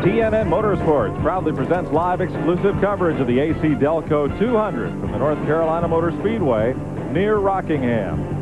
TNN Motorsports proudly presents live exclusive coverage of the AC Delco 200 from the North Carolina Motor Speedway near Rockingham.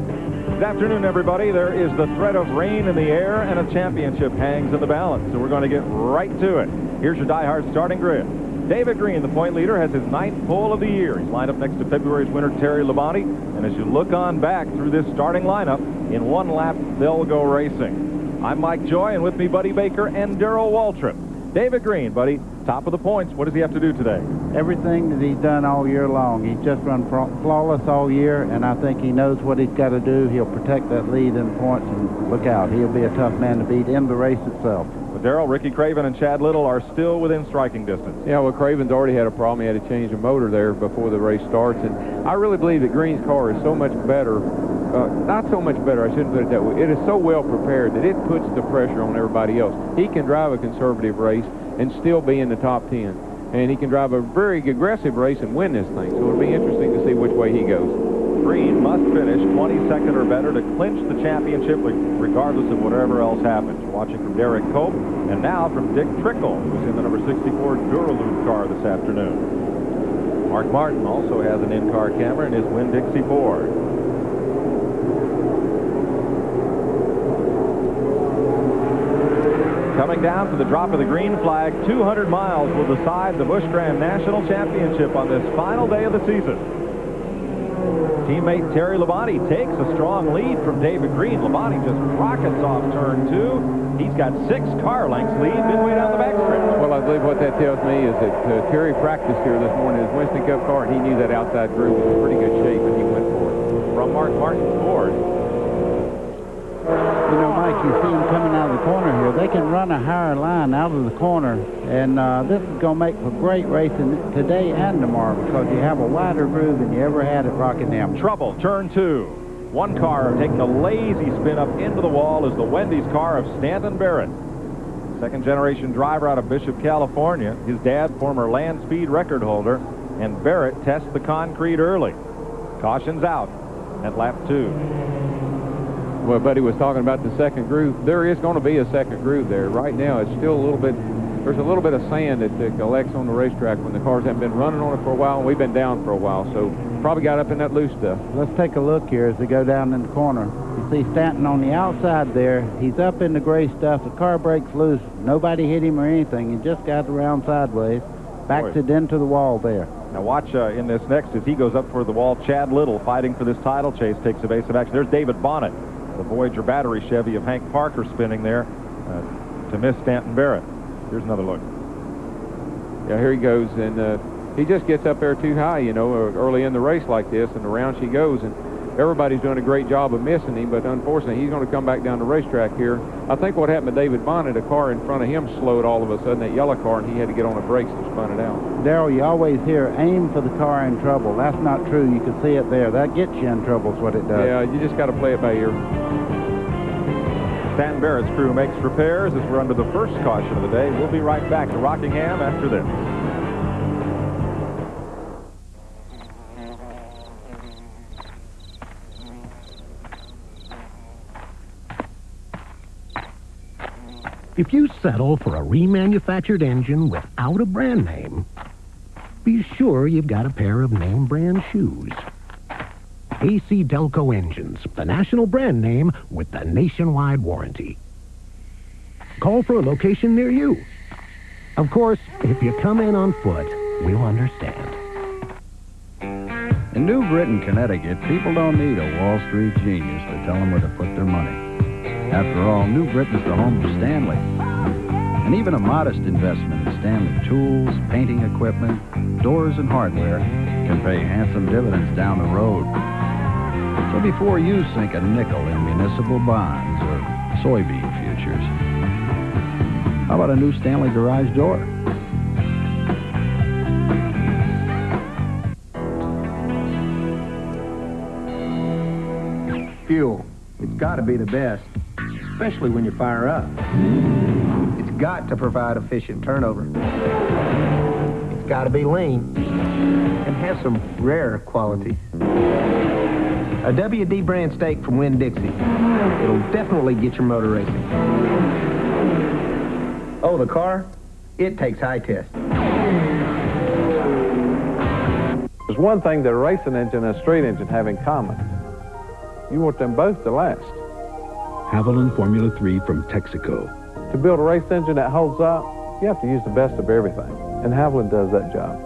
Good afternoon, everybody. There is the threat of rain in the air and a championship hangs in the balance, so we're going to get right to it. Here's your diehard starting grid. David Green, the point leader, has his 9th pole of the year. He's lined up next to February's winner, Terry Labonte. And as you look on back through this starting lineup, in one lap, they'll go racing. I'm Mike Joy, and with me, Buddy Baker and Darrell Waltrip. David Green, buddy, top of the points. What does he have to do today? Everything that he's done all year long. He's just run flawless all year, and I think he knows what he's got to do. He'll protect that lead in the points, and look out. He'll be a tough man to beat in the race itself. But Darrell, Ricky Craven and Chad Little are still within striking distance. Yeah, well, Craven's already had a problem. He had to change the motor there before the race starts, and I really believe that Green's car is so much better. Not so much better, I shouldn't put it that way. It is so well prepared that it puts the pressure on everybody else. He can drive a conservative race and still be in the top 10. And he can drive a very aggressive race and win this thing. So it'll be interesting to see which way he goes. Green must finish 22nd or better to clinch the championship regardless of whatever else happens. We're watching from Derek Cope and now from Dick Trickle, who's in the number 64 Duraloop car this afternoon. Mark Martin also has an in-car camera in his Winn-Dixie Ford. Coming down for the drop of the green flag, 200 miles will decide the Busch Grand National Championship on this final day of the season. Teammate Terry Labonte takes a strong lead from David Green. Labonte just rockets off turn 2. He's got 6 car lengths lead midway down the backstretch. Well, I believe what that tells me is that Terry practiced here this morning in his Winston Cup car, and he knew that outside groove was in pretty good shape, and he went for it. From Mark Martin's Ford. You know, Mike, you see them coming out of the corner here. They can run a higher line out of the corner, and this is going to make for great racing today and tomorrow because you have a wider groove than you ever had at Rockingham. Trouble, turn 2. One car taking a lazy spin up into the wall is the Wendy's car of Stanton Barrett. Second-generation driver out of Bishop, California. His dad, former land speed record holder, and Barrett tests the concrete early. Caution's out at lap 2. Well, Buddy was talking about the second groove. There is going to be a second groove there. Right now, it's still a little bit, there's a little bit of sand that collects on the racetrack when the cars haven't been running on it for a while, and we've been down for a while, so probably got up in that loose stuff. Let's take a look here as they go down in the corner. You see Stanton on the outside there. He's up in the gray stuff. The car breaks loose. Nobody hit him or anything. He just got around sideways. Backs it into the wall there. Now watch in this next as he goes up for the wall. Chad Little, fighting for this title chase, takes evasive action. There's David Bonnet, the Voyager battery Chevy of Hank Parker, spinning there to miss Stanton Barrett. Here's another look. Yeah, here he goes, and he just gets up there too high, you know, early in the race like this, and around she goes, and everybody's doing a great job of missing him, but unfortunately he's going to come back down the racetrack here. I think what happened to David Bonnet, a car in front of him slowed all of a sudden, that yellow car, and he had to get on the brakes and spun it out. Darrell, you always hear aim for the car in trouble. That's not true. You can see it there. That gets you in trouble is what it does. Yeah, you just got to play it by ear. Stanton Barrett's crew makes repairs as we're under the first caution of the day. We'll be right back to Rockingham after this. If you settle for a remanufactured engine without a brand name, be sure you've got a pair of name brand shoes. AC Delco engines, the national brand name with the nationwide warranty. Call for a location near you. Of course, if you come in on foot, we'll understand. In New Britain, Connecticut, people don't need a Wall Street genius to tell them where to put their money. After all, New Britain's the home of Stanley. And even a modest investment in Stanley tools, painting equipment, doors, and hardware can pay handsome dividends down the road. So before you sink a nickel in municipal bonds or soybean futures, how about a new Stanley garage door? Fuel. It's got to be the best, especially when you fire up. It's got to provide efficient turnover. It's got to be lean and have some rare quality. A WD brand steak from Winn-Dixie. It'll definitely get your motor racing. Oh, the car? it takes high test. There's one thing that a racing engine and a straight engine have in common. You want them both to last. Haviland Formula 3 from Texaco. To build a race engine that holds up, you have to use the best of everything, and Haviland does that job.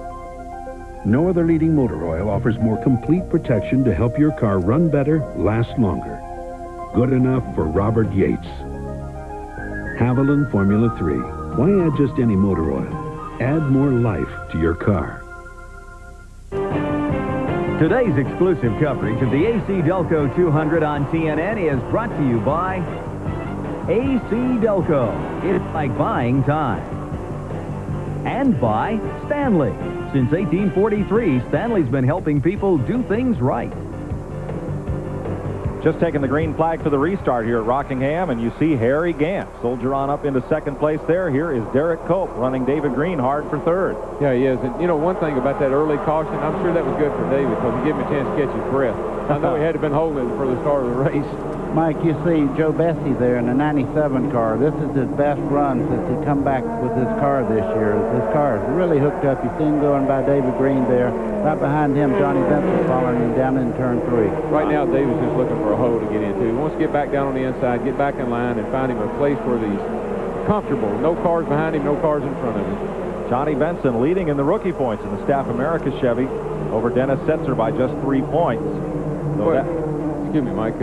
No other leading motor oil offers more complete protection to help your car run better, last longer. Good enough for Robert Yates. Haviland Formula 3. Why add just any motor oil? Add more life to your car. Today's exclusive coverage of the AC Delco 200 on TNN is brought to you by AC Delco. It's like buying time. And by Stanley. Since 1843, Stanley's been helping people do things right. Just taking the green flag for the restart here at Rockingham, and you see Harry Gant soldier on up into second place there. Here is Derek Cope running David Green hard for third. Yeah, he is. And, you know, one thing about that early caution, I'm sure that was good for David because it gave him a chance to catch his breath. I know he had to been holding it for the start of the race. Mike, you see Joe Bessie there in the 97 car. This is his best run since he come back with his car this year. His car is really hooked up. You see him going by David Green there. Right behind him, Johnny Benson following him down in turn 3. Right now, David's just looking for a hole to get into. He wants to get back down on the inside, get back in line, and find him a place where he's comfortable. No cars behind him, no cars in front of him. Johnny Benson leading in the rookie points in the Staff America Chevy over Dennis Setzer by just 3 points. So excuse me, Mike.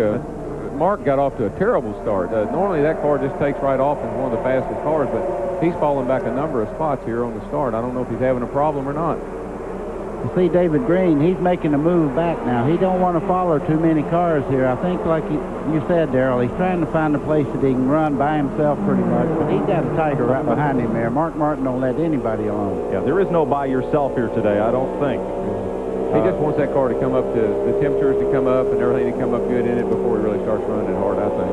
Mark got off to a terrible start. Normally that car just takes right off and is one of the fastest cars, but he's falling back a number of spots here on the start. I don't know if he's having a problem or not. You see David Green, he's making a move back now. He don't want to follow too many cars here. I think, like you said, Darrell, he's trying to find a place that he can run by himself pretty much, but he's got a tiger right behind him there. Mark Martin don't let anybody alone. yeah, there is no by yourself here today, I don't think. He just wants that car to come up to the temperatures to come up and everything to come up good in it before he really starts running it hard, I think.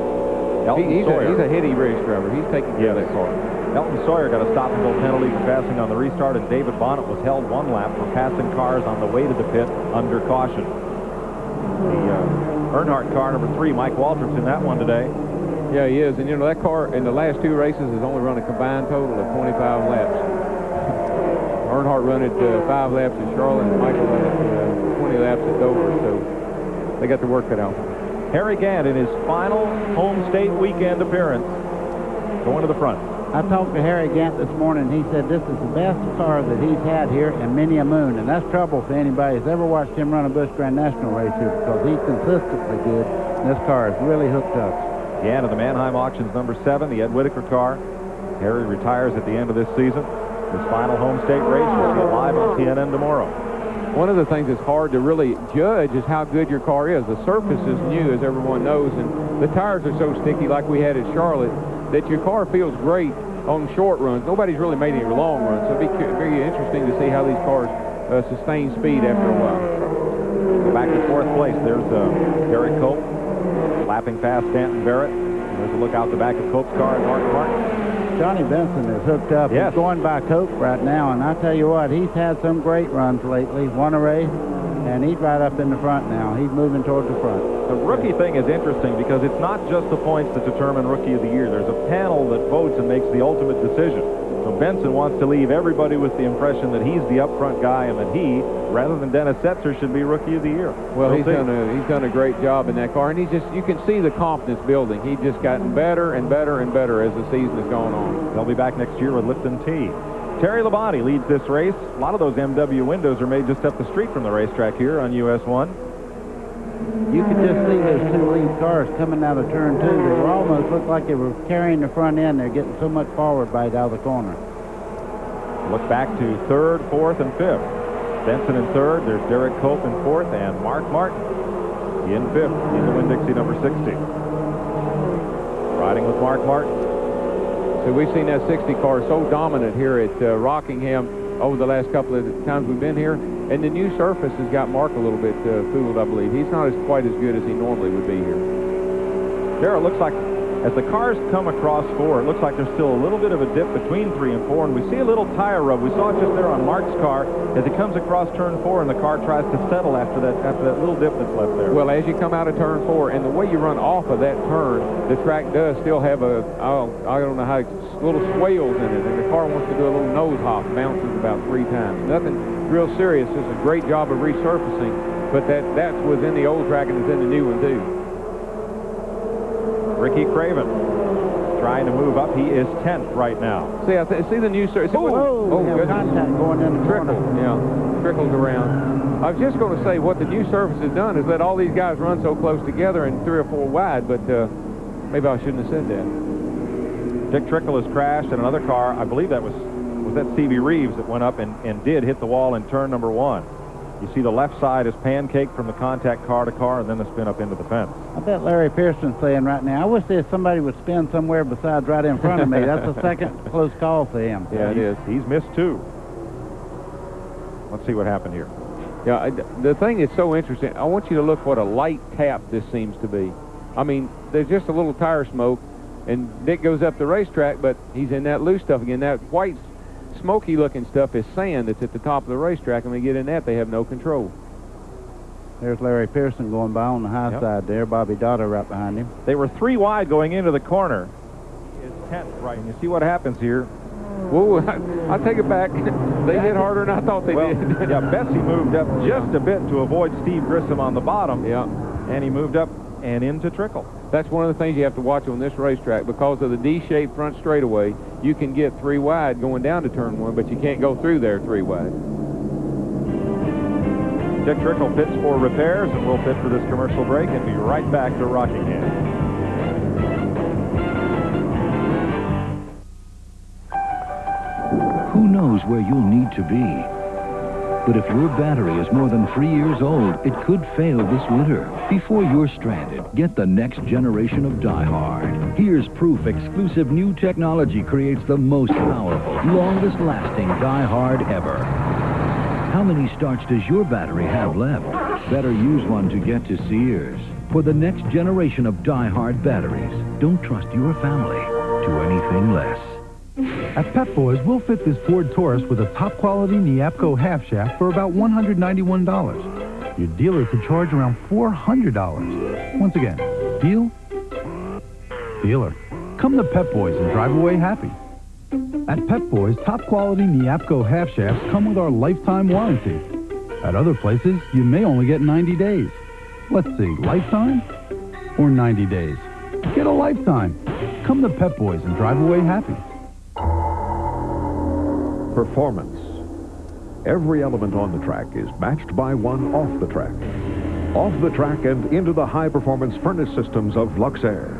He's a heady race driver. He's taking care of that car. Elton Sawyer got a stop-and-go penalty for passing on the restart, and David Bonnet was held 1 lap for passing cars on the way to the pit under caution. The Earnhardt car, number 3, Mike Waltrip's in that one today. Yeah, he is. And, you know, that car in the last 2 races has only run a combined total of 25 laps. Earnhardt run it 5 laps at Charlotte, and Michael run it 20 laps at Dover, so they got to work it out. Harry Gant in his final home state weekend appearance going to the front. I talked to Harry Gant this morning. He said this is the best car that he's had here in many a moon, and that's trouble for anybody who's ever watched him run a Busch Grand National race here because he's consistently good, and this car is really hooked up. Gant of the Mannheim Auctions, number 7, the Ed Whitaker car. Harry retires at the end of this season. His final home state race will be live on TNN tomorrow. One of the things that's hard to really judge is how good your car is. The surface is new, as everyone knows, and the tires are so sticky like we had at Charlotte that your car feels great on short runs. Nobody's really made any long runs, so it'll be very interesting to see how these cars sustain speed after a while. Back to 4th place. There's Derek Cope lapping past Stanton Barrett. There's a look out the back of Cope's car and Mark Martin. Johnny Benson is hooked up. Yes. He's going by Cope right now, and I tell you what, he's had some great runs lately. Won a race, and he's right up in the front now. He's moving toward the front. The rookie thing is interesting because it's not just the points that determine Rookie of the Year. There's a panel that votes and makes the ultimate decision. So Benson wants to leave everybody with the impression that he's the up-front guy and that he, rather than Dennis Setzer, should be Rookie of the Year. Well, he's done a great job in that car, and you can see the confidence building. He's just gotten better and better and better as the season has gone on. They'll be back next year with Lipton T. Terry Labonte leads this race. A lot of those MW windows are made just up the street from the racetrack here on US 1. You could just see those 2 lead cars coming out of turn 2. They were almost looked like they were carrying the front end. They're getting so much forward bite out of the corner. Look back to 3rd, 4th, and 5th. Benson in 3rd. There's Derek Cope in 4th, and Mark Martin in 5th in the Winn-Dixie number 60. Riding with Mark Martin. So we've seen that 60 car so dominant here at Rockingham over the last couple of times we've been here. And the new surface has got Mark a little bit fooled, I believe. He's not quite as good as he normally would be here. There, it looks like As the cars come across 4, it looks like there's still a little bit of a dip between 3 and 4, and we see a little tire rub. We saw it just there on Mark's car as he comes across turn 4, and the car tries to settle after that little dip that's left there. Well, as you come out of turn 4, and the way you run off of that turn, the track does still have I don't know how, little swales in it, and the car wants to do a little nose hop, bounces about 3 times. Nothing real serious. Just a great job of resurfacing, but that was in the old track and it's in the new one too. Ricky Craven trying to move up. He is 10th right now. See the new surface. Oh, contact going in the trickle. corner. Yeah, trickles around. I was just going to say what the new surface has done is let all these guys run so close together and 3 or 4 wide, but maybe I shouldn't have said that. Dick Trickle has crashed in another car. I believe that was that Stevie Reeves that went up and did hit the wall in turn number 1. You see the left side is pancaked from the contact car to car and then the spin up into the fence. I bet Larry Pearson's saying right now, I wish there's somebody would spin somewhere besides right in front of me. That's the second close call for him. Yeah, it is. He's missed 2. Let's see what happened here. Yeah, the thing that's so interesting, I want you to look what a light tap this seems to be. I mean, there's just a little tire smoke, and Dick goes up the racetrack, but he's in that loose stuff again. That white smoky looking stuff is sand that's at the top of the racetrack, and when they get in that, they have no control. There's Larry Pearson going by on the high side there. Bobby Dotto right behind him. They were 3 wide going into the corner. He is 10th right. And you see what happens here. Whoa, I take it back. They hit harder than I thought they did. Yeah, Bessie moved up just a bit to avoid Steve Grissom on the bottom. Yeah. And he moved up and into Trickle. That's one of the things you have to watch on this racetrack. Because of the D-shaped front straightaway, you can get 3 wide going down to turn 1, but you can't go through there 3 wide. Dick Trickle pits for repairs, and we'll pit for this commercial break and be right back to Rockingham. Who knows where you'll need to be? But if your battery is more than 3 years old, it could fail this winter. Before you're stranded, get the next generation of Die Hard. Here's proof exclusive new technology creates the most powerful, longest-lasting Die Hard ever. How many starts does your battery have left? Better use one to get to Sears. For the next generation of Die Hard batteries, don't trust your family to anything less. At Pep Boys, we'll fit this Ford Taurus with a top-quality Neapco half shaft for about $191. Your dealer could charge around $400. Once again, deal? Dealer. Come to Pep Boys and drive away happy. At Pep Boys, top-quality Neapco half shafts come with our lifetime warranty. At other places, you may only get 90 days. Let's see, lifetime or 90 days? Get a lifetime. Come to Pep Boys and drive away happy. Performance. Every element on the track is matched by one off the track. Off the track and into the high-performance furnace systems of Luxair.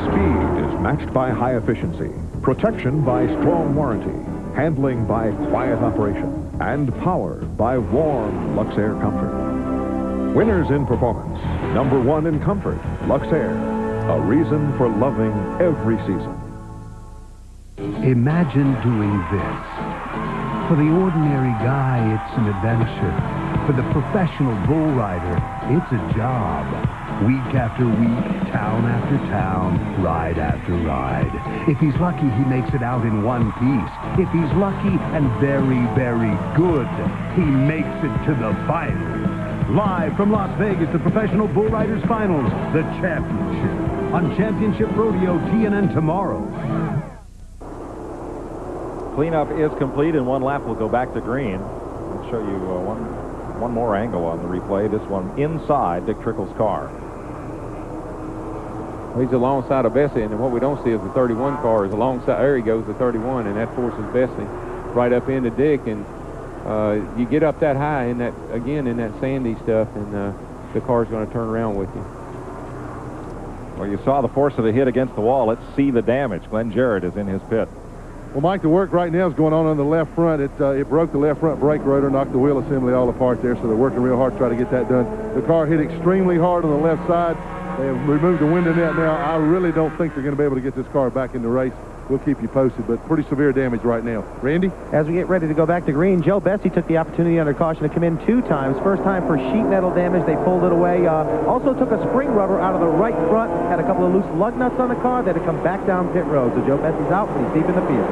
Speed is matched by high efficiency, protection by strong warranty, handling by quiet operation, and power by warm Luxair comfort. Winners in performance. Number 1 in comfort, Luxair. A reason for loving every season. Imagine doing this. For the ordinary guy, it's an adventure. For the professional bull rider, it's a job. Week after week, town after town, ride after ride. If he's lucky, he makes it out in one piece. If he's lucky and very, very good, he makes it to the finals. Live from Las Vegas, the Professional Bull Riders Finals, the championship. On Championship Rodeo, TNN tomorrow. Cleanup is complete, and one lap will go back to green. I'll show you one more angle on the replay. This one inside Dick Trickle's car. Well, he's alongside of Bessie, and what we don't see is the 31 car is alongside. There he goes, the 31, and that forces Bessie right up into Dick. And you get up that high in that sandy stuff, and the car's going to turn around with you. Well, you saw the force of the hit against the wall. Let's see the damage. Glenn Jarrett is in his pit. Well, Mike, the work right now is going on the left front. It broke the left front brake rotor, knocked the wheel assembly all apart there, so they're working real hard to try to get that done. The car hit extremely hard on the left side. They have removed the window net now. I really don't think they're going to be able to get this car back in the race. we'll keep you posted. But pretty severe damage right now. Randy? As we get ready to go back to green, Joe Bessie took the opportunity under caution to come in 2 times. First time for sheet metal damage. They pulled it away. Also took a spring rubber out of the right front. Had a couple of loose lug nuts on the car. They had to come back down pit road. So Joe Bessie's out, but he's deep in the field.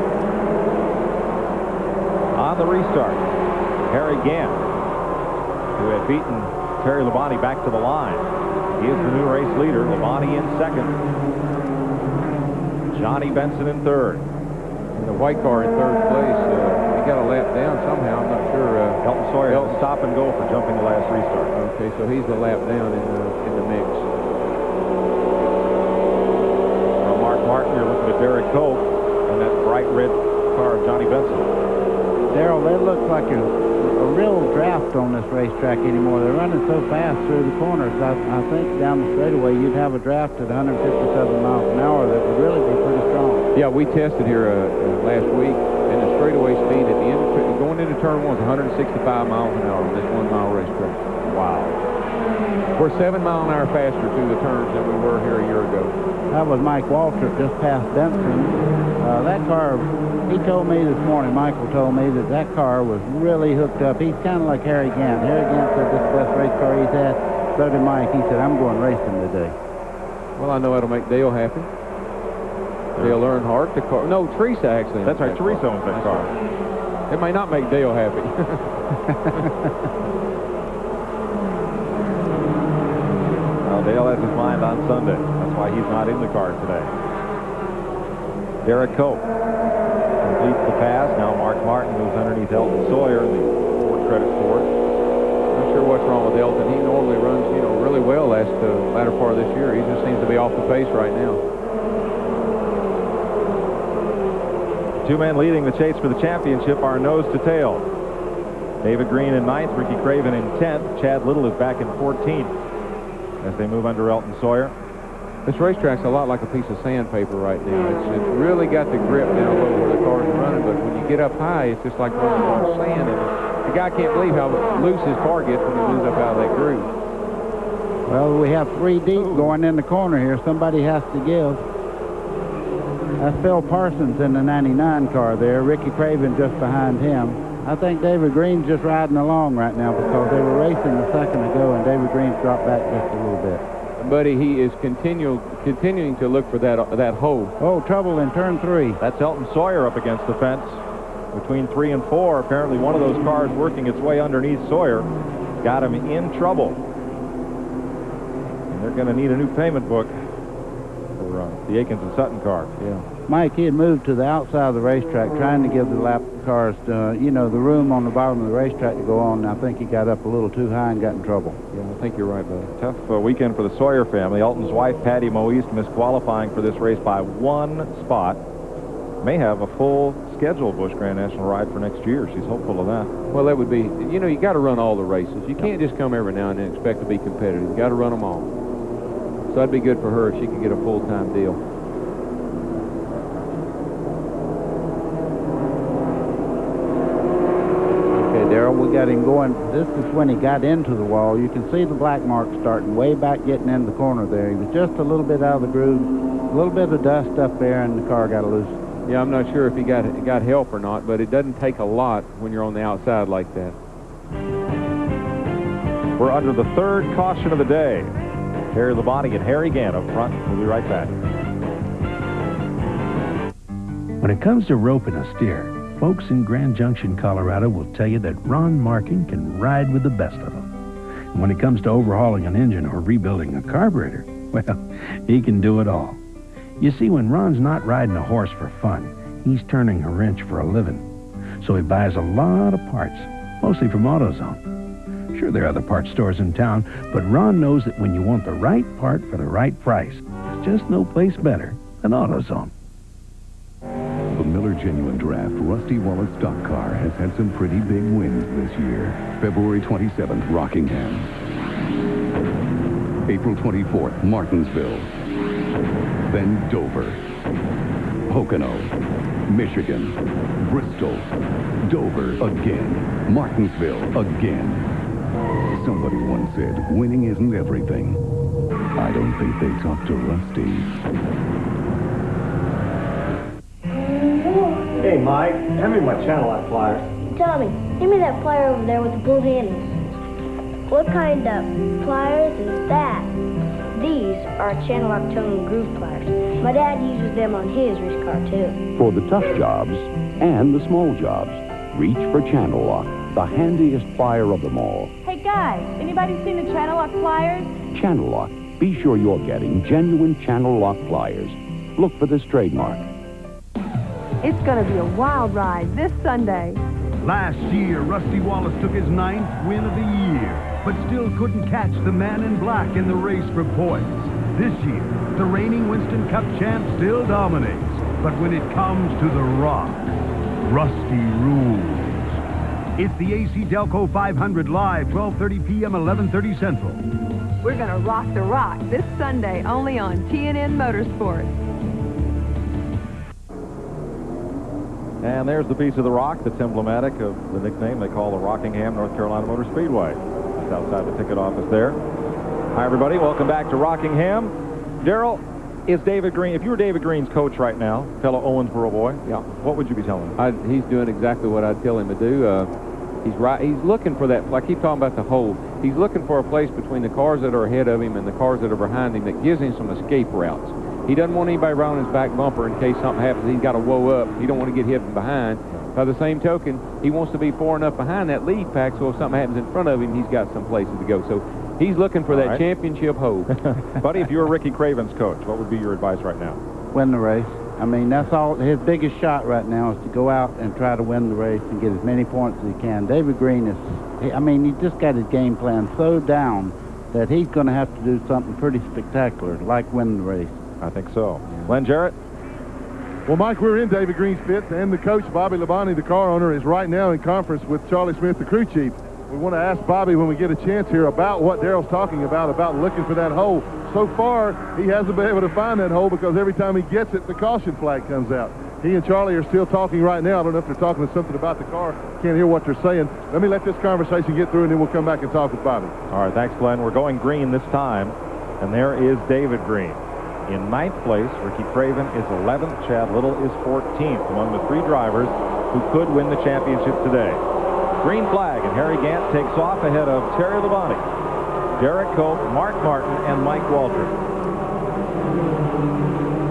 On the restart, Harry Gant, who had beaten Terry Labonte back to the line. He is the new race leader. Labonte in second. Johnny Benson in third. And the white car in third place. He got a lap down somehow. I'm not sure. Elton Sawyer had to stop and go for jumping the last restart. Okay, so he's the lap down in the mix. From Mark Martin, you're looking at Derek Cope and that bright red car of Johnny Benson. Darrell, they look like a real draft on this racetrack anymore. They're running so fast through the corners. I think down the straightaway you'd have a draft at 157 miles an hour that would really be pretty strong. Yeah, we tested here last week, and the straightaway speed at the end, going into turn 1 is 165 miles an hour on this 1 mile racetrack. Wow. We're 7 miles an hour faster through the turns than we were here a year ago. That was Mike Waltrip just past Benson. That car, he told me this morning, Michael told me that car was really hooked up. He's kind of like Harry Gant. Harry Gant said this is the best race car he's had. So did Mike. He said, I'm going racing today. Well, I know that'll make Dale happy. Dale Earnhardt, the car. No, Teresa actually. That's right, Teresa owns that car. It may not make Dale happy. Well, Dale has his mind on Sunday. That's why he's not in the car today. Derek Cope completes the pass. Now Mark Martin moves underneath Elton Sawyer in the Ford Credit Ford. Not sure what's wrong with Elton. He normally runs, really well latter part of this year. He just seems to be off the pace right now. 2 men leading the chase for the championship are nose to tail. David Green in 9th, Ricky Craven in 10th. Chad Little is back in 14th as they move under Elton Sawyer. This racetrack's a lot like a piece of sandpaper right now. It's really got the grip down low where the cars are running, but when you get up high, it's just like running on sand. And the guy can't believe how loose his car gets when he moves up out of that groove. Well, we have 3 deep going in the corner here. Somebody has to give. That's Phil Parsons in the 99 car there. Ricky Craven just behind him. I think David Green's just riding along right now because they were racing a second ago and David Green's dropped back just a little bit. Buddy, he is continuing to look for that hole. Oh, trouble in turn 3. That's Elton Sawyer up against the fence. Between 3 and 4, apparently one of those cars working its way underneath Sawyer got him in trouble. And they're going to need a new payment book for the Akins and Sutton car. Yeah. Mike, he had moved to the outside of the racetrack trying to give the lap cars, the room on the bottom of the racetrack to go on. And I think he got up a little too high and got in trouble. Yeah, I think you're right, buddy. Tough weekend for the Sawyer family. Elton's wife, Patty Moeast, missed qualifying for this race by 1 spot. May have a full scheduled Busch Grand National ride for next year. She's hopeful of that. Well, that would be, you got to run all the races. You can't just come every now and then and expect to be competitive. You got to run them all. So that'd be good for her if she could get a full-time deal. Darrell, we got him going. This is when he got into the wall. You can see the black mark starting way back getting in the corner there. He was just a little bit out of the groove, a little bit of dust up there, and the car got loose. Yeah, I'm not sure if he got help or not, but it doesn't take a lot when you're on the outside like that. We're under the 3rd caution of the day. Terry Labonte and Harry Gant up front. We'll be right back. When it comes to roping a steer, folks in Grand Junction, Colorado will tell you that Ron Markin can ride with the best of them. And when it comes to overhauling an engine or rebuilding a carburetor, well, he can do it all. You see, when Ron's not riding a horse for fun, he's turning a wrench for a living. So he buys a lot of parts, mostly from AutoZone. Sure, there are other parts stores in town, but Ron knows that when you want the right part for the right price, there's just no place better than AutoZone. The Miller Genuine Draft Rusty Wallace stock car has had some pretty big wins this year. February 27th, Rockingham. April 24th, Martinsville. Then Dover. Pocono. Michigan. Bristol. Dover again. Martinsville again. Somebody once said, winning isn't everything. I don't think they talked to Rusty. Hey, Mike, hand me my channel lock pliers. Tommy, give me that plier over there with the blue handles. What kind of pliers is that? These are channel lock tone and groove pliers. My dad uses them on his race car, too. For the tough jobs and the small jobs, reach for Channel Lock, the handiest plier of them all. Hey, guys, anybody seen the channel lock pliers? Channel Lock. Be sure you're getting genuine Channel Lock pliers. Look for this trademark. It's going to be a wild ride this Sunday. Last year, Rusty Wallace took his 9th win of the year, but still couldn't catch the man in black in the race for points. This year, the reigning Winston Cup champ still dominates, but when it comes to the rock, Rusty rules. It's the AC Delco 500 live, 12:30 p.m., 11:30 Central. We're going to rock the rock this Sunday only on TNN Motorsports. And there's the piece of the rock that's emblematic of the nickname they call the Rockingham, North Carolina Motor Speedway. Just outside the ticket office there. Hi, everybody. Welcome back to Rockingham. Darrell, is David Green, if you were David Green's coach right now, fellow Owensboro boy, yeah, what would you be telling him? He's doing exactly what I'd tell him to do. He's right. He's looking for that. I keep talking about the hole. He's looking for a place between the cars that are ahead of him and the cars that are behind him that gives him some escape routes. He doesn't want anybody around his back bumper in case something happens. He's got to whoa up. He don't want to get hit from behind. By the same token, he wants to be far enough behind that lead pack so if something happens in front of him, he's got some places to go. So he's looking for that championship hole. Buddy, if you were Ricky Craven's coach, what would be your advice right now? Win the race. I mean, that's all. His biggest shot right now is to go out and try to win the race and get as many points as he can. David Green is, I mean, he just got his game plan so down that he's going to have to do something pretty spectacular, like win the race. I think so. Yeah. Len Jarrett? Well, Mike, we're in David Green's pits, and the coach, Bobby Labonte, the car owner, is right now in conference with Charlie Smith, the crew chief. We want to ask Bobby when we get a chance here about what Darrell's talking about looking for that hole. So far, he hasn't been able to find that hole because every time he gets it, the caution flag comes out. He and Charlie are still talking right now. I don't know if they're talking to something about the car. Can't hear what they're saying. Let me let this conversation get through, and then we'll come back and talk with Bobby. All right, thanks, Glenn. We're going green this time, and there is David Green. In 9th place, Ricky Craven is 11th. Chad Little is 14th, among the 3 drivers who could win the championship today. Green flag, and Harry Gant takes off ahead of Terry Labonte, Derek Cope, Mark Martin, and Mike Walter.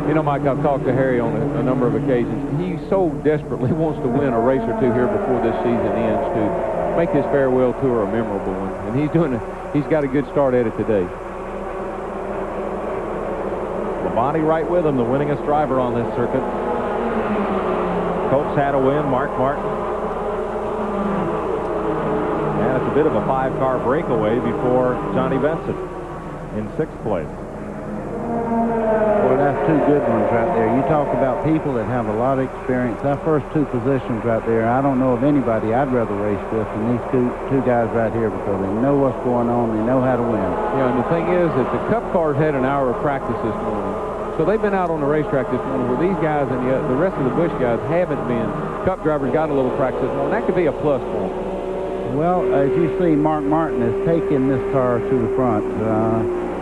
You know, Mike, I've talked to Harry on a number of occasions. He so desperately wants to win a race or two here before this season ends to make this farewell tour a memorable one. And he's got a good start at it today. Labonte right with him, the winningest driver on this circuit. Cope's had a win, Mark Martin. And it's a bit of a 5-car breakaway before Johnny Benson in 6th place. Well, that's 2 good ones right there. You talk about people that have a lot of experience. That first 2 positions right there, I don't know of anybody I'd rather race with than these two guys right here because they know what's going on. They know how to win. Yeah, and the thing is that the Cup cars had an hour of practice this morning. So they've been out on the racetrack this morning where these guys and the rest of the Busch guys haven't been. Cup drivers got a little practice this morning. That could be a plus for them. Well, as you see, Mark Martin is taking this car to the front.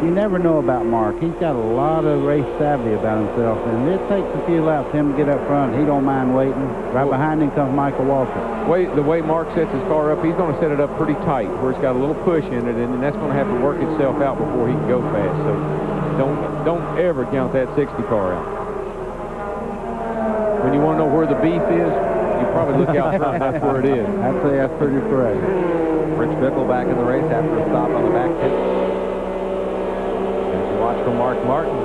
You never know about Mark. He's got a lot of race savvy about himself, and it takes a few laps for him to get up front. He don't mind waiting. Right behind him comes Michael Walter. The way Mark sets his car up, he's going to set it up pretty tight where it's got a little push in it, and that's going to have to work itself out before he can go fast. So don't ever count that 60 car out. When you want to know where the beef is, you probably look out front. That's where it is. I'd say that's pretty correct. Rich Bickle back in the race after a stop on the back pit. Watch from Mark Martin,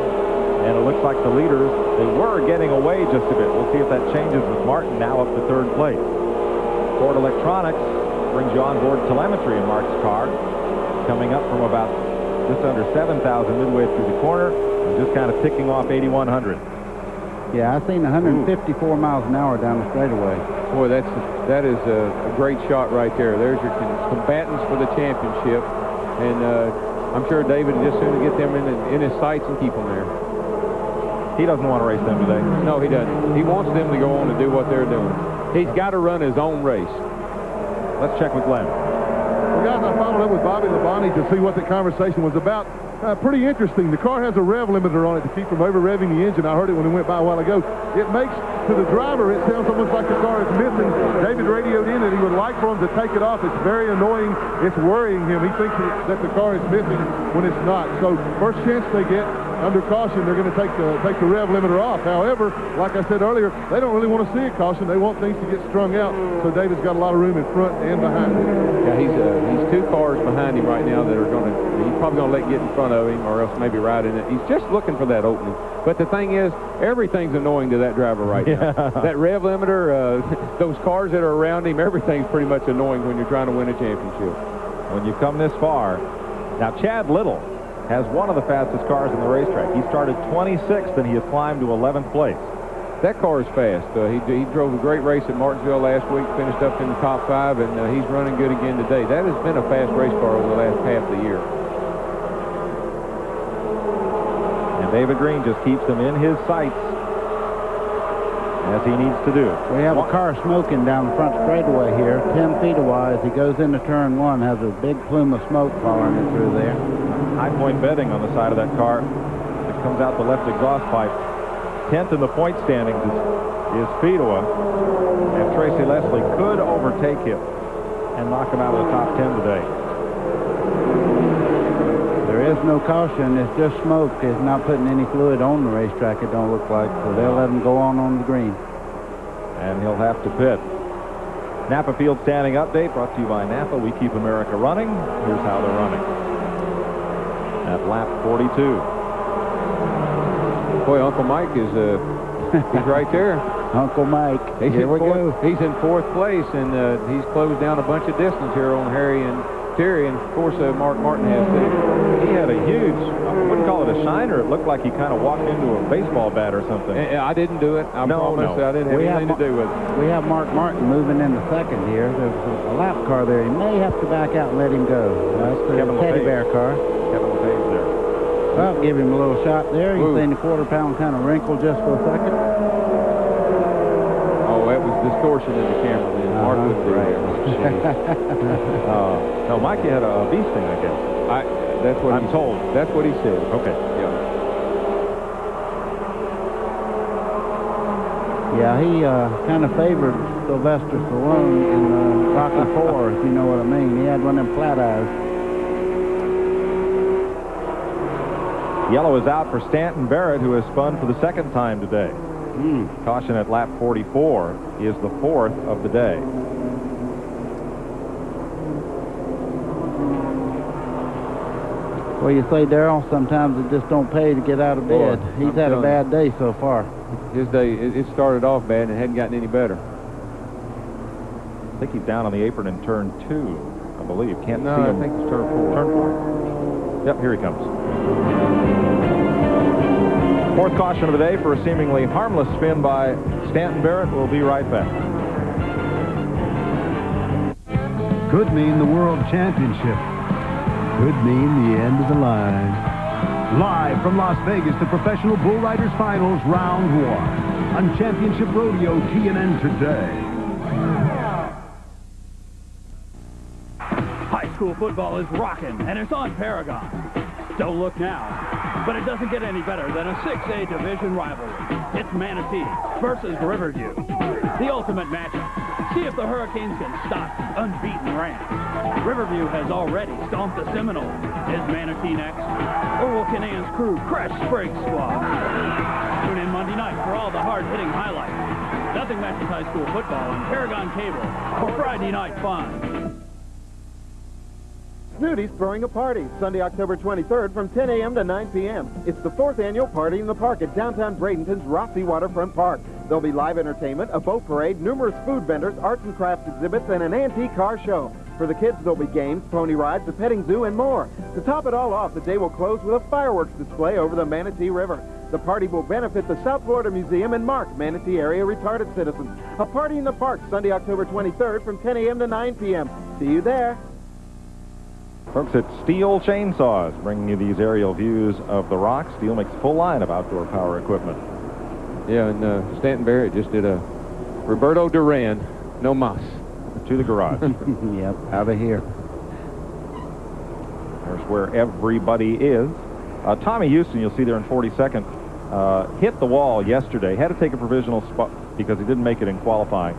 and it looks like the leaders, they were getting away just a bit. We'll see if that changes with Martin now up to 3rd place. Ford Electronics brings you on board telemetry in Mark's car, coming up from about just under 7,000 midway through the corner, and just kind of ticking off 8,100. Yeah, I've seen 154 miles an hour down the straightaway. Boy, that is a great shot right there. There's your combatants for the championship, and I'm sure David would just soon get them in his sights and keep them there. He doesn't want to race them today. No, he doesn't. He wants them to go on and do what they're doing. He's got to run his own race. Let's check with Glenn. Well, guys, I followed up with Bobby Labonte to see what the conversation was about. Pretty interesting. The car has a rev limiter on it to keep from over-revving the engine. I heard it when it went by a while ago. It makes to the driver, it sounds almost like the car is missing. David radioed in that he would like for him to take it off. It's very annoying. It's worrying him. He thinks that the car is missing when it's not. So first chance they get, under caution, they're going to take the rev limiter off. However, like I said earlier, they don't really want to see a caution. They want things to get strung out. So David's got a lot of room in front and behind him. Yeah, he's 2 cars behind him right now that are going to, he's probably going to let get in front of him or else maybe right in it. He's just looking for that opening. But the thing is, everything's annoying to that driver right now. That rev limiter, those cars that are around him, everything's pretty much annoying when you're trying to win a championship. When you come this far. Now, Chad Little has one of the fastest cars in the racetrack. He started 26th, and he has climbed to 11th place. That car is fast. He drove a great race at Martinsville last week, finished up in the top 5, and he's running good again today. That has been a fast race car over the last half of the year. And David Green just keeps them in his sights, as he needs to do. We have a car smoking down the front straightaway here, 10 feet away. As he goes into turn 1, has a big plume of smoke following it through there. High point bedding on the side of that car. It comes out the left exhaust pipe. 10th in the point standings is Fedua, and Tracy Leslie could overtake him and knock him out of the top 10 today. There is no caution. It's just smoke. It's not putting any fluid on the racetrack, it don't look like, so they'll let him go on the green. And he'll have to pit. Napa Field standing update brought to you by Napa. We keep America running. Here's how they're running. At lap 42. Boy, Uncle Mike is he's right there. Uncle Mike. Here we go. He's in 4th place, and he's closed down a bunch of distance here on Harry and Terry, and of course Mark Martin has too. He had a huge, I wouldn't call it a shiner. It looked like he kind of walked into a baseball bat or something. I didn't do it. I promise. I didn't have anything to do with it. We have Mark Martin moving into 2nd here. There's a lap car there. He may have to back out and let him go. That's the teddy bear car. Kevin LePage there. Well, give him a little shot there. You see the quarter-pound kind of wrinkle just for a second. Oh, that was distortion in the camera then. Mark was right. No, Mikey had a bee sting, I guess. That's what I'm told. That's what he said. Okay. Yeah, he kind of favored Sylvester Stallone in Rocky IV, if you know what I mean. He had one of them flat eyes. Yellow is out for Stanton Barrett, who has spun for the 2nd time today. Caution at lap 44 is the 4th of the day. Well, you say, Darrell, sometimes it just don't pay to get out of bed. He's had a bad day so far. His day, it started off bad and it hadn't gotten any better. I think he's down on the apron in turn 2, I believe. Can't see him. I think it's turn 4. Turn 4. Yep, here he comes. 4th caution of the day for a seemingly harmless spin by Stanton Barrett. We'll be right back. Could mean the World Championship. Could mean the end of the line. Live from Las Vegas, the Professional Bull Riders Finals, Round 1. On Championship Rodeo, TNN today. High school football is rocking, and it's on Paragon. Don't look now, but it doesn't get any better than a 6A division rivalry. It's Manatee versus Riverview, the ultimate matchup. See if the Hurricanes can stop the unbeaten Rams. Riverview has already stomped the Seminoles. Is Manatee next? Or will Kinan's crew crush Sprague Squad? Tune in Monday night for all the hard-hitting highlights. Nothing matches high school football on Paragon Cable for Friday night fun. Snooty's throwing a party Sunday, October 23rd from 10 a.m. to 9 p.m. It's the 4th annual Party in the Park at downtown Bradenton's Roxy Waterfront Park. There'll be live entertainment, a boat parade, numerous food vendors, arts and crafts exhibits, and an antique car show. For the kids, there'll be games, pony rides, a petting zoo, and more. To top it all off, the day will close with a fireworks display over the Manatee River. The party will benefit the South Florida Museum and mark Manatee area retarded citizens. A Party in the Park Sunday, October 23rd from 10 a.m. to 9 p.m. See you there. Folks at Steel Chainsaws bringing you these aerial views of the Rock. Steel makes a full line of outdoor power equipment. Yeah, and Stanton Barrett just did a Roberto Duran, no mas. To the garage. Yep, out of here. There's where everybody is. Tommy Houston, you'll see there in 42nd, hit the wall yesterday. Had to take a provisional because he didn't make it in qualifying.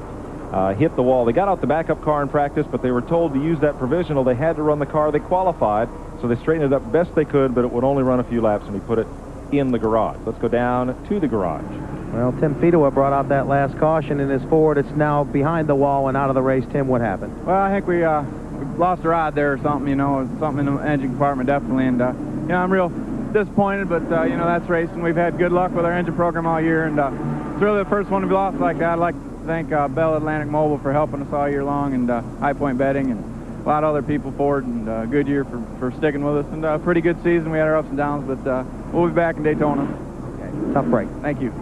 Hit the wall. They got out the backup car in practice, but they were told to use that provisional. They had to run the car they qualified, so they straightened it up best they could, but it would only run a few laps, and he put it in the garage. Let's go down to the garage. Well, Tim Fedewa brought out that last caution in his Ford. It's now behind the wall and out of the race. Tim, what happened? Well, I think we lost a ride there or something, you know, something in the engine compartment, definitely. And, you know, I'm real disappointed, but, you know, that's racing. We've had good luck with our engine program all year, and it's really the first one to be lost like that. I'd like to thank Bell Atlantic Mobile for helping us all year long, and High Point Betting, and a lot of other people, Ford and Goodyear for sticking with us. And a pretty good season. We had our ups and downs, but we'll be back in Daytona. Okay. Tough break. Thank you.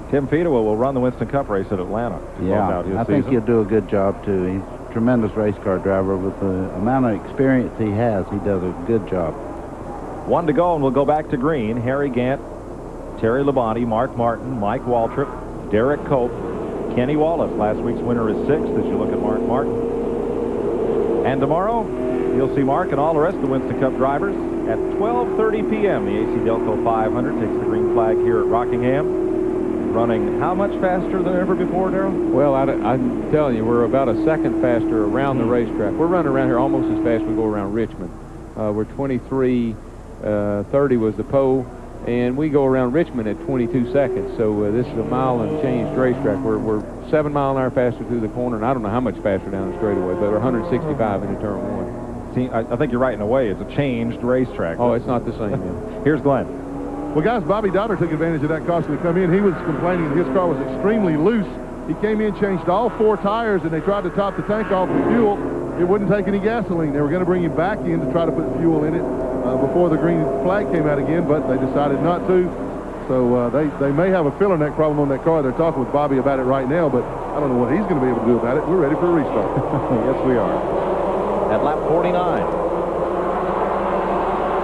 Tim Fedewa will run the Winston Cup race at Atlanta. Yeah, I think he'll do a good job, too. He's a tremendous race car driver. With the amount of experience he has, he does a good job. 1 to go, and we'll go back to green. Harry Gant, Terry Labonte, Mark Martin, Mike Waltrip, Derek Cope, Kenny Wallace. Last week's winner is 6th as you look at Mark Martin. And tomorrow, you'll see Mark and all the rest of the Winston Cup drivers at 12:30 p.m. The AC Delco 500 takes the green flag here at Rockingham. Running how much faster than ever before, Darrell? Well, I'm telling you, we're about a second faster around the racetrack. We're running around here almost as fast as we go around Richmond. We're 23:30 was the pole, and we go around Richmond at 22 seconds. So this is a mile and change racetrack. We're 7 miles an hour faster through the corner, and I don't know how much faster down the straightaway, but we're 165 into turn 1. See, I think you're right in a way. It's a changed racetrack. Oh, it's not the same. Yeah. Here's Glenn. Well, guys, Bobby Dodder took advantage of that caution to come in. He was complaining his car was extremely loose. He came in, changed all 4 tires, and they tried to top the tank off with fuel. It wouldn't take any gasoline. They were going to bring him back in to try to put fuel in it before the green flag came out again, but they decided not to. So they may have a filler neck problem on that car. They're talking with Bobby about it right now, but I don't know what he's going to be able to do about it. We're ready for a restart. Yes, we are. At lap 49.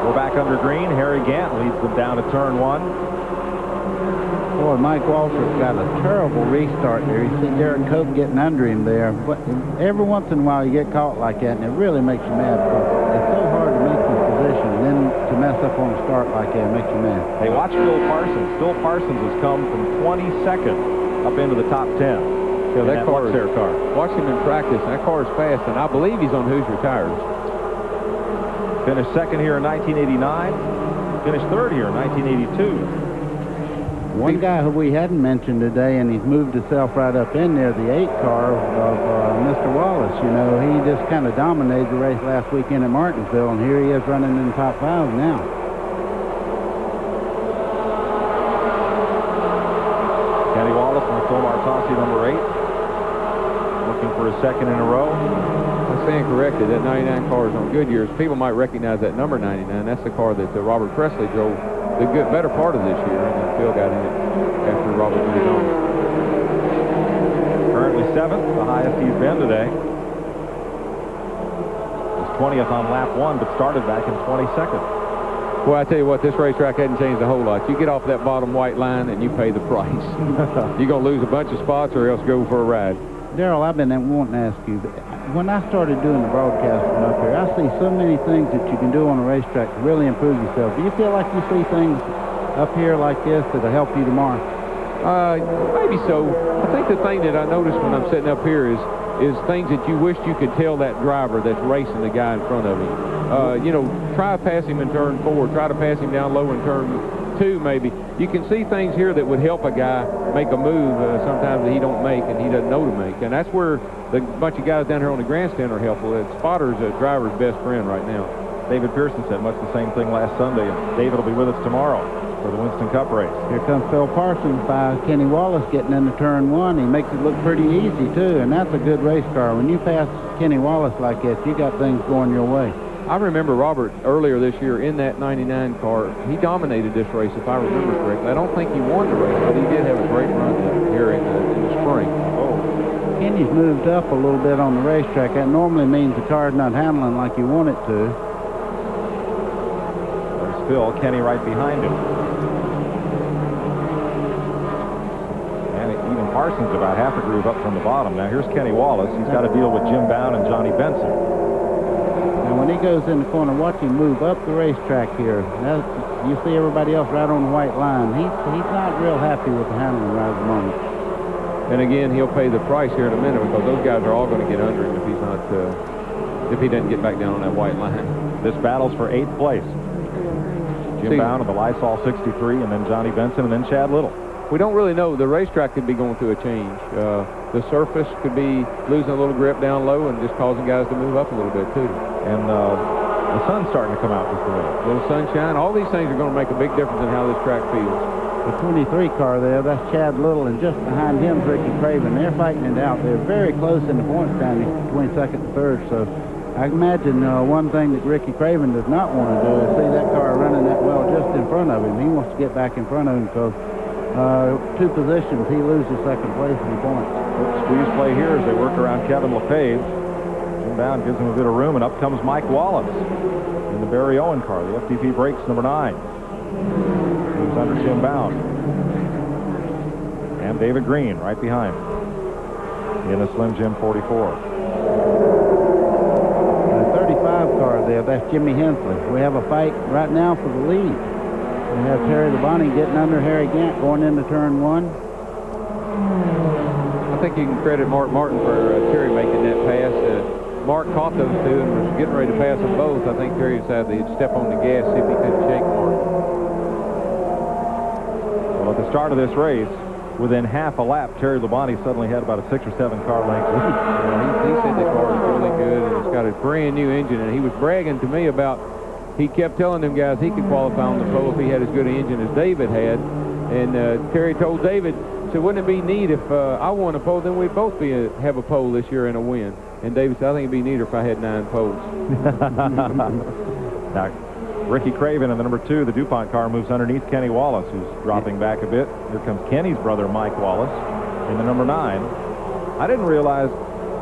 We're back under green. Harry Gant leads them down to turn 1. Boy, Mike Waltrip got a terrible restart there. You see Derek Cope getting under him there. But every once in a while you get caught like that, and it really makes you mad because it's so hard to make your position. And then to mess up on a start like that makes you mad. Hey, watch Phil Parsons. Phil Parsons has come from 22nd up into the top 10. Yeah, that car. Watch him in practice. That car is fast, and I believe he's on Hoosier tires. Finished 2nd here in 1989. Finished 3rd here in 1982. One guy who we hadn't mentioned today, and he's moved himself right up in there, the 8 car of Mr. Wallace. You know, he just kind of dominated the race last weekend at Martinsville, and here he is running in the top 5 now. Kenny Wallace and Phil Martossi, number 8. Looking for his 2nd in a row. I stand corrected. That 99 car is on Goodyear's. People might recognize that number 99. That's the car that Robert Presley drove the better part of this year, and then Phil got in it after Robert moved on. Currently 7th, the highest he's been today. Was 20th on lap 1, but started back in 22nd. Well, I tell you what, this racetrack hadn't changed a whole lot. You get off that bottom white line and you pay the price. You're going to lose a bunch of spots or else go for a ride. Darrell, I've been wanting to ask you, when I started doing the broadcasting up here, I see so many things that you can do on a racetrack to really improve yourself. Do you feel like you see things up here like this that'll help you tomorrow? Maybe so. I think the thing that I notice when I'm sitting up here is things that you wish you could tell that driver that's racing the guy in front of him. You know, try to pass him in turn 4, try to pass him down low in turn 2 maybe. You can see things here that would help a guy make a move sometimes that he don't make and he doesn't know to make. And that's where the bunch of guys down here on the grandstand are helpful. Spotter's a driver's best friend right now. David Pearson said much the same thing last Sunday, and David will be with us tomorrow for the Winston Cup race. Here comes Phil Parsons by Kenny Wallace getting into turn 1. He makes it look pretty easy, too, and that's a good race car. When you pass Kenny Wallace like that, you got things going your way. I remember Robert earlier this year in that 99 car. He dominated this race, if I remember correctly. I don't think he won the race, but he did have a great run here in the spring. Oh. Kenny's moved up a little bit on the racetrack. That normally means the car's not handling like you want it to. There's Phil, Kenny right behind him. And even Parsons about half a groove up from the bottom. Now here's Kenny Wallace. He's got to deal with Jim Bound and Johnny Benson. When he goes in the corner, watch him move up the racetrack here. You see everybody else right on the white line. He's not real happy with the handling right at the moment. And again, he'll pay the price here in a minute because those guys are all going to get under him if he's not, if he doesn't get back down on that white line. This battle's for 8th place. Jim Bound of the Lysol 63, and then Johnny Benson, and then Chad Little. We don't really know. The racetrack could be going through a change. The surface could be losing a little grip down low and just causing guys to move up a little bit, too. And the sun's starting to come out just a little. A little sunshine. All these things are going to make a big difference in how this track feels. The 23 car there, that's Chad Little, and just behind him's Ricky Craven. They're fighting it out. They're very close in the point standing between second and third, so I imagine one thing that Ricky Craven does not want to do is see that car running that well just in front of him. He wants to get back in front of him because 2 positions, he loses second place in the points. Squeeze play here as they work around Kevin LePage. Jim Bound gives him a bit of room, and up comes Mike Wallace in the Barry Owen car, the FTP Brakes number 9. Moves under Jim Bound. And David Green right behind in the Slim Jim 44. The 35 car there, that's Jimmy Hensley. We have a fight right now for the lead. We have Terry Labonte getting under Harry Gant going into turn 1. I think you can credit Mark Martin for Terry making that pass. Mark caught those two and was getting ready to pass them both. I think Terry decided he'd step on the gas, see if he couldn't shake Mark. Well, at the start of this race, within half a lap, Terry Labonte suddenly had about a 6 or 7 car length lead. He said the car is really good, and it's got a brand new engine, and he was bragging to me about, he kept telling them guys he could qualify on the pole if he had as good an engine as David had. And Terry told David, said, wouldn't it be neat if I won a pole, then we'd both have a pole this year and a win. And David said, I think it'd be neater if I had 9 poles. Now, Ricky Craven in the number 2, the DuPont car, moves underneath Kenny Wallace, who's dropping back a bit. Here comes Kenny's brother, Mike Wallace, in the number 9. I didn't realize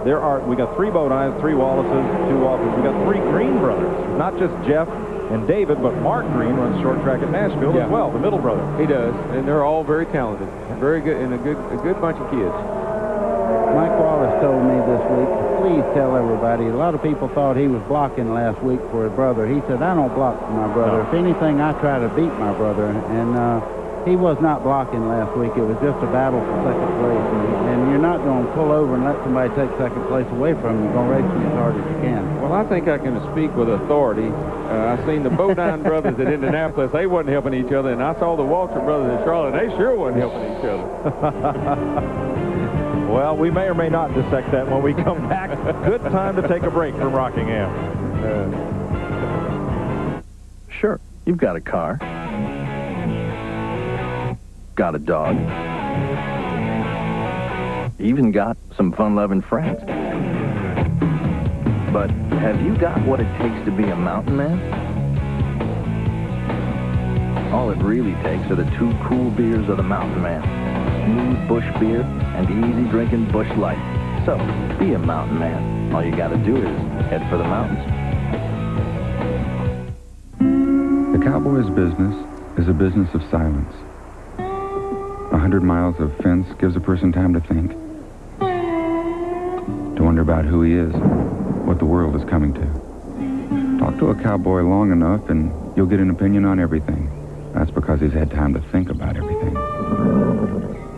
we got 3 Bodines, 3 Wallaces, 2 Wallaces. We got 3 Green brothers. Not just Jeff and David, but Mark Green runs short track at Nashville as well, the middle brother. He does, and they're all very talented, very good, and a good bunch of kids. Mike Wallace told me this week, please tell everybody, a lot of people thought he was blocking last week for his brother. He said, I don't block for my brother. No. If anything, I try to beat my brother. And he was not blocking last week. It was just a battle for second place. And you're not going to pull over and let somebody take second place away from you. You're going to race as hard as you can. Well, I think I can speak with authority. I seen the Bodine brothers at Indianapolis. They wasn't helping each other. And I saw the Walter brothers in Charlotte. They sure wasn't helping each other. Well, we may or may not dissect that when we come back. Good time to take a break from Rockingham. Sure, you've got a car. Got a dog. Even got some fun-loving friends. But have you got what it takes to be a mountain man? All it really takes are the 2 cool beers of the mountain man. Smooth Busch beer and easy drinking Busch Light. So, be a mountain man. All you gotta do is head for the mountains. The cowboy's business is a business of silence. 100 miles of fence gives a person time to think. To wonder about who he is, what the world is coming to. Talk to a cowboy long enough and you'll get an opinion on everything. That's because he's had time to think about everything.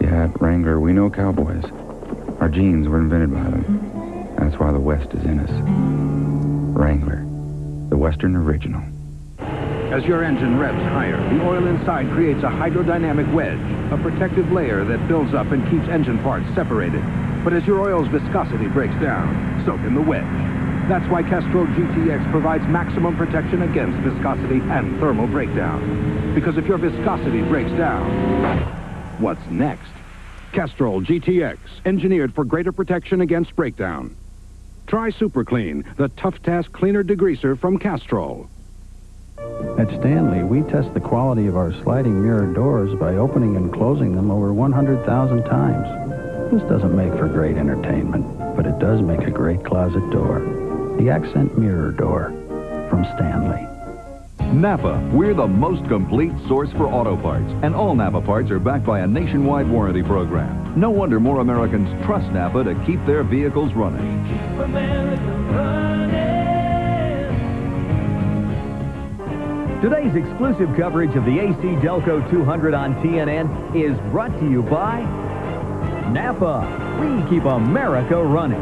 Yeah, at Wrangler, we know cowboys. Our genes were invented by them. That's why the West is in us. Wrangler, the Western original. As your engine revs higher, the oil inside creates a hydrodynamic wedge, a protective layer that builds up and keeps engine parts separated. But as your oil's viscosity breaks down, so can the wedge. That's why Castrol GTX provides maximum protection against viscosity and thermal breakdown. Because if your viscosity breaks down, what's next? Castrol GTX, engineered for greater protection against breakdown. Try Super Clean, the Tough Task Cleaner Degreaser from Castrol. At Stanley, we test the quality of our sliding mirror doors by opening and closing them over 100,000 times. This doesn't make for great entertainment, but it does make a great closet door. The Accent Mirror Door from Stanley. Napa, we're the most complete source for auto parts, and all Napa parts are backed by a nationwide warranty program. No wonder more Americans trust Napa to keep their vehicles running. Today's exclusive coverage of the AC Delco 200 on TNN is brought to you by Napa. We keep America running.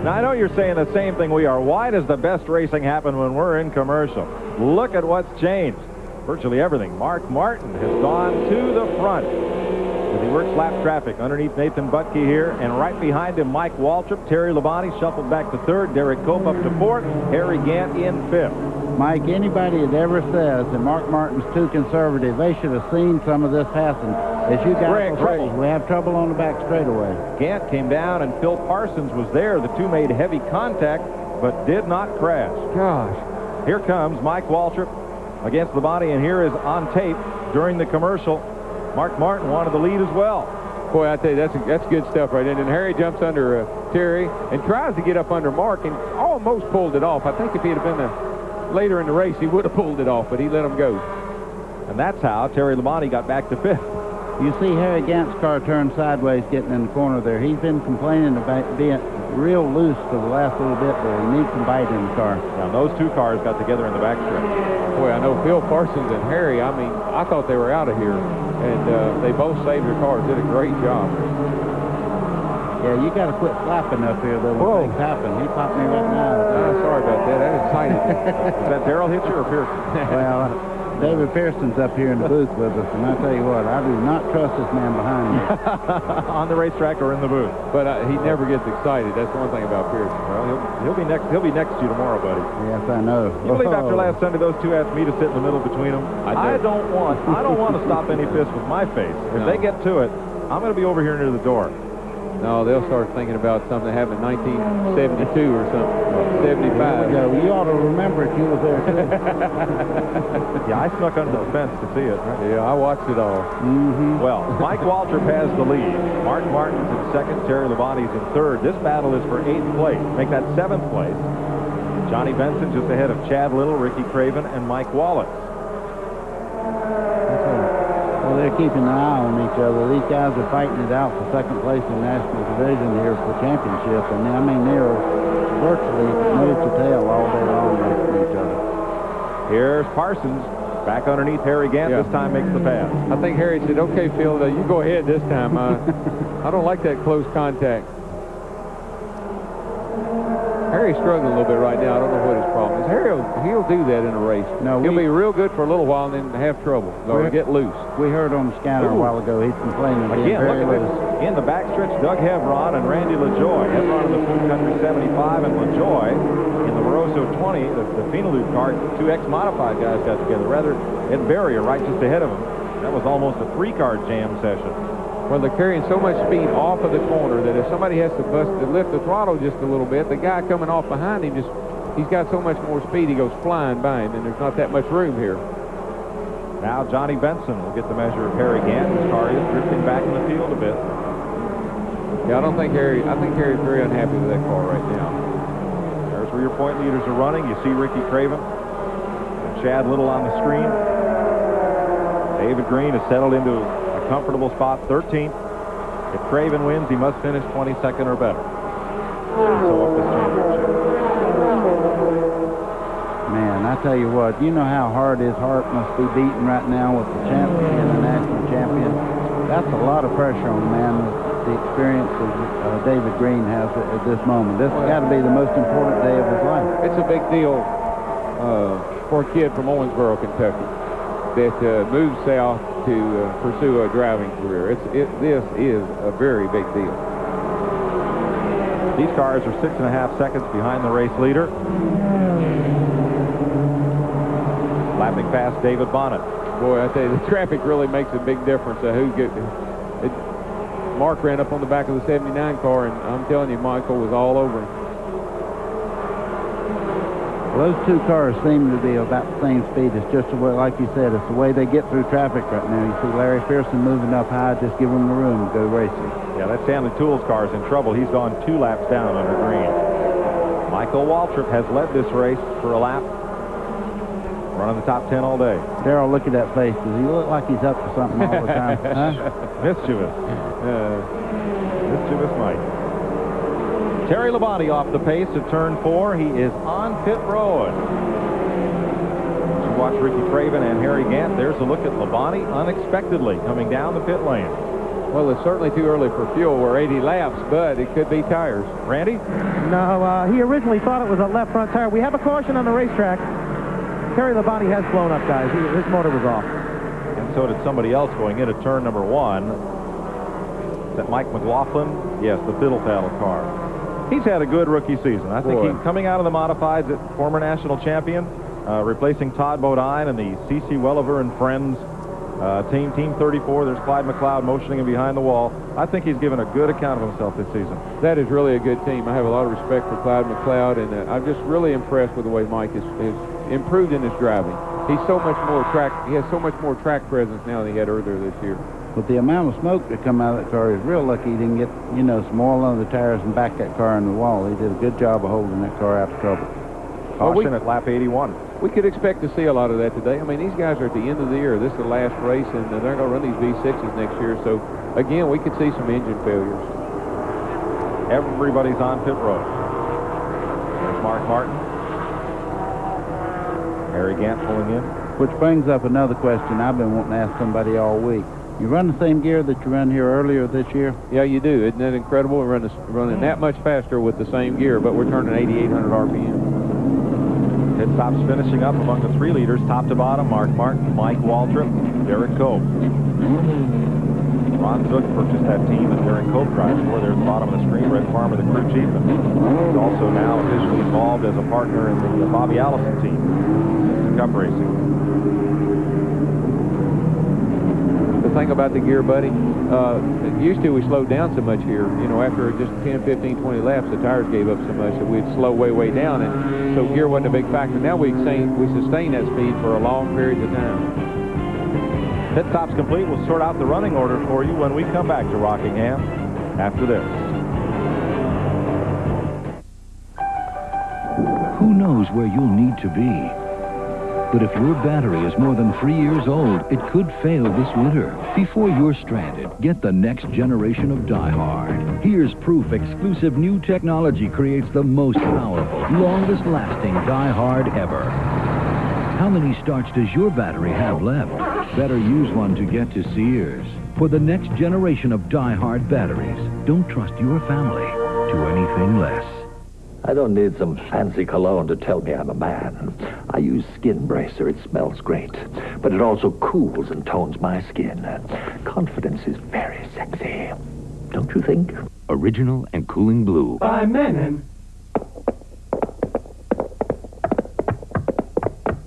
Now, I know you're saying the same thing we are. Why does the best racing happen when we're in commercial? Look at what's changed. Virtually everything. Mark Martin has gone to the front as he works lap traffic underneath Nathan Butke here, and right behind him, Mike Waltrip. Terry Labonte shuffled back to third. Derek Cope up to fourth. Harry Gant in fifth. Mike, anybody that ever says that Mark Martin's too conservative, they should have seen some of this passing. As you guys will say, we have trouble on the back straightaway. Gant came down, and Phil Parsons was there. The two made heavy contact, but did not crash. Gosh. Here comes Mike Waltrip against Labonte, and here is on tape during the commercial. Mark Martin wanted the lead as well. Boy, I tell you, that's good stuff right there. And Harry jumps under Terry and tries to get up under Mark and almost pulled it off. I think if he'd have been later in the race, he would have pulled it off, but he let him go. And that's how Terry Labonte got back to fifth. You see Harry Gant's car turn sideways getting in the corner there. He's been complaining about being real loose for the last little bit there. He needs some bite in the car. Now, those two cars got together in the backstretch. Boy, I know Phil Parsons and Harry, I mean, I thought they were out of here. And they both saved their cars, did a great job. Yeah, you got to quit flapping up here, though, when things happen. He popped me right now. Sorry about that. That excited me. Is that Darrell hit you or Pearson? Well, David Pearson's up here in the booth with us, and I tell you what, I do not trust this man behind me. On the racetrack or in the booth. But he never gets excited. That's one thing about Pearson. Well, he'll be next to you tomorrow, buddy. Yes, I know. You believe after last Sunday those two asked me to sit in the middle between them? I don't want to stop any fists with my face. If they get to it, I'm going to be over here near the door. No, they'll start thinking about something that happened in 1972 or something. 75. Yeah, well, you ought to remember it. You was there, too. Yeah, I snuck under the fence to see it. Right? Yeah, I watched it all. Mm-hmm. Well, Mike Waltrip has the lead. Mark Martin's in second. Terry Labonte's in third. This battle is for 8th place. Make that 7th place. Johnny Benson just ahead of Chad Little, Ricky Craven, and Mike Wallace. Well, they're keeping an eye on each other. These guys are fighting it out for second place in National Division here for championship. And I mean, they're virtually nose to tail all day long against each other. Here's Parsons back underneath Harry Gant. This time makes the pass. I think Harry said, okay, Phil, you go ahead this time. I don't like that close contact. Harry's struggling a little bit right now. I don't know what his problem is. Harry, he'll do that in a race. No, he'll be real good for a little while and then have trouble or get loose. We heard on the scanner a while ago. He's complaining again. Very look at loose. this. In the backstretch, Doug Hevron and Randy LaJoy. Hevron in the Food Country 75 and LaJoy in the Moroso 20. The Phenolute car, two ex-modified guys got together. Rather, Ed Barrier right just ahead of him. That was almost a three-car jam session. Well, they're carrying so much speed off of the corner that if somebody has to lift the throttle just a little bit, the guy coming off behind him he's got so much more speed he goes flying by him, and there's not that much room here. Now Johnny Benson will get the measure of Harry Gant. His car is drifting back in the field a bit. Yeah, I think Harry's very unhappy with that car right now. There's where your point leaders are running. You see Ricky Craven and Chad Little on the screen. David Green has settled into a comfortable spot, 13th. If Craven wins, he must finish 22nd or better. So up this championship. Man, I tell you what, you know how hard his heart must be beating right now with the champion and the national champion. That's a lot of pressure on a man with the experience that David Green has at this moment. This has got to be the most important day of his life. It's a big deal for a kid from Owensboro, Kentucky, that moved south to pursue a driving career. This is a very big deal. These cars are 6.5 seconds behind the race leader. Lapping past David Bonnet. Boy, I tell you, the traffic really makes a big difference. Mark ran up on the back of the 79 car, and I'm telling you, Michael was all over him. Well, those two cars seem to be about the same speed. It's just the way, like you said, it's the way they get through traffic right now. You see Larry Pearson moving up high, just give him the room to go racing. Yeah, that Stanley Tools car is in trouble. He's gone 2 laps down under green. Michael Waltrip has led this race for a lap. Running the top 10 all day. Darrell, look at that face. Does he look like he's up to something all the time? Huh? Mischievous. Mischievous Mike. Terry Labonte off the pace at turn 4. He is on pit road. watch Ricky Craven and Harry Gant. There's a look at Labonte unexpectedly coming down the pit lane. Well, it's certainly too early for fuel. We're 80 laps, but it could be tires. Randy? No, he originally thought it was a left front tire. We have a caution on the racetrack. Terry Labonte has blown up, guys. His motor was off. And so did somebody else going into turn number 1. Is that Mike McLaughlin? Yes, the Fiddle-Faddle car. He's had a good rookie season. I think he's coming out of the modifieds, former national champion, replacing Todd Bodine and the C.C. Welliver and Friends team 34. There's Clyde McLeod motioning him behind the wall. I think he's given a good account of himself this season. That is really a good team. I have a lot of respect for Clyde McLeod, and I'm just really impressed with the way Mike has improved in his driving. He's so much more track. He has so much more track presence now than he had earlier this year. With the amount of smoke that come out of that car, he's real lucky he didn't get, some oil on the tires and back that car in the wall. He did a good job of holding that car out of trouble. Caution at lap 81. We could expect to see a lot of that today. I mean, these guys are at the end of the year. This is the last race, and they're going to run these V6s next year. So, again, we could see some engine failures. Everybody's on pit road. There's Mark Martin. Harry Gant pulling in. Which brings up another question I've been wanting to ask somebody all week. You run the same gear that you ran here earlier this year? Yeah, you do. Isn't that incredible? We're running that much faster with the same gear, but we're turning 8,800 RPM. Pit stops finishing up among the 3 leaders, top to bottom. Mark Martin, Mike Waltrip, Derek Cope. Ron Zook purchased that team that Derek Cope drives for. There's the bottom of the screen. Red Farmer, the crew chief, and he's also now officially involved as a partner in the Bobby Allison team, Cup Racing. The thing about the gear, buddy, used to we slowed down so much here. After just 10, 15, 20 laps, the tires gave up so much that we'd slow way down, and so gear wasn't a big factor. Now we sustain that speed for a long period of time. Pit stop's complete. We'll sort out the running order for you when we come back to Rockingham after this. Who knows where you'll need to be? But if your battery is more than 3 years old, it could fail this winter. Before you're stranded, get the next generation of Die Hard. Here's proof exclusive new technology creates the most powerful, longest-lasting Die Hard ever. How many starts does your battery have left? Better use one to get to Sears. For the next generation of Die Hard batteries, don't trust your family to anything less. I don't need some fancy cologne to tell me I'm a man. I use Skin Bracer. It smells great, but it also cools and tones my skin. Confidence is very sexy, don't you think? Original and cooling blue. By Menon.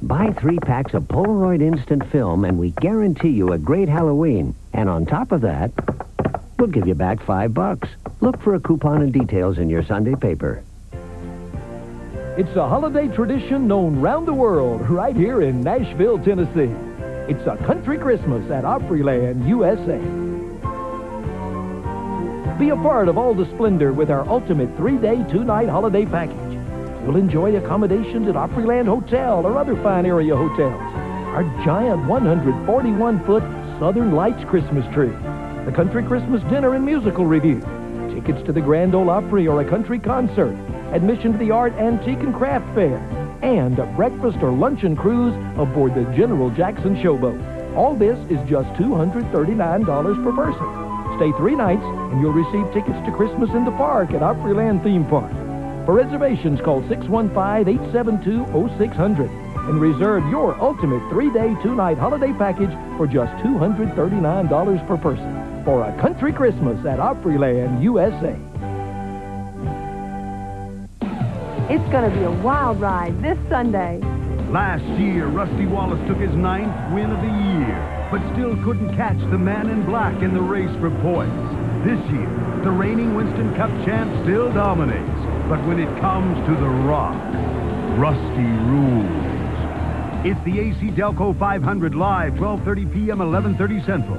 Buy 3 packs of Polaroid Instant Film and we guarantee you a great Halloween. And on top of that, we'll give you back $5. Look for a coupon and details in your Sunday paper. It's a holiday tradition known round the world right here in Nashville, Tennessee. It's a country Christmas at Opryland, USA. Be a part of all the splendor with our ultimate 3-day, 2-night holiday package. You'll enjoy accommodations at Opryland Hotel or other fine area hotels. Our giant 141-foot Southern Lights Christmas tree. The country Christmas dinner and musical review. Tickets to the Grand Ole Opry or a country concert. Admission to the Art, Antique, and Craft Fair, and a breakfast or luncheon cruise aboard the General Jackson Showboat. All this is just $239 per person. Stay 3 nights, and you'll receive tickets to Christmas in the Park at Opryland Theme Park. For reservations, call 615-872-0600 and reserve your ultimate 3-day, 2-night holiday package for just $239 per person for a country Christmas at Opryland, USA. It's going to be a wild ride this Sunday. Last year, Rusty Wallace took his 9th win of the year, but still couldn't catch the man in black in the race for points. This year, the reigning Winston Cup champ still dominates, but when it comes to the rock, Rusty rules. It's the AC Delco 500 live, 12:30 p.m., 11:30 Central.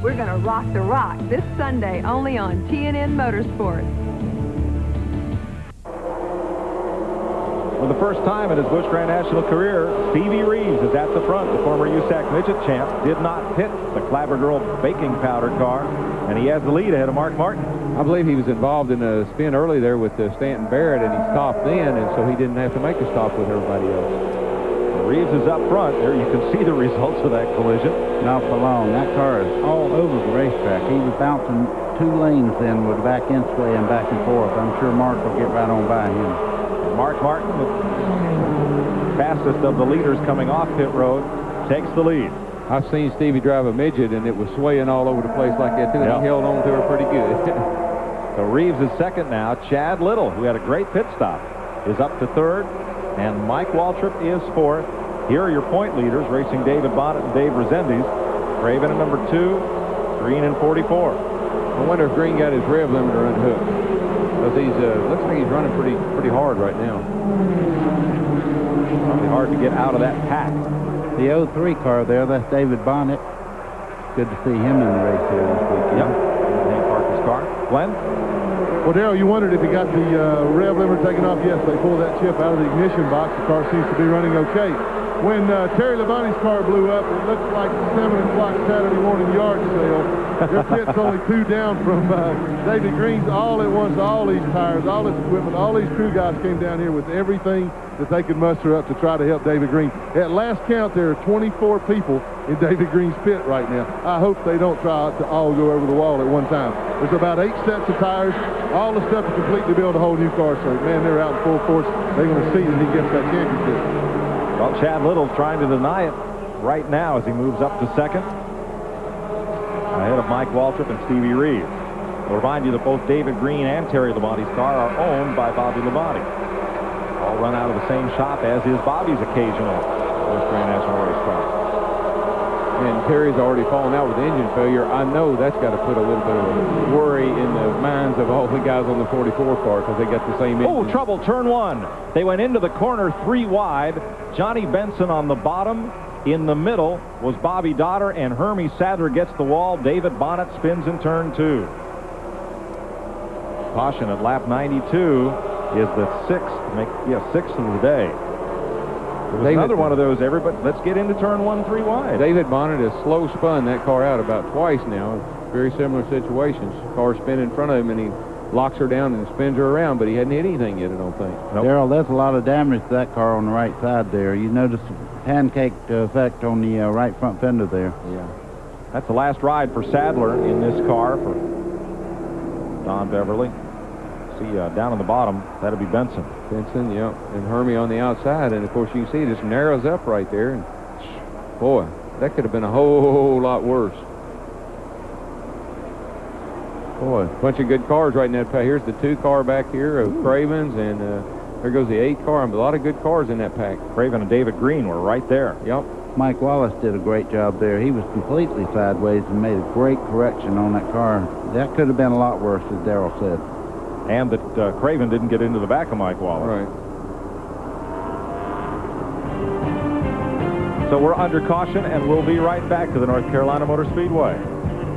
We're going to rock the rock this Sunday only on TNN Motorsports. For the first time in his Busch Grand National career, Stevie Reeves is at the front. The former USAC midget champ did not hit the Clabber Girl baking powder car, and he has the lead ahead of Mark Martin. I believe he was involved in a spin early there with Stanton Barrett, and he stopped then, and so he didn't have to make a stop with everybody else. Reeves is up front. There you can see the results of that collision. Not for long. That car is all over the racetrack. He was bouncing 2 lanes then with the back end sway and back and forth. I'm sure Mark will get right on by him. Mark Martin, the fastest of the leaders coming off pit road, takes the lead. I've seen Stevie drive a midget, and it was swaying all over the place like that, too. And he held on to her pretty good. So Reeves is second now. Chad Little, who had a great pit stop, is up to third, and Mike Waltrip is fourth. Here are your point leaders, racing David Bonnet and Dave Resendiz. Craven at number 2, Green in 44. I wonder if Green got his rev limiter unhooked. Because he's looks like he's running pretty hard right now. Probably hard to get out of that pack. The 03 car there, that's David Bonnet. Good to see him in the race here this weekend. Yep. Hank Parker's car. Glenn? Well, Darrell, you wondered if he got the rev limiter taken off. Yes, they pulled that chip out of the ignition box. The car seems to be running okay. When Terry Labonte's car blew up, it looked like 7 o'clock Saturday morning yard sale. Their pit's only 2 down from David Green's all at once. All these tires, all this equipment, all these crew guys came down here with everything that they could muster up to try to help David Green. At last count, there are 24 people in David Green's pit right now. I hope they don't try to all go over the wall at one time. There's about 8 sets of tires, all the stuff to completely build a whole new car. So, man, they're out in full force. They're going to see that he gets that championship. Well, Chad Little's trying to deny it right now as he moves up to second, ahead of Mike Waltrip and Stevie Reeves. I'll remind you that both David Green and Terry Labonte's car are owned by Bobby Labonte. All run out of the same shop, as is Bobby's occasional Grand National Racecar. And Terry's already fallen out with engine failure. I know that's got to put a little bit of worry in the minds of all the guys on the 44 car because they got the same engine. Oh, trouble, turn 1. They went into the corner 3 wide. Johnny Benson on the bottom. In the middle was Bobby Dotter, and Hermie Sadler gets the wall. David Bonnet spins in turn 2. Caution at lap 92 is the 6th of the day. It was another one of those, everybody, let's get into turn 1 3 wide. David Bonnet has slow spun that car out about twice now. Very similar situations. Car spin in front of him, and he locks her down and spins her around, but he hadn't hit anything yet, I don't think. Nope. Darrell, there's a lot of damage to that car on the right side there. You notice the pancake effect on the right front fender there. Yeah. That's the last ride for Sadler in this car for Don Beverly. See, down on the bottom, that'll be Benson. Benson, yeah, and Hermie on the outside, and of course you can see it just narrows up right there, and boy, that could have been a whole lot worse. Boy, bunch of good cars right in that pack. Here's the 2 car back here of Craven's, and there goes the 8 car, and a lot of good cars in that pack. Craven and David Green were right there. Yep. Mike Wallace did a great job there. He was completely sideways and made a great correction on that car. That could have been a lot worse, as Darrell said. And that Craven didn't get into the back of Mike Wallace. Right. So we're under caution, and we'll be right back to the North Carolina Motor Speedway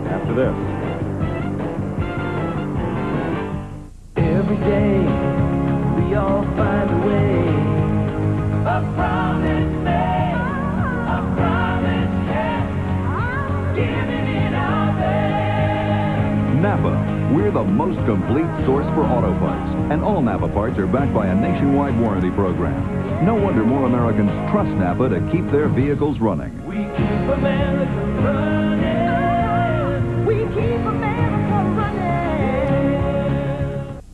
after this. Every day, we all find a way. A promise made, a promise kept, giving it our best. Napa, we're the most complete source for auto parts. And all Napa parts are backed by a nationwide warranty program. No wonder more Americans trust Napa to keep their vehicles running. We keep America running. We keep America running.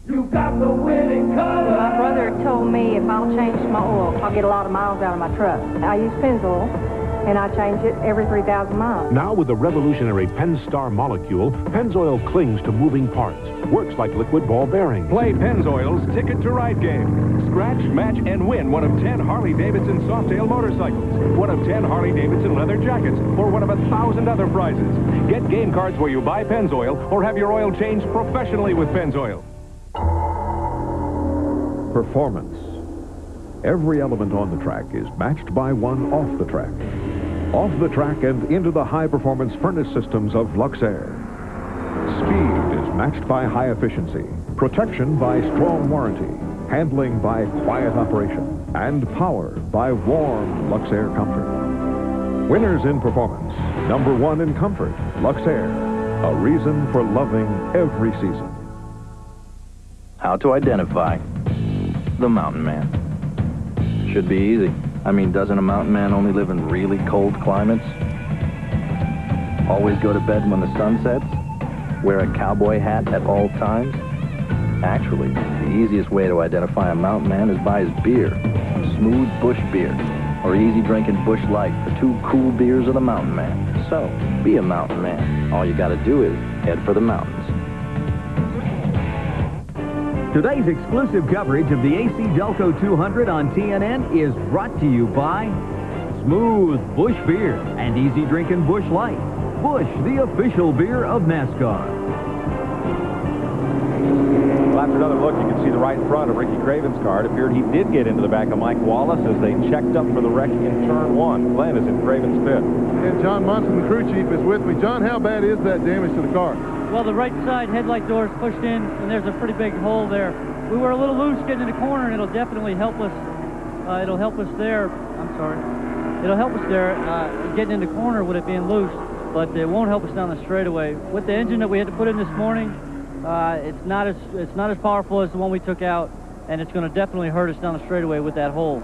You got the winning color. My brother told me if I'll change my oil, I'll get a lot of miles out of my truck. I use Pennzoil, and I change it every 3,000 miles. Now with the revolutionary Penn-Star molecule, Pennzoil clings to moving parts. Works like liquid ball bearings. Play Pennzoil's Ticket to Ride game. Scratch, match, and win one of 10 Harley-Davidson Softail motorcycles, one of 10 Harley-Davidson leather jackets, or one of 1,000 other prizes. Get game cards where you buy Pennzoil or have your oil changed professionally with Pennzoil. Performance. Every element on the track is matched by one off the track. Off the track and into the high-performance furnace systems of Luxair. Speed is matched by high efficiency, protection by strong warranty, handling by quiet operation, and power by warm Luxair comfort. Winners in performance, #1 in comfort, Luxair. A reason for loving every season. How to identify the mountain man. Should be easy. I mean, doesn't a mountain man only live in really cold climates? Always go to bed when the sun sets? Wear a cowboy hat at all times? Actually, the easiest way to identify a mountain man is by his beer. Smooth Bush beer, or easy drinking Bush Light, the two cool beers of the mountain man. So, be a mountain man. All you gotta do is head for the mountains. Today's exclusive coverage of the AC Delco 200 on TNN is brought to you by Smooth Bush Beer and Easy Drinking Bush Light. Bush, the official beer of NASCAR. Well, after another look, you can see the right front of Ricky Craven's car. It appeared he did get into the back of Mike Wallace as they checked up for the wreck in turn 1. Glenn is in Craven's pit. And John Munson, the crew chief, is with me. John, how bad is that damage to the car? Well, the right side headlight door is pushed in, and there's a pretty big hole there. We were a little loose getting in the corner, and it'll definitely help us. It'll help us there. I'm sorry. It'll help us there getting in the corner with it being loose, but it won't help us down the straightaway. With the engine that we had to put in this morning, it's not as powerful as the one we took out, and it's going to definitely hurt us down the straightaway with that hole.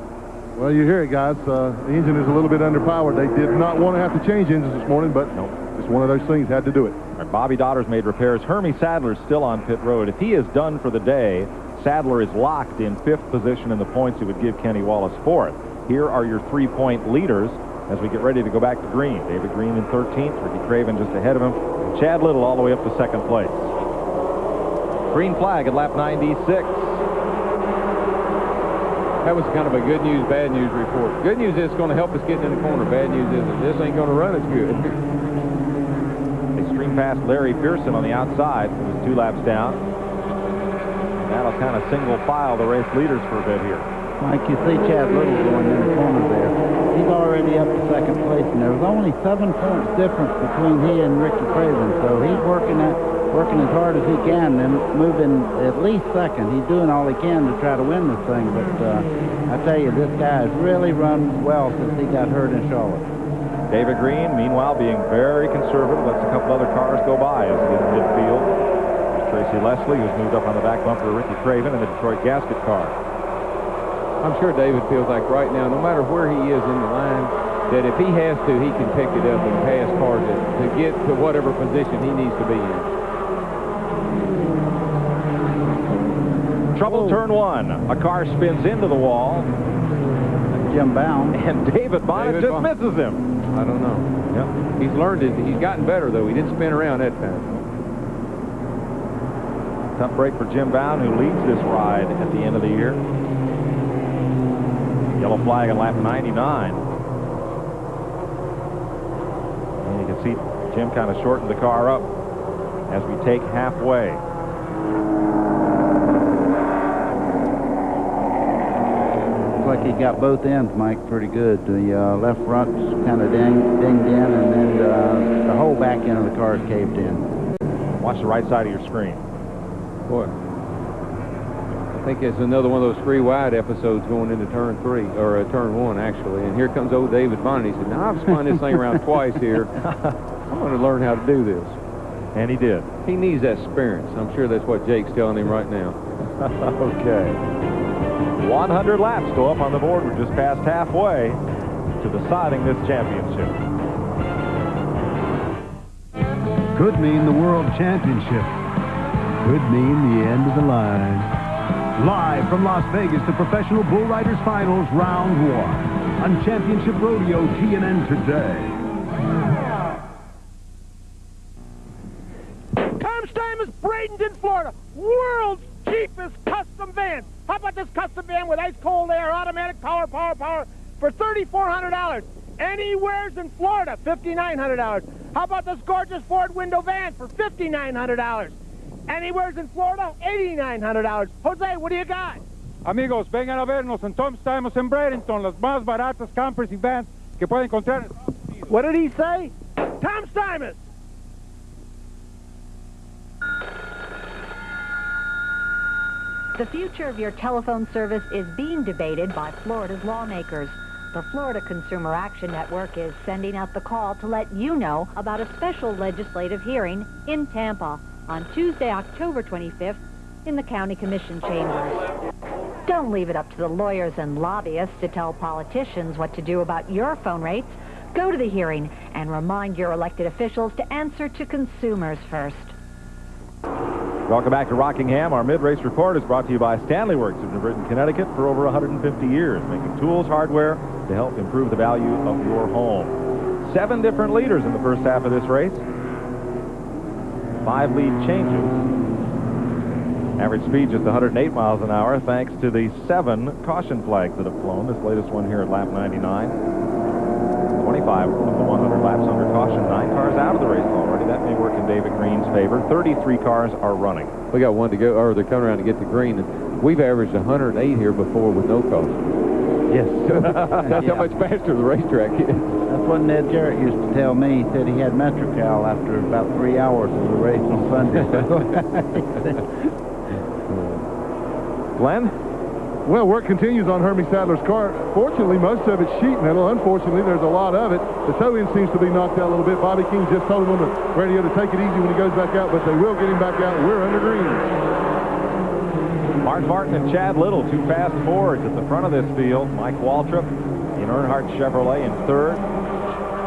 Well, you hear it, guys. The engine is a little bit underpowered. They did not want to have to change engines this morning, but just one of those things, had to do it. Bobby Dodders made repairs. Hermie Sadler's still on pit road. If he is done for the day, Sadler is locked in 5th position in the points. It would give Kenny Wallace 4th. Here are your 3-point leaders as we get ready to go back to green. David Green in 13th, Ricky Craven just ahead of him, Chad Little all the way up to 2nd place. Green flag at lap 96. That was kind of a good news, bad news report. Good news is it's going to help us get in the corner. Bad news is that this ain't going to run as good. They stream past Larry Pearson on the outside with 2 laps down. And that'll kind of single file the race leaders for a bit here. Mike, you see Chad Little going in the corner there. He's already up to 2nd place, and there was only 7 points difference between he and Ricky Craven, so he's working as hard as he can and moving at least 2nd. He's doing all he can to try to win this thing, but I tell you, this guy has really run well since he got hurt in Charlotte. David Green, meanwhile, being very conservative, lets a couple other cars go by as he is midfield. Tracy Leslie, who's moved up on the back bumper of Ricky Craven in the Detroit gasket car. I'm sure David feels like right now, no matter where he is in the line, that if he has to, he can pick it up and pass cars to get to whatever position he needs to be in. Trouble turn 1. A car spins into the wall. Jim Bound. And David Bonnet just misses him. I don't know. Yep. He's learned it. He's gotten better, though. He didn't spin around that time. Tough break for Jim Bound, who leads this ride at the end of the year. Yellow flag on lap 99. And you can see Jim kind of shortened the car up as we take halfway. Looks like he got both ends, Mike, pretty good. The left front's kind of dinged in, and then the whole back end of the car is caved in. Watch the right side of your screen. Boy, I think it's another one of those 3 wide episodes going into turn 3, or turn 1, actually. And here comes old David Bonnet. He said, now I've spun this thing around twice here. I'm going to learn how to do this. And he did. He needs that experience. I'm sure that's what Jake's telling him right now. Okay. 100 laps go up on the board. We're just past halfway to deciding this championship. Could mean the World Championship. Could mean the end of the line. Live from Las Vegas, the Professional Bull Riders Finals, Round 1. On Championship Rodeo, TNN today. Tom Stamos, Bradenton, Florida. World's cheapest custom van. How about this custom van with ice cold air, automatic power for $3,400? Anywheres in Florida, $5,900. How about this gorgeous Ford window van for $5,900? Anywheres in Florida, $8,900. Jose, what do you got? Amigos, vengan a vernos en Tom Stamos en Bradenton, las más baratas campers y vans que pueden encontrar en Estados Unidos. What did he say? Tom Stamos! The future of your telephone service is being debated by Florida's lawmakers. The Florida Consumer Action Network is sending out the call to let you know about a special legislative hearing in Tampa on Tuesday, October 25th in the County Commission chambers. Don't leave it up to the lawyers and lobbyists to tell politicians what to do about your phone rates. Go to the hearing and remind your elected officials to answer to consumers first. Welcome back to Rockingham. Our mid-race report is brought to you by Stanley Works of New Britain, Connecticut for over 150 years, making tools, hardware to help improve the value of your home. 7 different leaders in the first half of this race. 5 lead changes. Average speed just 108 miles an hour thanks to the 7 caution flags that have flown. This latest one here at lap 99. 25 of the 100 laps under caution. 9 cars out of the race already. That may work in David Green's favor. 33 cars are running. We got one to go, or they're coming around to get to green. And we've averaged 108 here before with no caution. Yes. That's how much faster the racetrack is. That's what Ned Jarrett used to tell me. He said he had Metrocal after about 3 hours of the race on Sunday. Glenn? Well, work continues on Hermie Sadler's car. Fortunately, most of it's sheet metal. Unfortunately, there's a lot of it. The toe-in seems to be knocked out a little bit. Bobby King just told him on the radio to take it easy when he goes back out, but they will get him back out. We're under green. Mark Martin and Chad Little, 2 fast Fords at the front of this field. Mike Waltrip in Earnhardt Chevrolet in 3rd.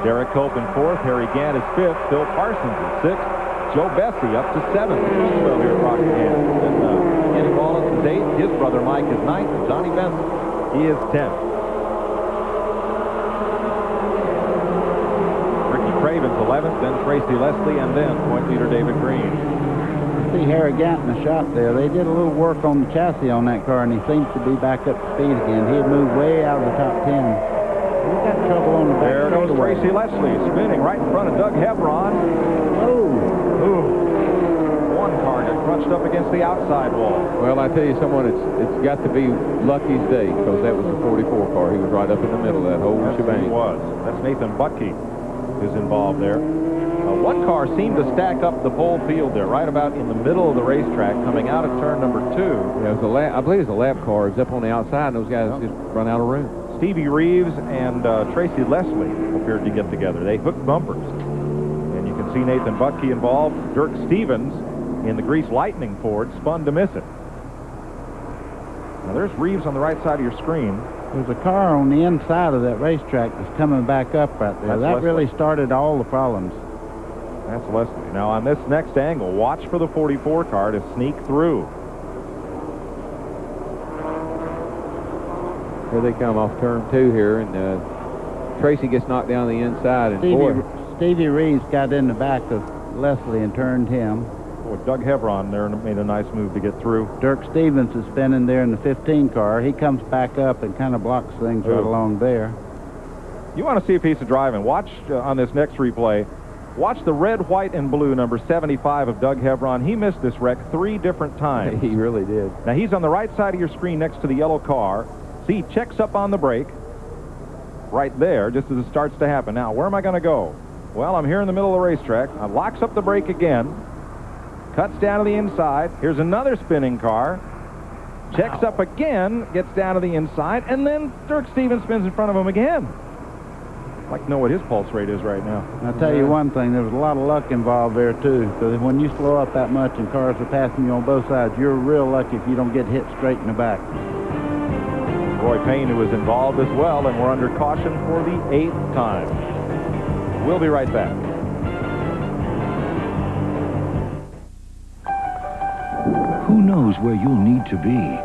Derek Cope in 4th. Harry Gant is 5th. Phil Parsons in 6th. Joe Bessie up to 7th. Well, here at Rockingham. And Kenny Wallace is 8th. His brother Mike is 9th. And Johnny Benson, he is 10th. Ricky Craven's 11th. Then Tracy Leslie. And then point leader David Green. See Harry Gant in the shop there. They did a little work on the chassis on that car, and he seems to be back up to speed again. He had moved way out of the top 10. We got trouble on the back. There goes Tracy Leslie spinning right in front of Doug Hebron. Ooh. One car got crunched up against the outside wall. Well, I tell you, someone, it's got to be Lucky's day, because that was the 44 car. He was right up in the middle of that whole shebang. He was. That's Nathan Butke is involved there. One car seemed to stack up the pole field there, right about in the middle of the racetrack, coming out of turn number 2. Yeah, it was I believe it was a lap car. It was up on the outside, and those guys just run out of room. Stevie Reeves and Tracy Leslie appeared to get together. They hooked bumpers. And you can see Nathan Butke involved. Dirk Stevens in the Grease Lightning Ford spun to miss it. Now there's Reeves on the right side of your screen. There's a car on the inside of that racetrack that's coming back up right there. That really started all the problems. That's Leslie. Now on this next angle, watch for the 44 car to sneak through. Here they come off turn 2 here, and Tracy gets knocked down the inside, and Stevie Reeves got in the back of Leslie and turned him. Boy, Doug Hebron there made a nice move to get through. Dirk Stevens is spinning there in the 15 car. He comes back up and kind of blocks things right along there. You want to see a piece of driving? Watch on this next replay. Watch the red, white, and blue number 75 of Doug Hebron. He missed this wreck 3 different times. He really did. Now he's on the right side of your screen next to the yellow car. See, he checks up on the brake right there just as it starts to happen. Now, where am I going to go? Well, I'm here in the middle of the racetrack. I locks up the brake again, cuts down to the inside. Here's another spinning car. Checks up again, gets down to the inside, and then Dirk Stevens spins in front of him again. I'd like to know what his pulse rate is right now. I'll tell you one thing, there was a lot of luck involved there, too. Because when you slow up that much and cars are passing you on both sides, you're real lucky if you don't get hit straight in the back. Roy Payne, who was involved as well, and we're under caution for the 8th time. We'll be right back. Who knows where you'll need to be?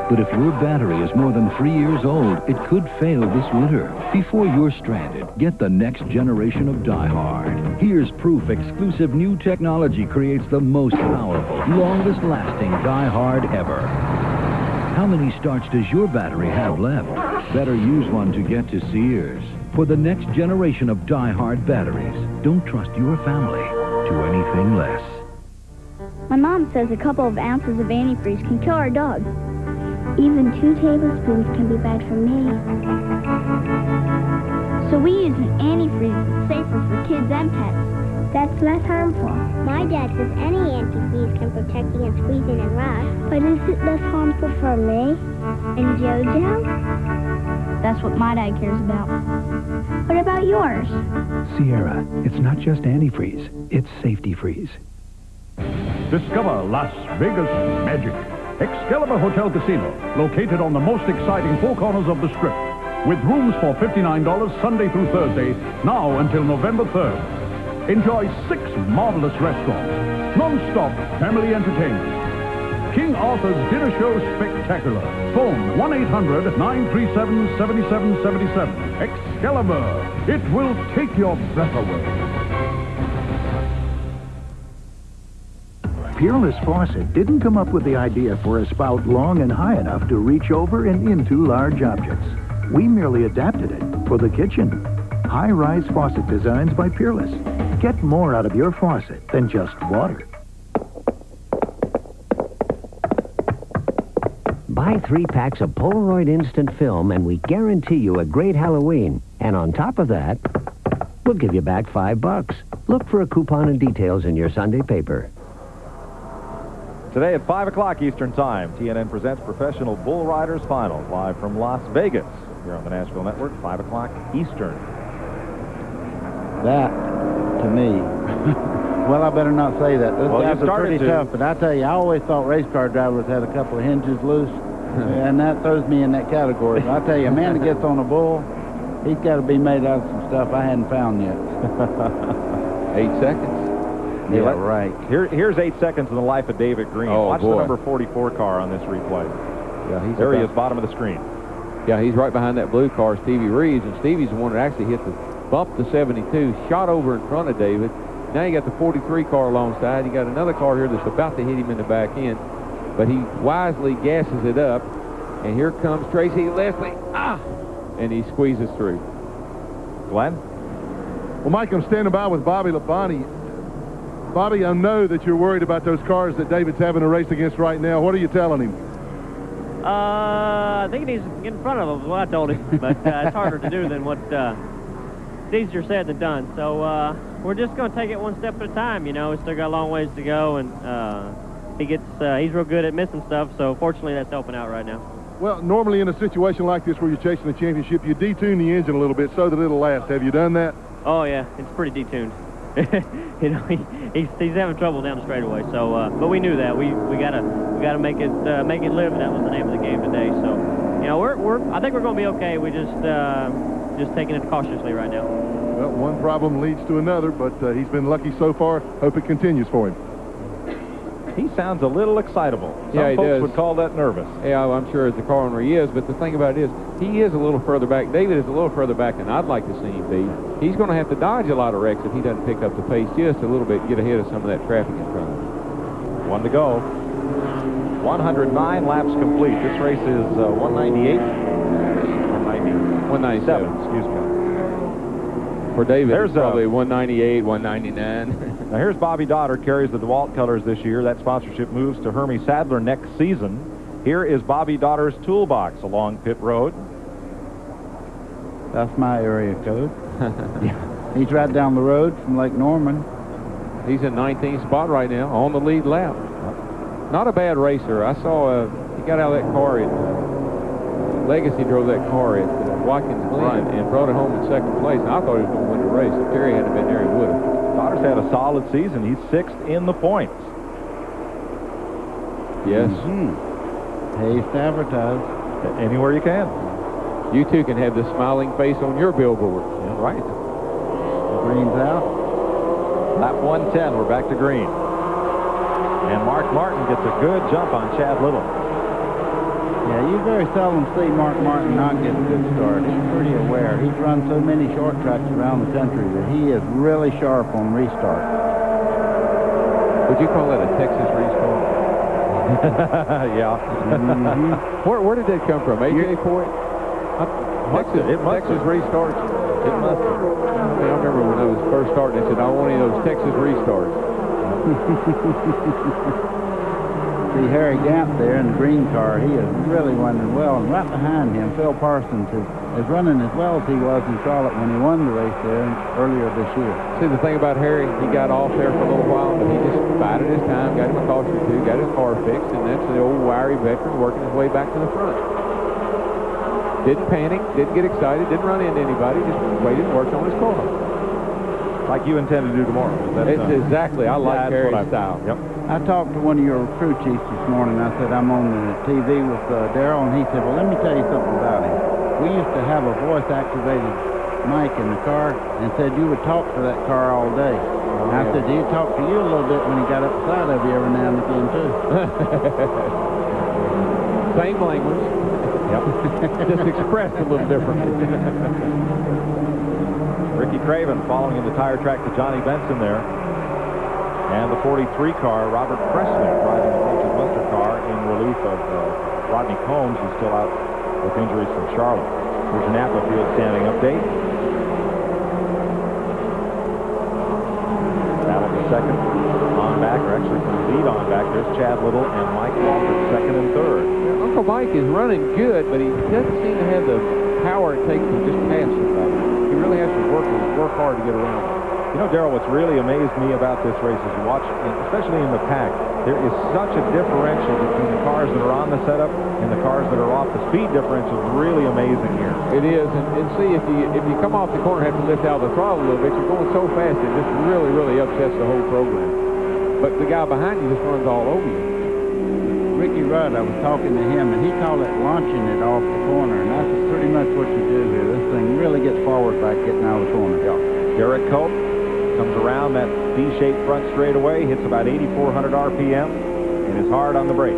But if your battery is more than 3 years old, it could fail this winter. Before you're stranded, get the next generation of Die Hard. Here's proof exclusive new technology creates the most powerful, longest-lasting Die Hard ever. How many starts does your battery have left? Better use one to get to Sears. For the next generation of Die Hard batteries, don't trust your family to anything less. My mom says a couple of ounces of antifreeze can kill our dog. Even 2 tablespoons can be bad for me. So we use an antifreeze that's safer for kids and pets. That's less harmful. My dad says any antifreeze can protect against freezing and rot. But is it less harmful for me and JoJo? That's what my dad cares about. What about yours? Sierra, it's not just antifreeze, it's safety freeze. Discover Las Vegas magic. Excalibur Hotel Casino, located on the most exciting four corners of the Strip, with rooms for $59 Sunday through Thursday, now until November 3rd. Enjoy 6 marvelous restaurants, non-stop family entertainment. King Arthur's Dinner Show Spectacular. Phone 1-800-937-7777. Excalibur. It will take your breath away. Peerless Faucet didn't come up with the idea for a spout long and high enough to reach over and into large objects. We merely adapted it for the kitchen. High-rise faucet designs by Peerless. Get more out of your faucet than just water. Buy 3 packs of Polaroid Instant Film and we guarantee you a great Halloween. And on top of that, we'll give you back $5. Look for a coupon and details in your Sunday paper. Today at 5 o'clock Eastern Time, TNN presents Professional Bull Riders Finals live from Las Vegas here on the Nashville Network, 5 o'clock Eastern. That, to me, well, I better not say that. Those guys are pretty tough, but I tell you, I always thought race car drivers had a couple of hinges loose, and that throws me in that category. But I tell you, a man that gets on a bull, he's got to be made out of some stuff I hadn't found yet. 8 seconds. Yeah, right. Here's 8 seconds in the life of David Green. Watch the number 44 car on this replay. Yeah, there he is, bottom of the screen. Yeah, he's right behind that blue car, Stevie Reeves, and Stevie's the one that actually hit the bump the 72, shot over in front of David. Now you got the 43 car alongside. You got another car here that's about to hit him in the back end, but he wisely gasses it up, and here comes Tracy Leslie. And he squeezes through. Glenn? Well, Mike, I'm standing by with Bobby Labonte. Bobby, I know that you're worried about those cars that David's having a race against right now. What are you telling him? I think he needs to get in front of them, is what I told him. But it's harder to do than what it's easier said than done. So we're just going to take it one step at a time. You know, we still got a long ways to go, and he's real good at missing stuff. So fortunately, that's helping out right now. Well, normally in a situation like this where you're chasing a championship, you detune the engine a little bit so that it'll last. Have you done that? Oh yeah, it's pretty detuned. You know, he's having trouble down the straightaway. So, but we knew that we gotta make it live. That was the name of the game today. So, you know, I think we're gonna be okay. We just taking it cautiously right now. Well, one problem leads to another, but he's been lucky so far. Hope it continues for him. He sounds a little excitable. Some folks would call that nervous. Yeah, I'm sure as the car owner he is, but the thing about it is, he is a little further back. David is a little further back than I'd like to see him be. He's going to have to dodge a lot of wrecks if he doesn't pick up the pace just a little bit, get ahead of some of that traffic in front of him. 1 to go. 109 laps complete. This race is 198? 197, excuse me. For David, it's probably 198, 199. Now here's Bobby Dotter, carries the DeWalt colors this year. That sponsorship moves to Hermie Sadler next season. Here is Bobby Dotter's toolbox along pit road. That's my area code. He's right down the road from Lake Norman. He's in 19th spot right now on the lead lap. Not a bad racer. I saw he got out of that car at Legacy, drove that car at Watkins Glen and brought it home in second place. And I thought he was going to win the race. If Terry hadn't been there, he would have. Dotter's had a solid season. He's 6th in the points. Yes. Pays to advertise. Anywhere you can. You too can have the smiling face on your billboard. Yeah, right. Green's out. Lap 110, we're back to green. And Mark Martin gets a good jump on Chad Little. Yeah, you very seldom see Mark Martin not get a good start. He's pretty aware. He's run so many short tracks around the country that he is really sharp on restart. Would you call that a Texas restart? Yeah. Where did that come from? AJ Foyt? Texas restarts. It must have. I remember when I was first starting, they said, I want any of those Texas restarts. See Harry Gant there in the green car. He is really running well. And right behind him, Phil Parsons is running as well as he was in Charlotte when he won the race there earlier this year. See, the thing about Harry, he got off there for a little while, but he just bided his time, got him a caution or two, got his car fixed, and that's the old wiry veteran working his way back to the front. Didn't panic, didn't get excited, didn't run into anybody, just waited and worked on his car. Like you intend to do tomorrow. It's exactly. I like Harry's style. Yep. I talked to one of your crew chiefs this morning. I said, I'm on the TV with Darrell, and he said, well, let me tell you something about him. We used to have a voice-activated mic in the car, and said you would talk to that car all day. And I said, he'd talk to you a little bit when he got up beside of you every now and again, too. Same language. Yep. Just expressed a little differently. Ricky Craven following in the tire track to Johnny Benson there. And the 43 car, Robert Presley, driving the Coach's Munster car in relief of Rodney Combs, who's still out with injuries from Charlotte. Here's your Napa Field standing update. Battle for second on back, or actually from lead on back. There's Chad Little and Mike Walker, second and third. Yeah, Uncle Mike is running good, but he doesn't seem to have the power it takes to just pass somebody. He really has to work hard to get around. You know, Darrell, what's really amazed me about this race is you watch, especially in the pack, there is such a differential between the cars that are on the setup and the cars that are off. The speed differential is really amazing here. It is, and see, if you come off the corner and have to lift out the throttle a little bit, you're going so fast it just really upsets the whole program. But the guy behind you just runs all over you. Ricky Rudd, I was talking to him, and he called it launching it off the corner, and that's pretty much what you do here. This thing really gets forward by getting out of the corner. Yeah. Derek Cope comes around that D-shaped front straightaway, hits about 8,400 RPM, and is hard on the brake. A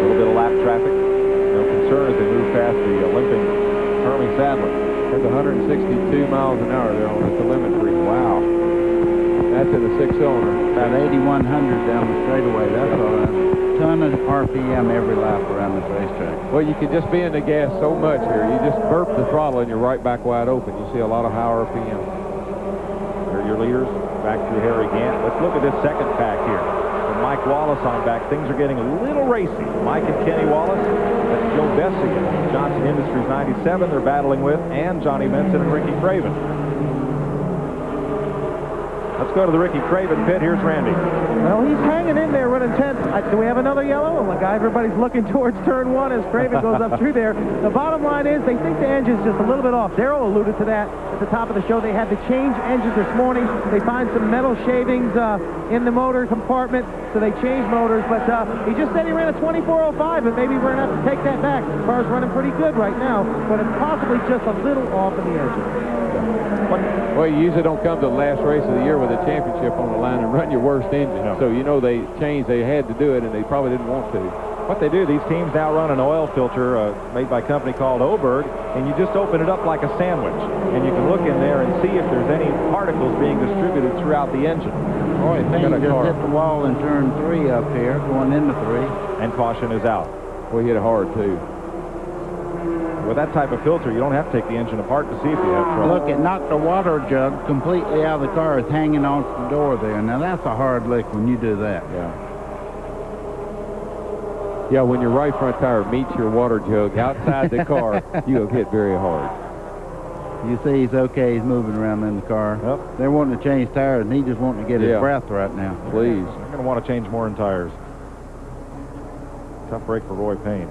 little bit of lap traffic. No concern as they move past the limping Hermie Sadler. That's 162 miles an hour there on the telemetry. Wow. That's in a six-cylinder. About 8,100 down the straightaway. That's a ton of RPM every lap around this racetrack. Well, you can just be in the gas so much here. You just burp the throttle and you're right back wide open. You see a lot of high RPM. There are your leaders. Back through Harry Gant. Let's look at this second pack here. With Mike Wallace on back, things are getting a little racy. Mike and Kenny Wallace. That's Joe Bessigan. Johnson Industries 97 they're battling with, and Johnny Benson and Ricky Craven. Let's go to the Ricky Craven pit. Here's Randy. Well, he's hanging in there, running 10. Do we have another yellow? Well, everybody's looking towards turn one as Craven goes up through there. The bottom line is they think the engine's just a little bit off. Darrell alluded to that at the top of the show. They had to change engines this morning. They find some metal shavings in the motor compartment, so they changed motors. But he just said he ran a 24.05, and maybe we're going to have to take that back. The car's running pretty good right now, but it's possibly just a little off in the engine. Well, you usually don't come to the last race of the year with a championship on the line and run your worst engine. No. So you know they changed. They had to do it, and they probably didn't want to. What they do, these teams now run an oil filter made by a company called Oberg, and you just open it up like a sandwich. And you can look in there and see if there's any particles being distributed throughout the engine. Boy, things just hit the wall in turn 3 up here, going into 3. And caution is out. Well, he hit it hard, too. With that type of filter, you don't have to take the engine apart to see if you have trouble. Look, it knocked the water jug completely out of the car. It's hanging off the door there. Now, that's a hard lick when you do that. Yeah, when your right front tire meets your water jug outside the car, you'll hit very hard. You see he's okay. He's moving around in the car. Yep. They're wanting to change tires, and he just wanting to get his breath right now. Please. They're going to want to change more in tires. Tough break for Roy Payne.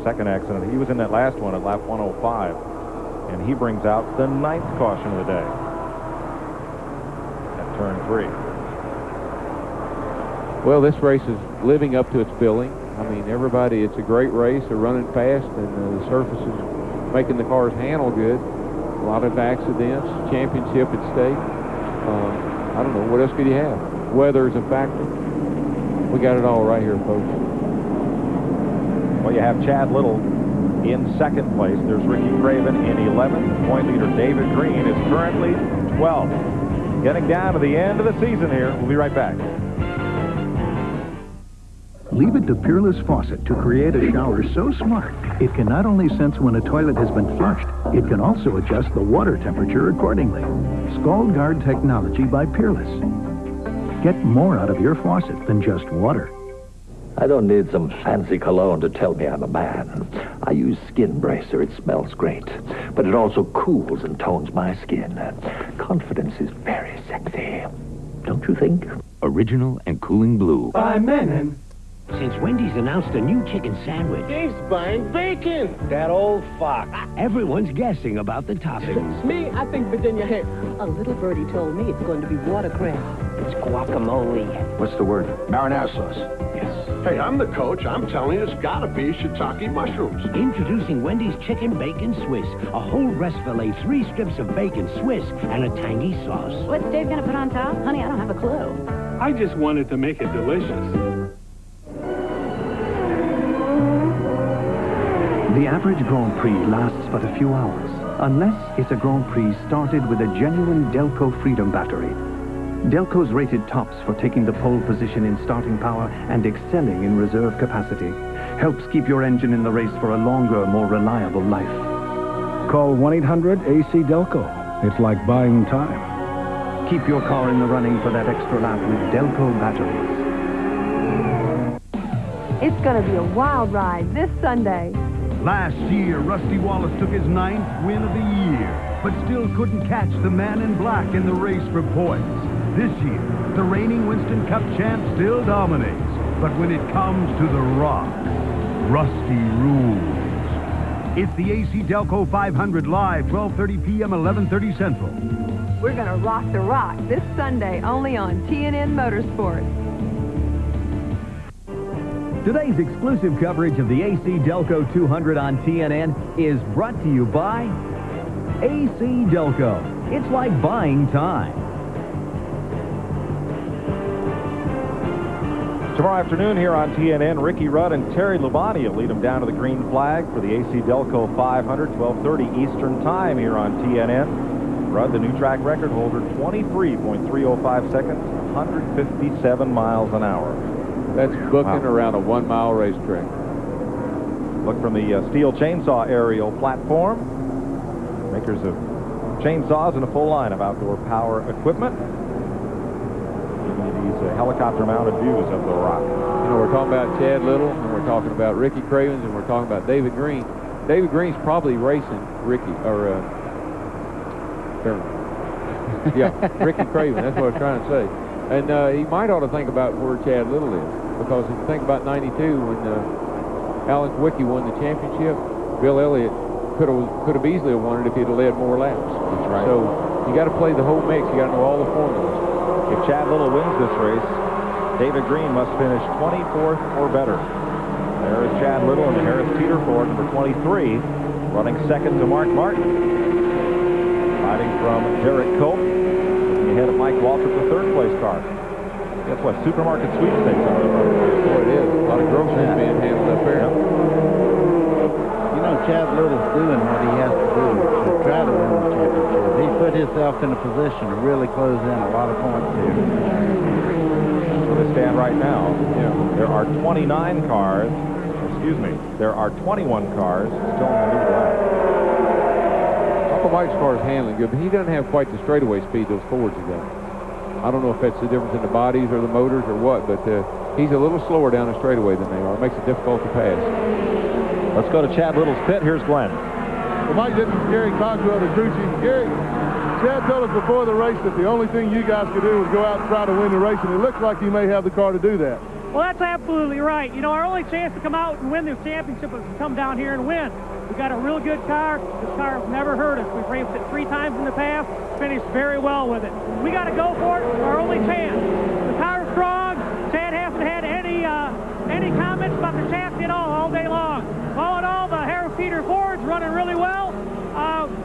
Second accident. He was in that last one at lap 105, and he brings out the 9th caution of the day at turn 3. Well, this race is living up to its billing. I mean, everybody, it's a great race. They're running fast, and the surface is making the cars handle good. A lot of accidents, championship at stake. I don't know, what else could you have? Weather is a factor. We got it all right here, folks. Well, you have Chad Little in second place. There's Ricky Craven in 11th. Point leader David Green is currently 12th. Getting down to the end of the season here. We'll be right back. Leave it to Peerless Faucet to create a shower so smart, it can not only sense when a toilet has been flushed, it can also adjust the water temperature accordingly. Scald Guard technology by Peerless. Get more out of your faucet than just water. I don't need some fancy cologne to tell me I'm a man. I use Skin Bracer. It smells great, but it also cools and tones my skin. Confidence is very sexy, don't you think? original and cooling blue. By Menon. Since Wendy's announced a new chicken sandwich, He's buying bacon. That old fox. everyone's guessing about the toppings. Me, I think Virginia Hair. A little birdie told me it's going to be watercress. It's guacamole. What's the word? Marinara sauce. Yes. Hey, I'm the coach. I'm telling you, it's gotta be shiitake mushrooms. Introducing Wendy's Chicken Bacon Swiss. A whole breast fillet, 3 strips of bacon Swiss, and a tangy sauce. What's Dave going to put on top? Honey, I don't have a clue. I just wanted to make it delicious. The average Grand Prix lasts but a few hours, unless it's a Grand Prix started with a genuine Delco Freedom battery. Delco's rated tops for taking the pole position in starting power and excelling in reserve capacity. Helps keep your engine in the race for a longer, more reliable life. Call 1-800-AC-DELCO. It's like buying time. Keep your car in the running for that extra lap with Delco batteries. It's going to be a wild ride this Sunday. Last year, Rusty Wallace took his 9th win of the year, but still couldn't catch the man in black in the race for points. This year, the reigning Winston Cup champ still dominates, but when it comes to the rock, Rusty rules. It's the AC Delco 500 live, 12:30 p.m., 11:30 Central. We're going to rock the rock this Sunday only on TNN Motorsports. Today's exclusive coverage of the AC Delco 200 on TNN is brought to you by AC Delco. It's like buying time. Tomorrow afternoon here on TNN, Ricky Rudd and Terry Labonte will lead them down to the green flag for the AC Delco 500, 12:30 Eastern Time here on TNN. Rudd, the new track record holder, 23.305 seconds, 157 miles an hour. That's booking around a 1-mile racetrack. Look from the steel chainsaw aerial platform. Makers of chainsaws and a full line of outdoor power equipment. Giving you these helicopter-mounted views of the rock. You know, we're talking about Chad Little, and we're talking about Ricky Cravens, and we're talking about David Green. David Green's probably racing Ricky, or Ricky Craven. That's what I was trying to say. And he might ought to think about where Chad Little is, because if you think about '92 when Alan Kwiecki won the championship, Bill Elliott could have easily won it if he'd have led more laps. That's right. So you got to play the whole mix. You got to know all the formulas. If Chad Little wins this race, David Green must finish 24th or better. There is Chad Little in the Harris Teeter Ford, number 23, running second to Mark Martin. Riding from Derek Cope, looking ahead of Mike Waltrip, the third-place car. Guess what? Supermarket sweepstakes on the road. Boy, it is. A lot of groceries being handled up there. You know, Chad Little's doing what he has to do to try to win the championship. He put himself in a position to really close in a lot of points here. Where they stand right now, there are 29 cars. Excuse me. There are 21 cars still in the lead lap. Uncle Mike's car is handling good, but he doesn't have quite the straightaway speed those Fords have got. I don't know if that's the difference in the bodies or the motors or what, but he's a little slower down the straightaway than they are. It makes it difficult to pass. Let's go to Chad Little's pit. Here's Glenn. Well, Mike, this is Gary Cogswell, the crew chief. Gary, Chad told us before the race that the only thing you guys could do was go out and try to win the race, and it looks like you may have the car to do that. Well, that's absolutely right. You know, our only chance to come out and win this championship is to come down here and win. We've got a real good car. This car has never hurt us. We've raced it 3 times in the past, finished very well with it. We got to go for it. It's our only chance. The car's strong. Chad hasn't had any comments about the chassis at all day long. All in all, the Harris Teeter Ford's running really well.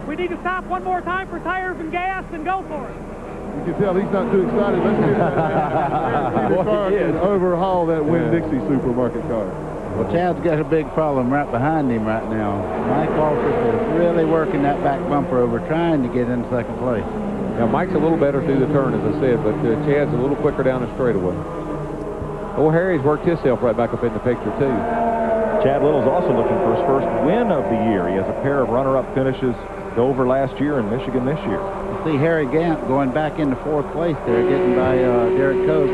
We need to stop one more time for tires and gas and go for it. You can tell he's not too excited. Let's get that car and overhaul that Winn-Dixie supermarket car. Well, Chad's got a big problem right behind him right now. Mike Waltrip is really working that back bumper over, trying to get in second place. Now, Mike's a little better through the turn, as I said, but Chad's a little quicker down the straightaway. Old Harry's worked himself right back up in the picture, too. Chad Little's also looking for his first win of the year. He has a pair of runner-up finishes Dover last year and Michigan this year. You see Harry Gant going back into 4th place there, getting by Derek Cope.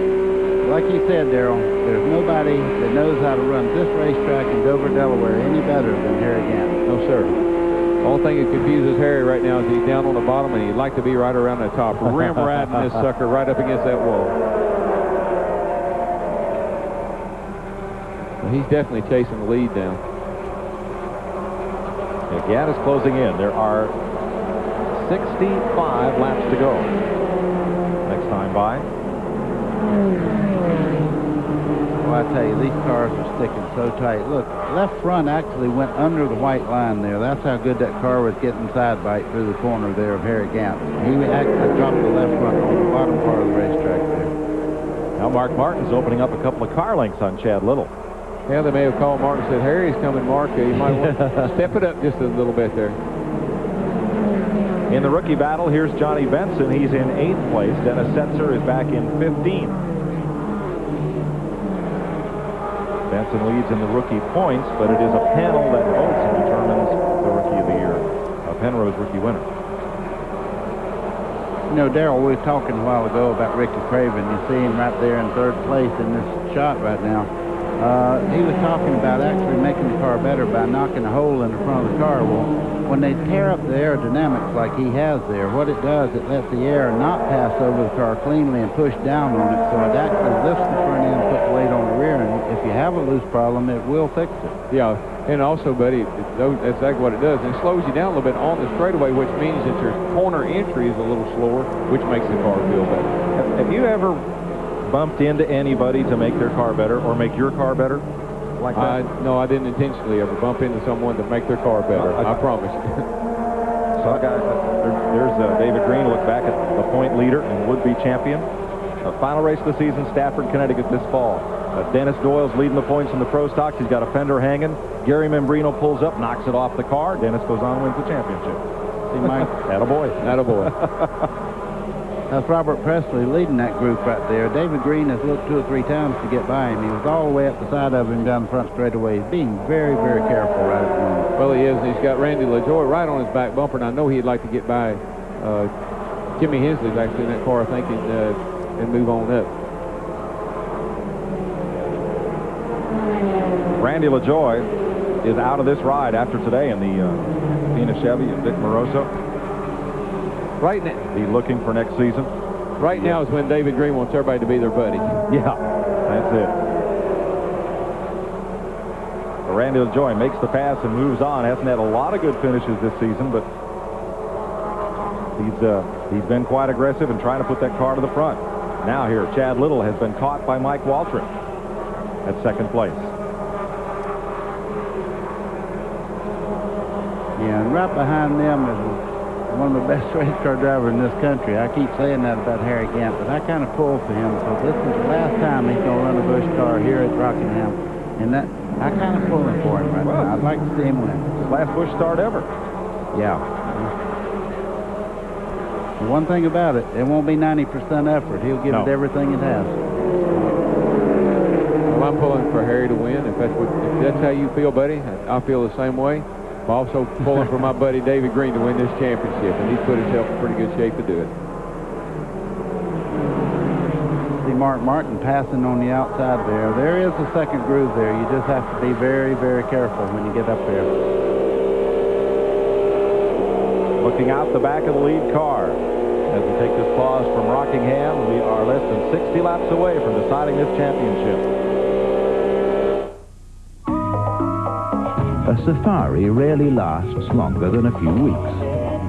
Like you said, Darrell, there's nobody that knows how to run this racetrack in Dover, Delaware any better than Harry Gant. No, sir. The only thing that confuses Harry right now is he's down on the bottom, and he'd like to be right around the top, rim riding this sucker right up against that wall. He's definitely chasing the lead down. Gad is closing in. There are 65 laps to go. Next time by. Well, I tell you, these cars are sticking so tight. Look, left front actually went under the white line there. That's how good that car was getting side bite through the corner there of Harry Gant. He actually dropped the left front on the bottom part of the racetrack there. Now Mark Martin's opening up a couple of car links on Chad Little. Yeah, they may have called Mark and said, Harry's coming, Mark. You might want to step it up just a little bit there. In the rookie battle, here's Johnny Benson. He's in 8th place. Dennis Setzer is back in 15th. Benson leads in the rookie points, but it is a panel that votes and determines the Rookie of the Year. Penrose rookie winner. You know, Darrell, we were talking a while ago about Ricky Craven. You see him right there in 3rd place in this shot right now. He was talking about actually making the car better by knocking a hole in the front of the car. Well, when they tear up the aerodynamics like he has there, what it does, it lets the air not pass over the car cleanly and push down on it, so it actually lifts the front end and puts weight on the rear, and if you have a loose problem, it will fix it. Yeah, and also, buddy, that's exactly what it does. And it slows you down a little bit on the straightaway, which means that your corner entry is a little slower, which makes the car feel better. Have you ever bumped into anybody to make their car better or make your car better like that? No, I didn't intentionally ever bump into someone to make their car better. I promise. So, guys, there's David Green. Look back at the point leader and would-be champion. Final race of the season, Stafford, Connecticut this fall. Dennis Doyle's leading the points in the Pro Stocks. He's got a fender hanging. Gary Membrino pulls up, knocks it off the car. Dennis goes on and wins the championship. See, Mike? Attaboy. Attaboy. That's Robert Presley leading that group right there. David Green has looked 2 or 3 times to get by him. He was all the way up the side of him down the front straightaway. He's being very, very careful right at the moment. Well, he is. He's got Randy LaJoie right on his back bumper, and I know he'd like to get by Jimmy Hensley's actually in that car, I think, and move on up. Randy LaJoie is out of this ride after today in the Tina Chevy and Vic Moroso. Right now, be looking for next season. Right now is when David Green wants everybody to be their buddy. Yeah, that's it. Randy LaJoie makes the pass and moves on. Hasn't had a lot of good finishes this season, but he's been quite aggressive and trying to put that car to the front. Now here, Chad Little has been caught by Mike Waltrip at 2nd place. Yeah, and right behind them is one of the best race car drivers in this country. I keep saying that about Harry Gant, but I kind of pull for him. So this is the last time he's going to run a Busch car here at Rockingham, and that I kind of pull him for him right now. I'd like to see him win. His last Busch start ever. Yeah. The one thing about it, it won't be 90% effort. He'll give it everything it has. Well, I'm pulling for Harry to win. If that's how you feel, buddy, I feel the same way. I'm also pulling for my buddy David Green to win this championship, and he's put himself in pretty good shape to do it. See Mark Martin passing on the outside there. There is a 2nd groove there. You just have to be very, very careful when you get up there. Looking out the back of the lead car. As we take this pause from Rockingham, we are less than 60 laps away from deciding this championship. A safari rarely lasts longer than a few weeks,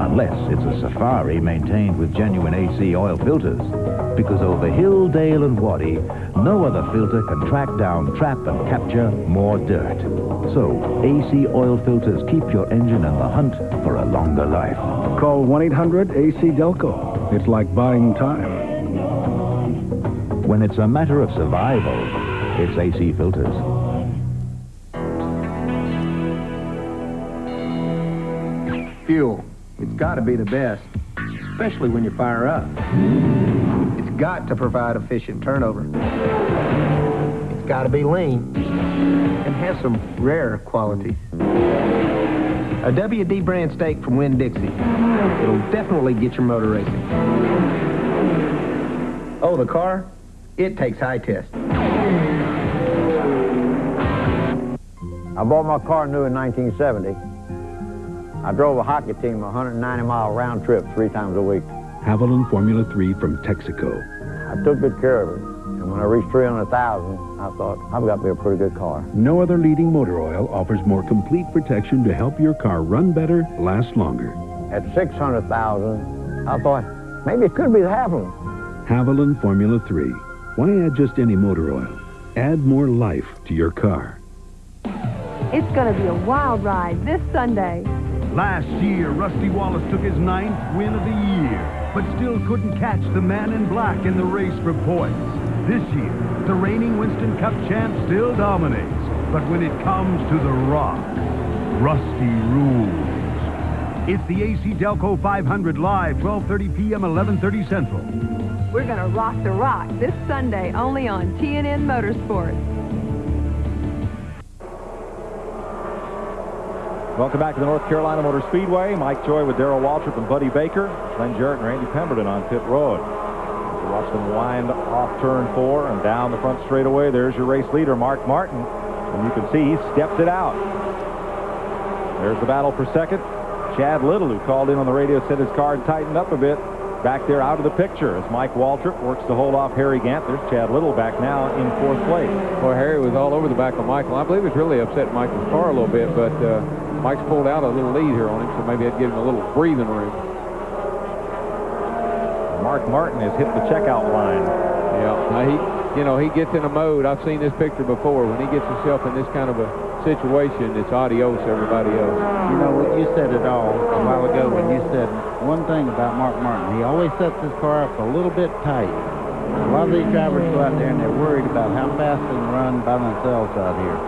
unless it's a safari maintained with genuine AC oil filters, because over hill, dale, and wadi, no other filter can track down, trap, and capture more dirt. So, AC oil filters keep your engine in the hunt for a longer life. Call 1-800-AC-DELCO. It's like buying time. When it's a matter of survival, it's AC filters. Fuel. It's got to be the best, especially when you fire up. It's got to provide efficient turnover. It's got to be lean and have some rare qualities. A WD brand steak from Winn-Dixie. It'll definitely get your motor racing. Oh, the car? It takes high test. I bought my car new in 1970. I drove a hockey team a 190-mile round trip 3 times a week. Haviland Formula 3 from Texaco. I took good care of it, And when I reached 300,000, I thought, I've got to be a pretty good car. No other leading motor oil offers more complete protection to help your car run better, last longer. At 600,000, I thought, maybe it could be the Haviland. Haviland Formula 3. Why add just any motor oil? Add more life to your car. It's going to be a wild ride this Sunday. Last year, Rusty Wallace took his 9th win of the year, but still couldn't catch the man in black in the race for points. This year, the reigning Winston Cup champ still dominates, but when it comes to the rock, Rusty rules. It's the AC Delco 500 live, 12:30 p.m., 11:30 Central. We're going to rock the rock this Sunday only on TNN Motorsports. Welcome back to the North Carolina Motor Speedway. Mike Joy with Darrell Waltrip and Buddy Baker. Glenn Jarrett and Randy Pemberton on pit road. You watch them wind off turn 4 and down the front straightaway. There's your race leader, Mark Martin. And you can see he steps it out. There's the battle for second. Chad Little, who called in on the radio, said his car had tightened up a bit. Back there out of the picture as Mike Waltrip works to hold off Harry Gant. There's Chad Little back now in 4th place. Boy, Harry was all over the back of Michael. I believe it's really upset Michael's car a little bit, but Mike's pulled out a little lead here on him, so maybe that'd give him a little breathing room. Mark Martin has hit the checkout line. Yeah, he gets in a mode. I've seen this picture before. When he gets himself in this kind of a situation, it's adios to everybody else. You know, you said it all a while ago when you said one thing about Mark Martin. He always sets his car up a little bit tight. A lot of these drivers go out there and they're worried about how fast they can run by themselves out here.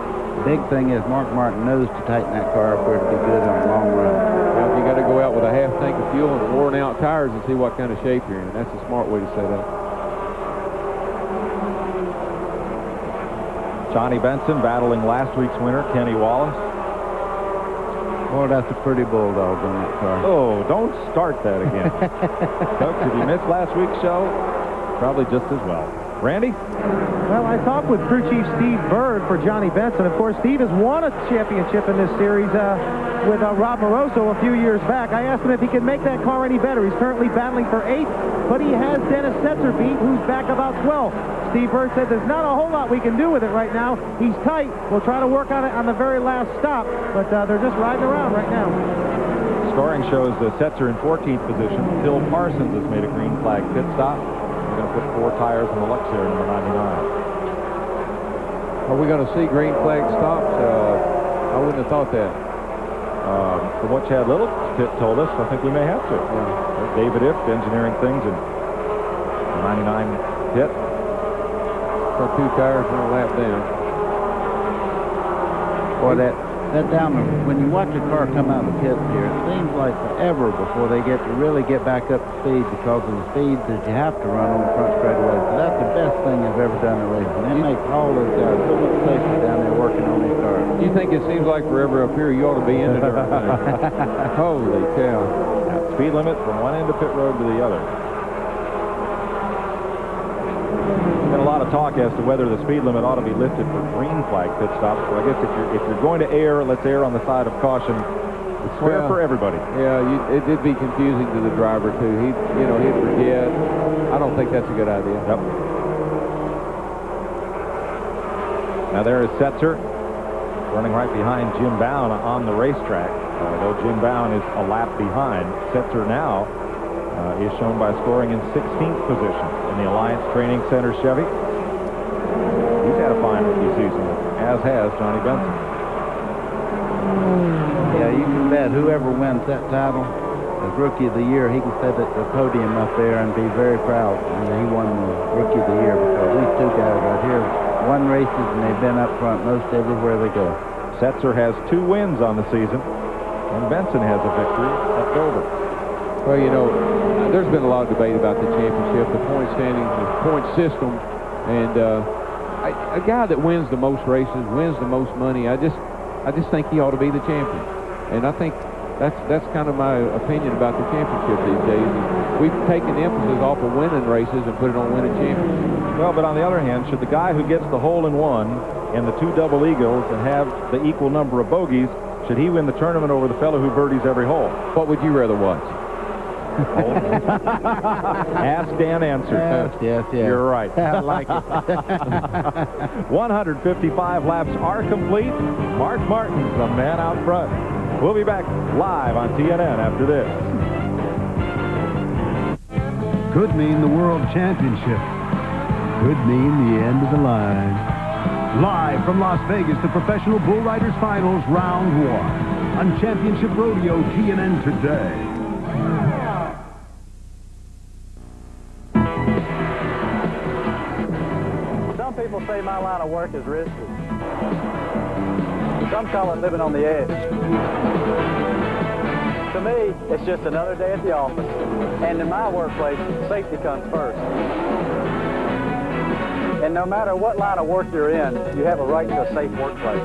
The big thing is Mark Martin knows to tighten that car up for it to be good in the long run. Well, you got to go out with a half tank of fuel and worn out tires and see what kind of shape you're in. That's a smart way to say that. Johnny Benson battling last week's winner, Kenny Wallace. Boy, that's a pretty bulldog on that car. Oh, don't start that again. Folks, if you missed last week's show, probably just as well. Randy? Well, I talked with crew chief Steve Bird for Johnny Benson. Of course, Steve has won a championship in this series with Rob Moroso a few years back. I asked him if he could make that car any better. He's currently battling for 8th, but he has Dennis Setzer beat, who's back about 12th. Steve Bird said there's not a whole lot we can do with it right now. He's tight. We'll try to work on it on the very last stop, but they're just riding around right now. Scoring shows Setzer in 14th position. Phil Parsons has made a green flag pit stop. We're going to put 4 tires on the Luxair number 99. Are we going to see green flag stops? I wouldn't have thought that. From what Chad Little told us, I think we may have to. Yeah. David Ift, engineering things in the 99 pit. Got 2 tires and a lap down. Boy, that down, when you watch a car come out of the pits here, it seems like forever before they really get back up to speed because of the speeds that you have to run on the front straightaway. So that's the best thing they've ever done in racing. They make all those guys so much safer down there working on these cars. You think it seems like forever up here? You ought to be in it. Holy cow. Yeah, speed limit from one end of pit road to the other. Been a lot of talk as to whether the speed limit ought to be lifted for green flag pit stops. So I guess if you're going to err, let's err on the side of caution. It's fair for everybody. Yeah, it did be confusing to the driver too. He'd forget. I don't think that's a good idea. Yep. Now there is Setzer running right behind Jim Bowen on the racetrack. Though Jim Bowen is a lap behind, Setzer now is shown by scoring in 16th position in the Alliance Training Center Chevy. He's had a fine rookie season, as has Johnny Benson. Yeah, you can bet whoever wins that title as Rookie of the Year, he can sit at the podium up there and be very proud. He won the Rookie of the Year because these 2 guys right here won races and they've been up front most everywhere they go. Setzer has 2 wins on the season, and Benson has a victory at Dover. Well, you know, there's been a lot of debate about the championship, the point standings, the point system, and a guy that wins the most races, wins the most money, I just think he ought to be the champion. And I think that's kind of my opinion about the championship these days. We've taken the emphasis off of winning races and put it on winning championships. Well, but on the other hand, should the guy who gets the hole-in-one and the 2 double eagles and have the equal number of bogeys, should he win the tournament over the fellow who birdies every hole? What would you rather watch? Asked and answered. Yes. You're right. I like it. 155 laps are complete. Mark Martin's the man out front. We'll be back live on TNN after this. Could mean the World Championship. Could mean the end of the line. Live from Las Vegas, the Professional Bull Riders Finals, Round 1. On Championship Rodeo, TNN today. Some people say my line of work is risky. Some call it living on the edge. To me, it's just another day at the office. And in my workplace, safety comes first. And no matter what line of work you're in, you have a right to a safe workplace.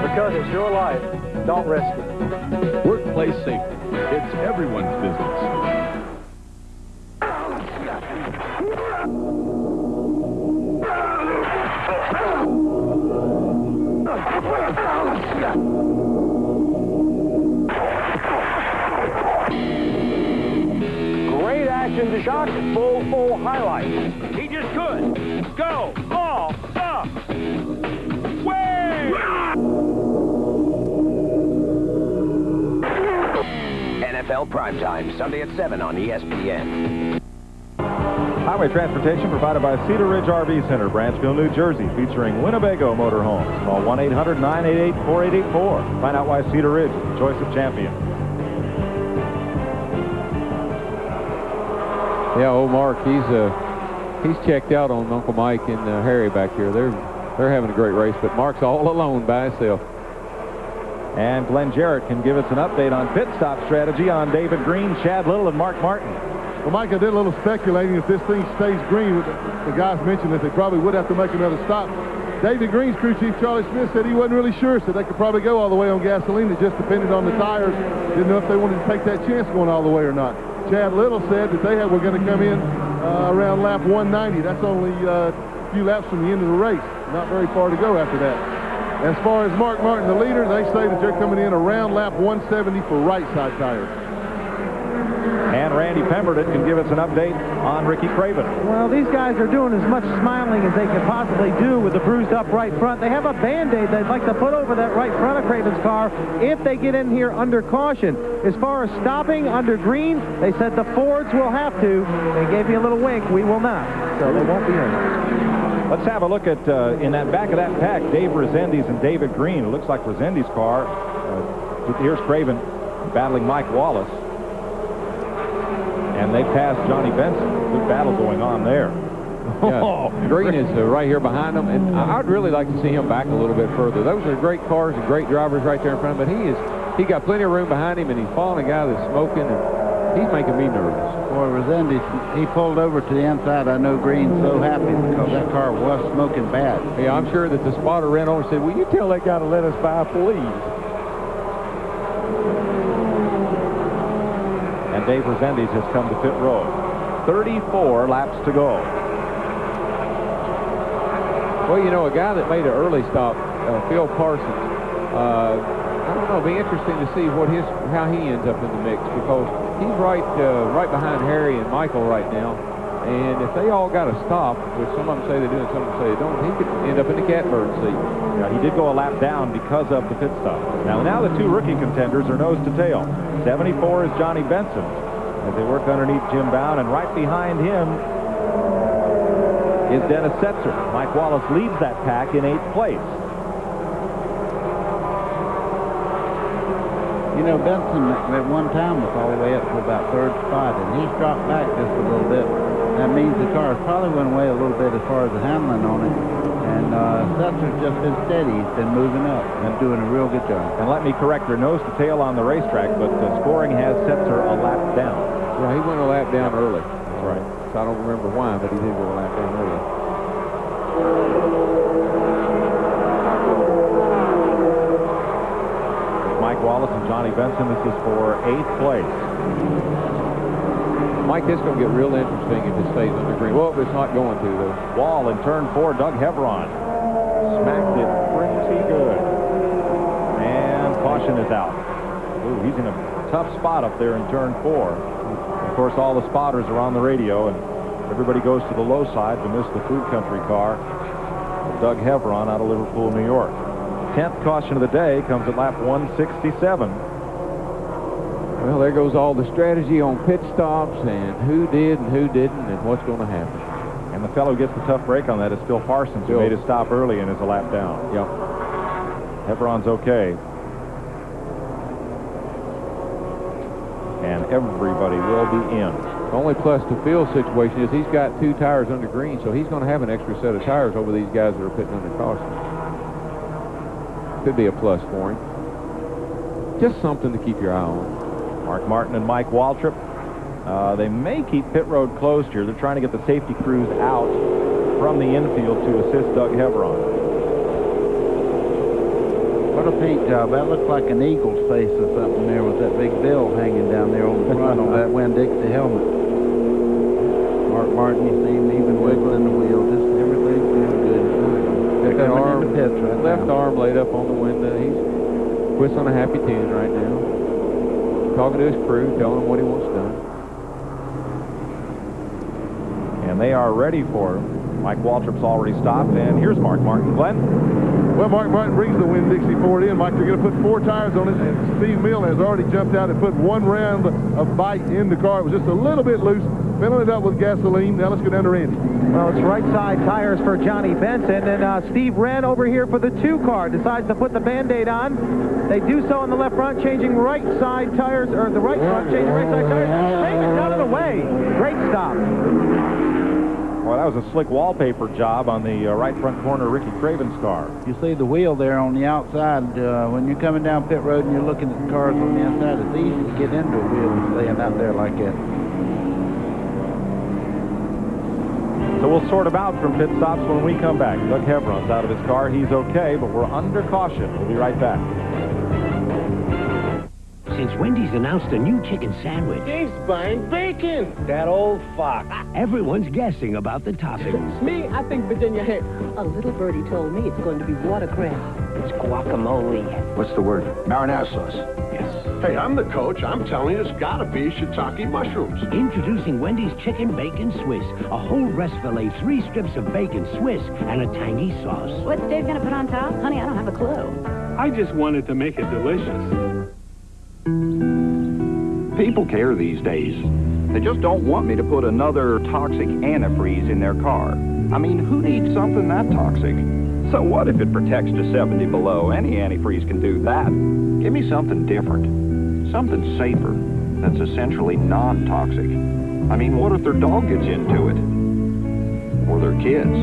Because it's your life, don't risk it. Workplace safety. It's everyone's business. Great action to shock, full highlights. He just could go off the way. NFL Primetime, Sunday at 7 on ESPN. Highway transportation provided by Cedar Ridge RV Center, Branchville, New Jersey, featuring Winnebago Motorhomes. Call 1-800-988-4884. Find out why Cedar Ridge is the choice of champions. Yeah, old Mark, he's checked out on Uncle Mike and Harry back here. They're having a great race, but Mark's all alone by himself. And Glenn Jarrett can give us an update on pit stop strategy on David Green, Chad Little, and Mark Martin. Well, Mike, I did a little speculating if this thing stays green. The guys mentioned that they probably would have to make another stop. David Green's crew chief, Charlie Smith, said he wasn't really sure, said they could probably go all the way on gasoline. It just depended on the tires. Didn't know if they wanted to take that chance going all the way or not. Chad Little said that they were going to come in around lap 190. That's only a few laps from the end of the race. Not very far to go after that. As far as Mark Martin, the leader, they say that they're coming in around lap 170 for right side tires. And Randy Pemberton can give us an update on Ricky Craven. Well, these guys are doing as much smiling as they can possibly do with the bruised up right front. They have a Band-Aid they'd like to put over that right front of Craven's car if they get in here under caution. As far as stopping under green, they said the Fords will have to. They gave me a little wink. We will not. So they won't be in. Let's have a look at, in that back of that pack, Dave Resendiz and David Green. It looks like Resendiz' car. Here's Craven battling Mike Wallace. And they passed Johnny Benson. Good battle going on there. Yeah, Green is right here behind them, and I'd really like to see him back a little bit further. Those are great cars and great drivers right there in front of him, but he got plenty of room behind him, and he's following a guy that's smoking, and he's making me nervous. Boy, Resendiz, he pulled over to the inside. I know Green's so happy because that car was smoking bad. Yeah, I'm sure that the spotter ran over and said, "Will you tell that guy to let us by, please?" And Dave Resendiz has come to pit road. 34 laps to go. Well, you know, a guy that made an early stop, Phil Parsons, I don't know, it'll be interesting to see how he ends up in the mix, because he's right behind Harry and Michael right now. And if they all got to stop, which some of them say they do and some of them say they don't, he could end up in the catbird seat. Yeah, he did go a lap down because of the pit stop. Now the two rookie contenders are nose to tail. 74 is Johnny Benson as they work underneath Jim Bound, and right behind him is Dennis Setzer. Mike Wallace leads that pack in 8th place. You know, Benson at one time was all the way up to about 3rd spot, and he's dropped back just a little bit. That means the car probably went away a little bit as far as the handling on it. And Setzer's just been steady. He's been moving up and doing a real good job. And let me correct her, nose to tail on the racetrack, but scoring has Setzer a lap down. Yeah, he went a lap down early. That's right. So I don't remember why, but he did go a lap down early. Mike Wallace and Johnny Benson. This is for 8th place. Mike, this is going to get real interesting if it stays under green. Well, it's not going to, though. Wall in turn 4, Doug Hevron. Smacked it pretty good. And caution is out. Ooh, he's in a tough spot up there in turn 4. Of course, all the spotters are on the radio, and everybody goes to the low side to miss the Food Country car of Doug Hevron out of Liverpool, New York. 10th caution of the day comes at lap 167. Well, there goes all the strategy on pit stops and who did and who didn't and what's going to happen. And the fellow who gets the tough break on that is Phil Parsons, who made his stop early and is a lap down. Yep. Hevron's okay. And everybody will be in. The only plus to Phil's situation is he's got 2 tires under green, so he's going to have an extra set of tires over these guys that are pitting under caution. Could be a plus for him. Just something to keep your eye on. Mark Martin and Mike Waltrip. They may keep pit road closed here. They're trying to get the safety crews out from the infield to assist Doug Hevron. What a paint job. That looks like an eagle's face or something there with that big bill hanging down there on the front on that Winn-Dixie helmet. Mark Martin, you see him even wiggling the wheel. Just everything's doing good. That arm, in the pits right left now. arm laid up on the window. He's whistling a happy tune right now. Talking to his crew, telling him what he wants done. And they are ready for him. Mike Waltrip's already stopped, and here's Mark Martin. Glenn? Well, Mark Martin brings the Winn-Dixie Ford in. Mike, they're going to put 4 tires on it, and Steve Milne has already jumped out and put 1 round of bite in the car. It was just a little bit loose, filling it up with gasoline. Now let's go down to Randy. Well, it's right side tires for Johnny Benson, and Steve ran over here for the 2 car, decides to put the Band-Aid on. They do so on the left front, changing right side tires, or the right front, changing right side tires. Take it out of the way. Great stop. Well, that was a slick wallpaper job on the right front corner of Ricky Craven's car. You see the wheel there on the outside. When you're coming down pit road and you're looking at the cars on the inside, it's easy to get into a wheel laying out there like that. So we'll sort him out from pit stops when we come back. Doug Hevron's out of his car. He's okay, but we're under caution. We'll be right back. Since Wendy's announced a new chicken sandwich, He's buying bacon. That old fox. everyone's guessing about the toppings. Me, I think Virginia Ham. A little birdie told me it's going to be watercress. It's guacamole. What's the word? Marinara sauce. Yes. Hey, I'm the coach. I'm telling you, it's gotta be shiitake mushrooms. Introducing Wendy's Chicken Bacon Swiss. A whole breast fillet, 3 strips of bacon Swiss, and a tangy sauce. What's Dave going to put on top? Honey, I don't have a clue. I just wanted to make it delicious. People care these days. They just don't want me to put another toxic antifreeze in their car. I mean, who needs something that toxic? So what if it protects to 70 below? Any antifreeze can do that. Give me something different. Something safer. That's essentially non-toxic. I mean, what if their dog gets into it? Or their kids?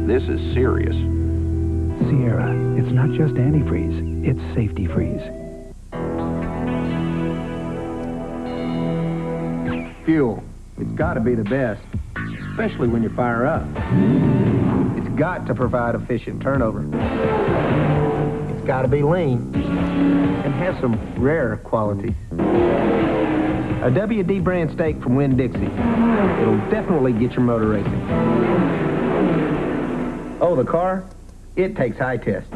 This is serious. Sierra, it's not just antifreeze, it's safety freeze. Fuel. It's got to be the best, especially when you fire up. It's got to provide efficient turnover. It's got to be lean and have some rare qualities. A WD brand steak from Winn-Dixie. It'll definitely get your motor racing. Oh, the car? It takes high test.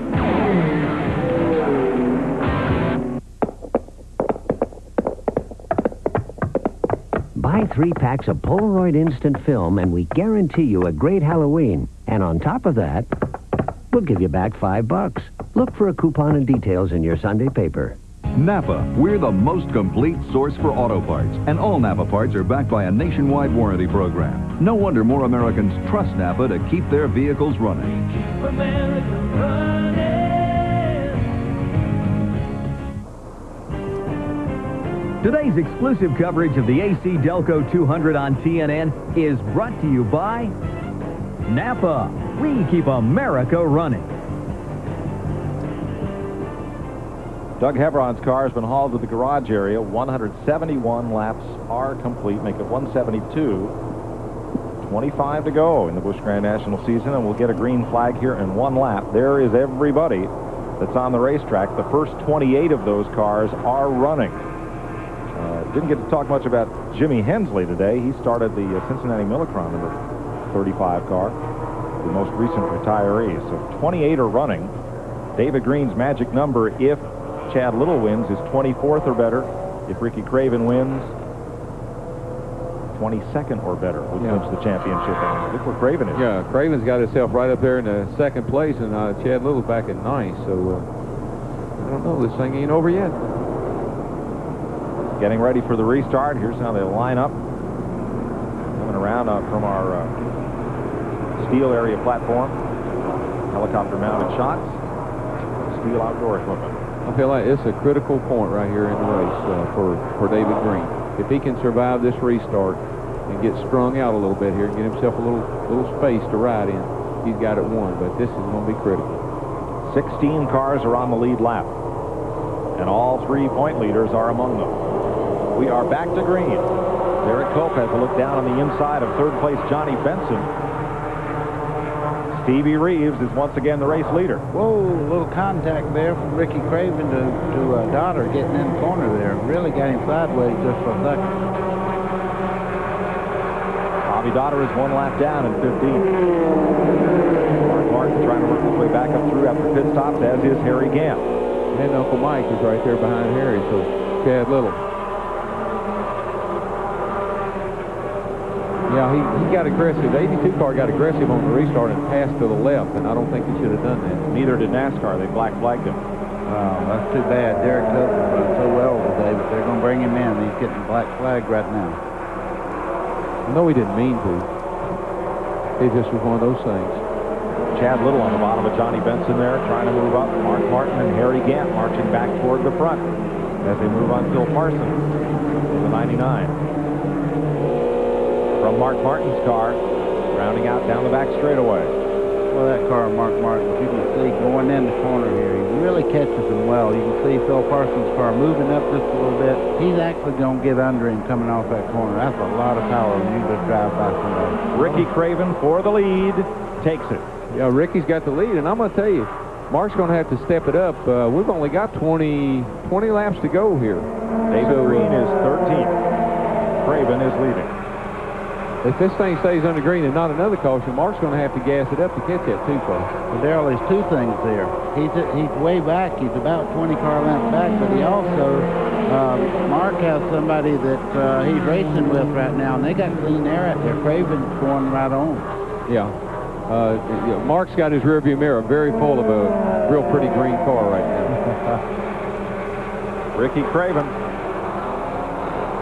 Buy 3 packs of Polaroid Instant Film, and we guarantee you a great Halloween. And on top of that, we'll give you back $5. Look for a coupon and details in your Sunday paper. Napa, we're the most complete source for auto parts, and all Napa parts are backed by a nationwide warranty program. No wonder more Americans trust Napa to keep their vehicles running. Keep America running. Today's exclusive coverage of the AC Delco 200 on TNN is brought to you by Napa. We keep America running. Doug Hevron's car has been hauled to the garage area. 171 laps are complete, make it 172. 25 to go in the Busch Grand National season, and we'll get a green flag here in 1 lap. There is everybody that's on the racetrack. The first 28 of those cars are running. Didn't get to talk much about Jimmy Hensley today. He started the Cincinnati Millicron number 35 car, the most recent retiree. So 28 are running. David Green's magic number, if Chad Little wins, is 24th or better. If Ricky Craven wins, 22nd or better would clinch the championship. And look where Craven is. Yeah, Craven's got himself right up there in the second place, and Chad Little's back at 9th. So I don't know. This thing ain't over yet. Getting ready for the restart. Here's how they'll line up. Coming around from our steel area platform. Helicopter mounted shots. Steel outdoor equipment. I feel like it's a critical point right here in the race for David Green. If he can survive this restart and get strung out a little bit here and get himself a little space to ride in, he's got it won. But this is going to be critical. 16 cars are on the lead lap, and all 3 point leaders are among them. We are back to green. Derek Cope has a look down on the inside of third place Johnny Benson. Stevie Reeves is once again the race leader. Whoa, a little contact there from Ricky Craven to Dotter getting in the corner there. Really got him sideways just for a second. Bobby Dotter is 1 lap down in 15th. Mark Martin trying to work his way back up through after pit stops, as is Harry Gant. And Uncle Mike is right there behind Harry, so Chad Little. Yeah, he got aggressive. The 82 car got aggressive on the restart and passed to the left, and I don't think he should have done that. Neither did NASCAR. They black flagged him. That's too bad. Derek Cope run so well today, but they're going to bring him in. He's getting black flagged right now. No, he didn't mean to. It just was one of those things. Chad Little on the bottom of Johnny Benson there, trying to move up. Mark Martin and Harry Gant marching back toward the front as they move on Phil Parsons in the 99. From Mark Martin's car, rounding out down the back straightaway. Well, that car, Mark Martin, you can see going in the corner here, he really catches him well. You can see Phil Parsons' car moving up just a little bit. He's actually going to get under him coming off that corner. That's a lot of power when you just drive by somebody. Ricky Craven for the lead, takes it. Yeah, Ricky's got the lead, and I'm going to tell you, Mark's going to have to step it up. We've only got 20 laps to go here. David Green is 13th. Craven is leading. If this thing stays under green and not another caution, Mark's going to have to gas it up to catch that 2 car. Well, Darrell, there's 2 things there. He's way back. He's about 20 car lengths back, but he also, Mark has somebody that he's racing with right now, and they got clean air out there. Craven's going right on. Yeah. Mark's got his rearview mirror very full of a real pretty green car right now. Ricky Craven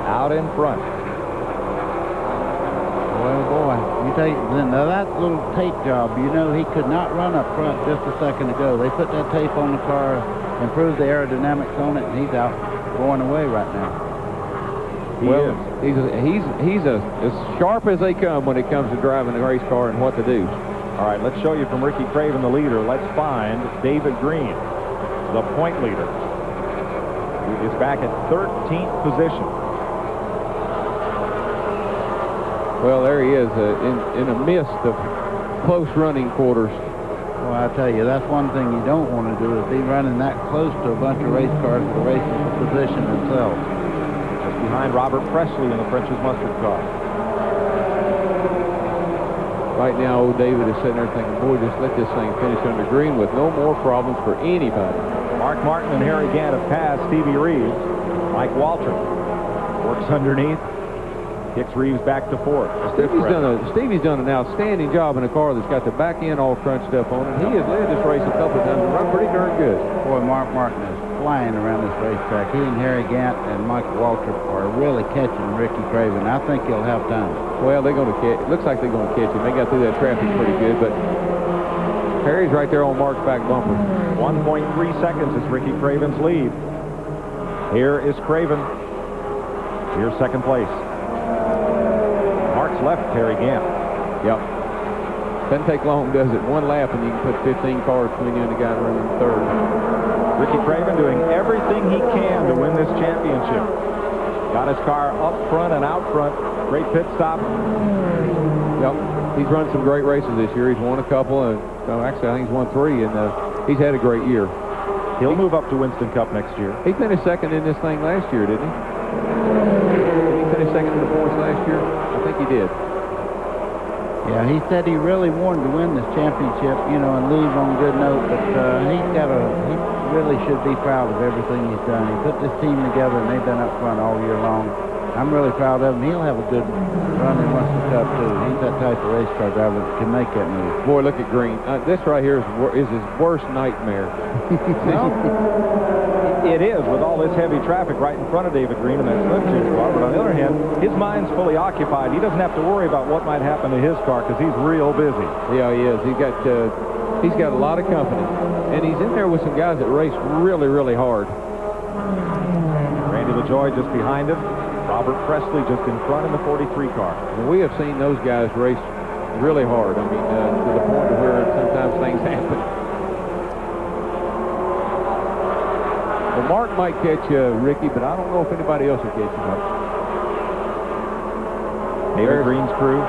out in front. Well, boy, you take now that little tape job. You know he could not run up front just a second ago. They put that tape on the car, improved the aerodynamics on it, and he's out going away right now. He's as sharp as they come when it comes to driving a race car and what to do. All right, let's show you from Ricky Craven, the leader. Let's find David Green, the point leader. He is back at 13th position. Well, there he is in a mist of close running quarters. Well, I tell you, that's one thing you don't want to do is be running that close to a bunch of race cars that are racing for position themselves. Just behind Robert Presley in the French's Mustard car. Right now, old David is sitting there thinking, boy, just let this thing finish under green with no more problems for anybody. Mark Martin and Harry Gant have passed Stevie Reeves. Mike Waltrip works underneath. Kicks Reeves back to 4th. Stevie's done an outstanding job in a car that's got the back end all crunched up on it. He has led this race a couple of times and run pretty darn good. Boy, Mark Martin is flying around this racetrack. He and Harry Gant and Mike Waltrip are really catching Ricky Craven. I think he'll have time. Well, they're going to catch. It looks like they're going to catch him. They got through that traffic pretty good, but Harry's right there on Mark's back bumper. 1.3 seconds is Ricky Craven's lead. Here is Craven. Here's second place. Mark's left Harry Gant. Yep. Doesn't take long, does it? 1 lap and you can put 15 cars between you and the guy running third. Ricky Craven doing everything he can to win this championship. Got his car up front and out front. Great pit stop. Yep. He's run some great races this year. He's won a couple, and actually I think he's won 3, and he's had a great year. He'll move up to Winston Cup next year. He finished second in this thing last year, didn't he? Did he finish second in the points last year? I think he did. Yeah, he said he really wanted to win this championship, you know, and leave on a good note, but he really should be proud of everything he's done. He put this team together, and they've been up front all year long. I'm really proud of him. He'll have a good run in Western Cup, too. He's that type of race car driver that can make that move. Boy, look at Green. This right here is his worst nightmare. Well, it is, with all this heavy traffic right in front of David Green in that Slim Jim car. But on the other hand, his mind's fully occupied. He doesn't have to worry about what might happen to his car because he's real busy. Yeah, he is. He's got a lot of company. And he's in there with some guys that race really, really hard. Randy LaJoy just behind him. Robert Presley just in front in the 43 car. And we have seen those guys race really hard. I mean, to the point where sometimes things happen. Well, Mark might catch Ricky, but I don't know if anybody else will catch him up. David Green's crew.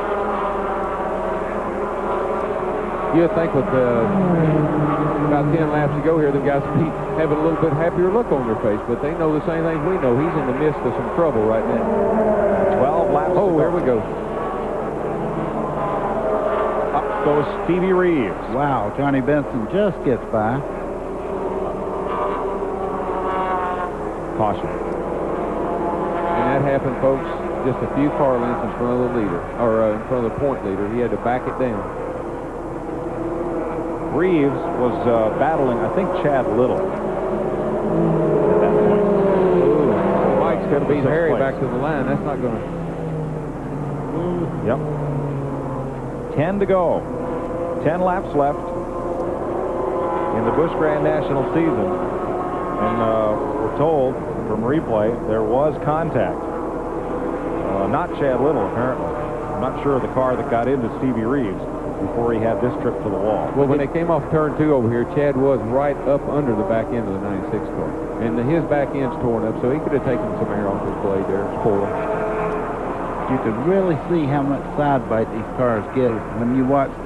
You'd think with about 10 laps to go here, the guys will be having a little bit happier look on their face, but they know the same thing we know. He's in the midst of some trouble right now. 12 laps to go. Here we go. Up goes Stevie Reeves. Wow, Johnny Benson just gets by. Caution. And that happened, folks, just a few car lengths in front of the leader, or in front of the point leader. He had to back it down. Reeves was battling, I think, Chad Little at that point. Ooh, Mike's going to beat Harry back to the line. That's not going to... Yep. 10 to go. 10 laps left in the Busch Grand National season. And we're told from replay there was contact. Not Chad Little, apparently. I'm not sure of the car that got into Stevie Reeves before he had this trip to the wall. Well, when they came off turn 2 over here, Chad was right up under the back end of the 96 car. And his back end's torn up, so he could have taken some air off his blade there. It's poor. You could really see how much side bite these cars get. When you watched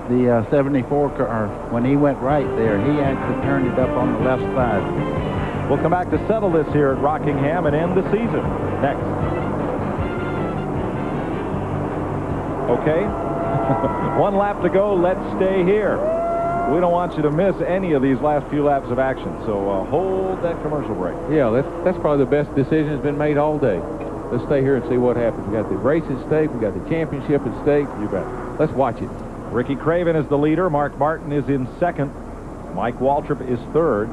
the 74 car, when he went right there, he actually turned it up on the left side. We'll come back to settle this here at Rockingham and end the season next. Okay? 1 lap to go. Let's stay here. We don't want you to miss any of these last few laps of action, so hold that commercial break. Yeah, that's probably the best decision that's been made all day. Let's stay here and see what happens. We got the race at stake. We got the championship at stake. You bet. Let's watch it. Ricky Craven is the leader. Mark Martin is in second. Mike Waltrip is third.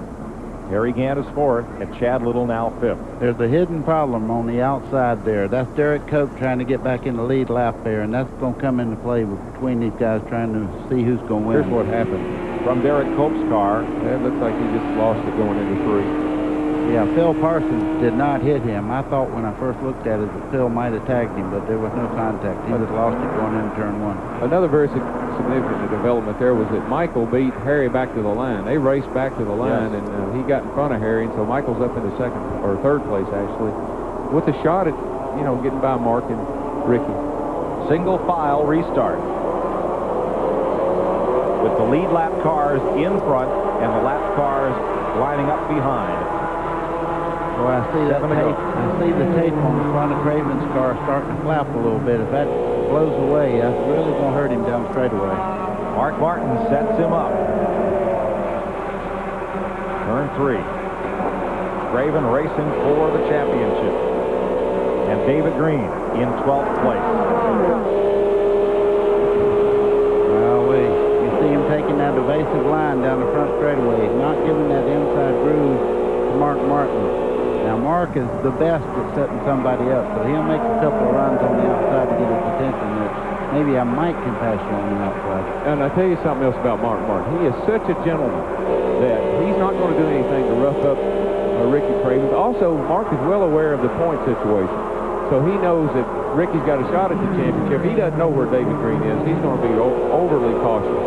Harry Gant is fourth, and Chad Little now fifth. There's a hidden problem on the outside there. That's Derek Cope trying to get back in the lead lap there, and that's going to come into play between these guys trying to see who's going to win. Here's what happened. From Derek Cope's car. It looks like he just lost it going into 3. Yeah, Phil Parsons did not hit him. I thought when I first looked at it that Phil might have tagged him, but there was no contact. He just lost it going into turn 1. Another very significant development there was that Michael beat Harry back to the line. They raced back to the line, and he got in front of Harry, and so Michael's up into third place, actually, with a shot at, getting by Mark and Ricky. Single file restart. With the lead lap cars in front and the lap cars lining up behind. Well, I see that tape. I see the tape on the front of Craven's car starting to flap a little bit. If that blows away, that's really going to hurt him down straightaway. Mark Martin sets him up. Turn 3. Craven racing for the championship. And David Green in 12th place. Well, you see him taking that evasive line down the front straightaway. He's not giving that inside groove to Mark Martin. Now, Mark is the best at setting somebody up, so he'll make a couple of runs on the outside to get his attention that maybe I might can pass you on the outside. And I'll tell you something else about Mark Martin. He is such a gentleman that he's not going to do anything to rough up Ricky Craven. Also, Mark is well aware of the point situation. So he knows that Ricky's got a shot at the championship. He doesn't know where David Green is. He's going to be overly cautious.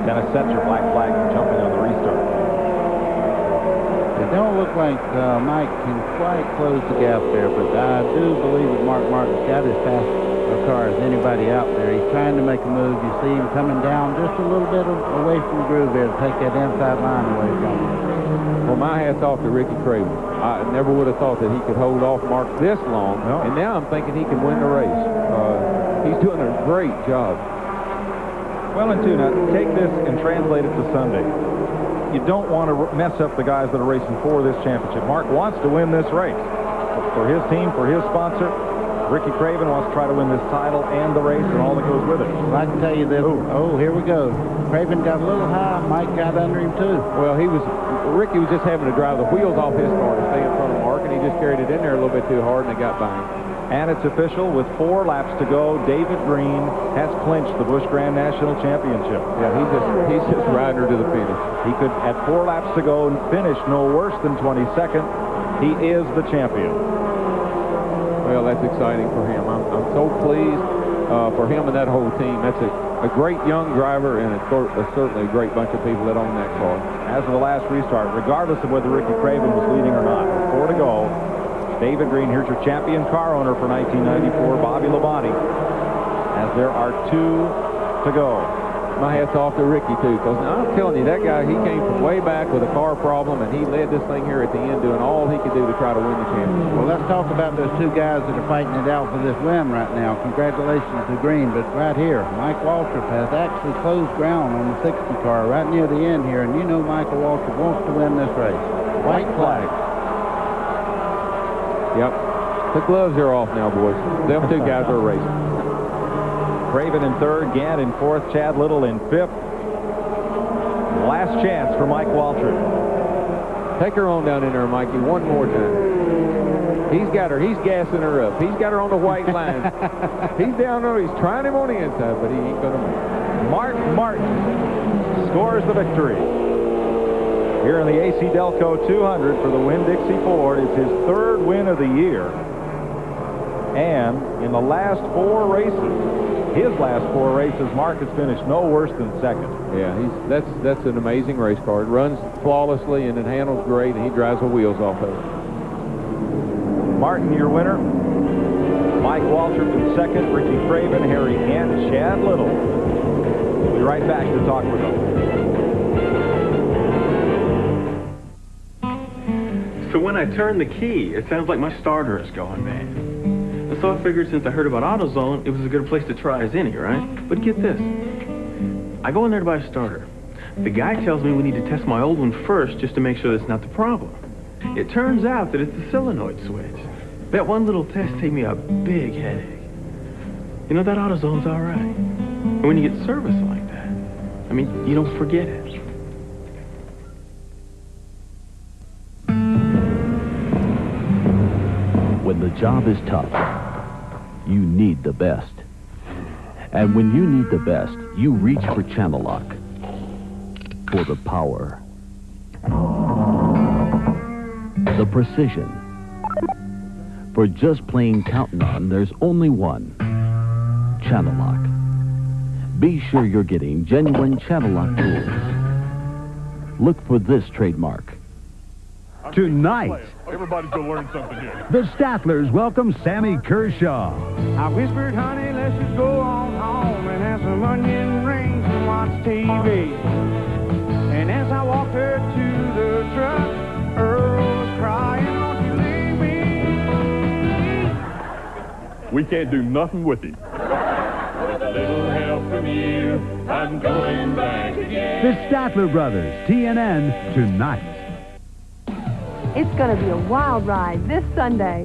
Dennis Setzer, black flag, jumping on the restart. It don't look like Mike can quite close the gap there, but I do believe that Mark Martin's got his technical car as anybody out there. He's trying to make a move. You see him coming down just a little bit away from the groove there to take that inside line away from him. Well, my hat's off to Ricky Craven. I never would have thought that he could hold off Mark this long, and now I'm thinking he can win the race. He's doing a great job. Well, and two, now take this and translate it to Sunday. You don't want to mess up the guys that are racing for this championship. Mark wants to win this race for his team, for his sponsor. Ricky Craven wants to try to win this title and the race and all that goes with it. Well, I can tell you this. Oh, here we go. Craven got a little high. Mike got under him, too. Well, Ricky was just having to drive the wheels off his car to stay in front of Mark, and he just carried it in there a little bit too hard, and it got by him. And it's official. With 4 laps to go, David Green has clinched the Busch Grand National Championship. Yeah, he's just riding her to the finish. He could, at 4 laps to go, finish no worse than 22nd. He is the champion. Well, that's exciting for him. I'm so pleased for him and that whole team. That's a great young driver and certainly a great bunch of people that own that car. As of the last restart, regardless of whether Ricky Craven was leading or not, 4 to go. David Green, here's your champion car owner for 1994, Bobby Labonte, as there are 2 to go. My hat's off to Ricky, too, because I'm telling you, that guy, he came from way back with a car problem, and he led this thing here at the end, doing all he could do to try to win the championship. Well, let's talk about those 2 guys that are fighting it out for this win right now. Congratulations to Green, but right here, Mike Waltrip has actually closed ground on the 60 car right near the end here, and you know Michael Waltrip wants to win this race. White flag. Yep. The gloves are off now, boys. Them 2 guys are racing. Craven in 3rd, Gant in 4th, Chad Little in 5th. Last chance for Mike Waltrip. Take her on down in there, Mikey, one more time. He's got her. He's gassing her up. He's got her on the white line. He's down there. He's trying him on the inside, but he ain't going to make it. Mark Martin scores the victory. Here in the AC Delco 200 for the Winn-Dixie Ford. It's his 3rd win of the year. And in the last 4 races, his last 4 races, Mark has finished no worse than 2nd. Yeah, that's an amazing race car. It runs flawlessly and it handles great, and he drives the wheels off of it. Martin, your winner. Mike Waltrip in 2nd, Ricky Craven, Harry Gant, Chad Little. We'll be right back to talk with them. So when I turn the key, it sounds like my starter is going bad. And so I figured since I heard about AutoZone, it was a good place to try as any, right? But get this. I go in there to buy a starter. The guy tells me we need to test my old one first just to make sure that's not the problem. It turns out that it's the solenoid switch. That one little test saved me a big headache. You know, that AutoZone's all right. And when you get service like that, I mean, you don't forget it. When the job is tough, you need the best. And when you need the best, you reach for Channel Lock. For the power. The precision. For just plain counting on, there's only one. Channel Lock. Be sure you're getting genuine Channel Lock tools. Look for this trademark. Tonight, everybody's gonna learn something here. the Stattlers welcome Sammy Kershaw. I whispered, honey, let's just go on home and have some onion rings and watch TV. And as I walked her to the truck, Earl was crying, won't you leave me? We can't do nothing with him. With a little help from you, I'm going back again. The Statler Brothers, TNN, tonight. It's going to be a wild ride this Sunday.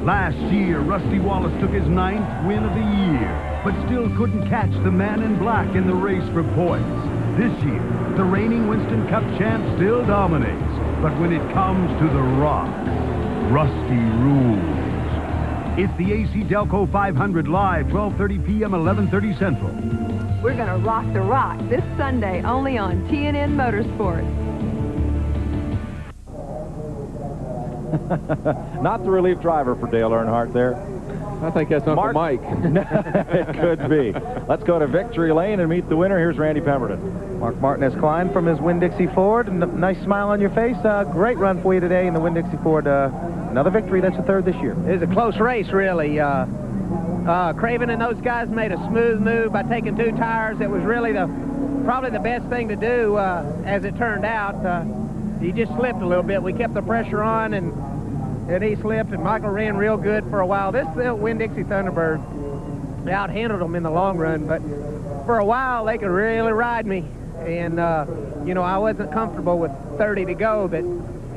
Last year, Rusty Wallace took his 9th win of the year, but still couldn't catch the man in black in the race for points. This year, the reigning Winston Cup champ still dominates, but when it comes to the rock, Rusty rules. It's the AC Delco 500 live, 12:30 p.m., 11:30 Central. We're going to rock the rock this Sunday only on TNN Motorsports. Not the relief driver for Dale Earnhardt there. I think that's Uncle Mike. It could be. Let's go to Victory Lane and meet the winner. Here's Randy Pemberton. Mark Martin has climbed from his Winn-Dixie Ford. Nice smile on your face. Great run for you today in the Winn-Dixie Ford. Another victory. That's the 3rd this year. It was a close race, really. Craven and those guys made a smooth move by taking 2 tires. It was really probably the best thing to do, as it turned out. He just slipped a little bit. We kept the pressure on, and he slipped, and Michael ran real good for a while. This Winn-Dixie Thunderbird out-handled them in the long run, but for a while they could really ride me. And, you know, I wasn't comfortable with 30 to go, but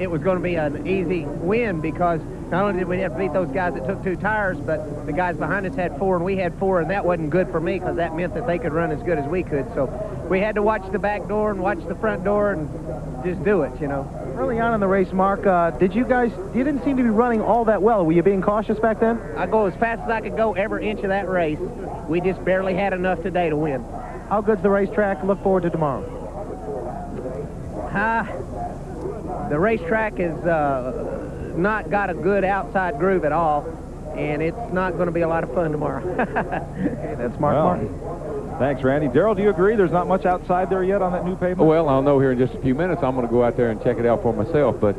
it was going to be an easy win because not only did we have to beat those guys that took 2 tires, but the guys behind us had 4 and we had 4, and that wasn't good for me because that meant that they could run as good as we could. So we had to watch the back door and watch the front door and just do it, you know. Early on in the race, Mark, you didn't seem to be running all that well. Were you being cautious back then? I go as fast as I could go every inch of that race. We just barely had enough today to win. How good's the racetrack? Look forward to tomorrow. The racetrack is not got a good outside groove at all, and it's not going to be a lot of fun tomorrow. Okay, that's Mark Martin. Thanks, Randy. Darrell, do you agree there's not much outside there yet on that new pavement? Well, I'll know here in just a few minutes. I'm going to go out there and check it out for myself. But,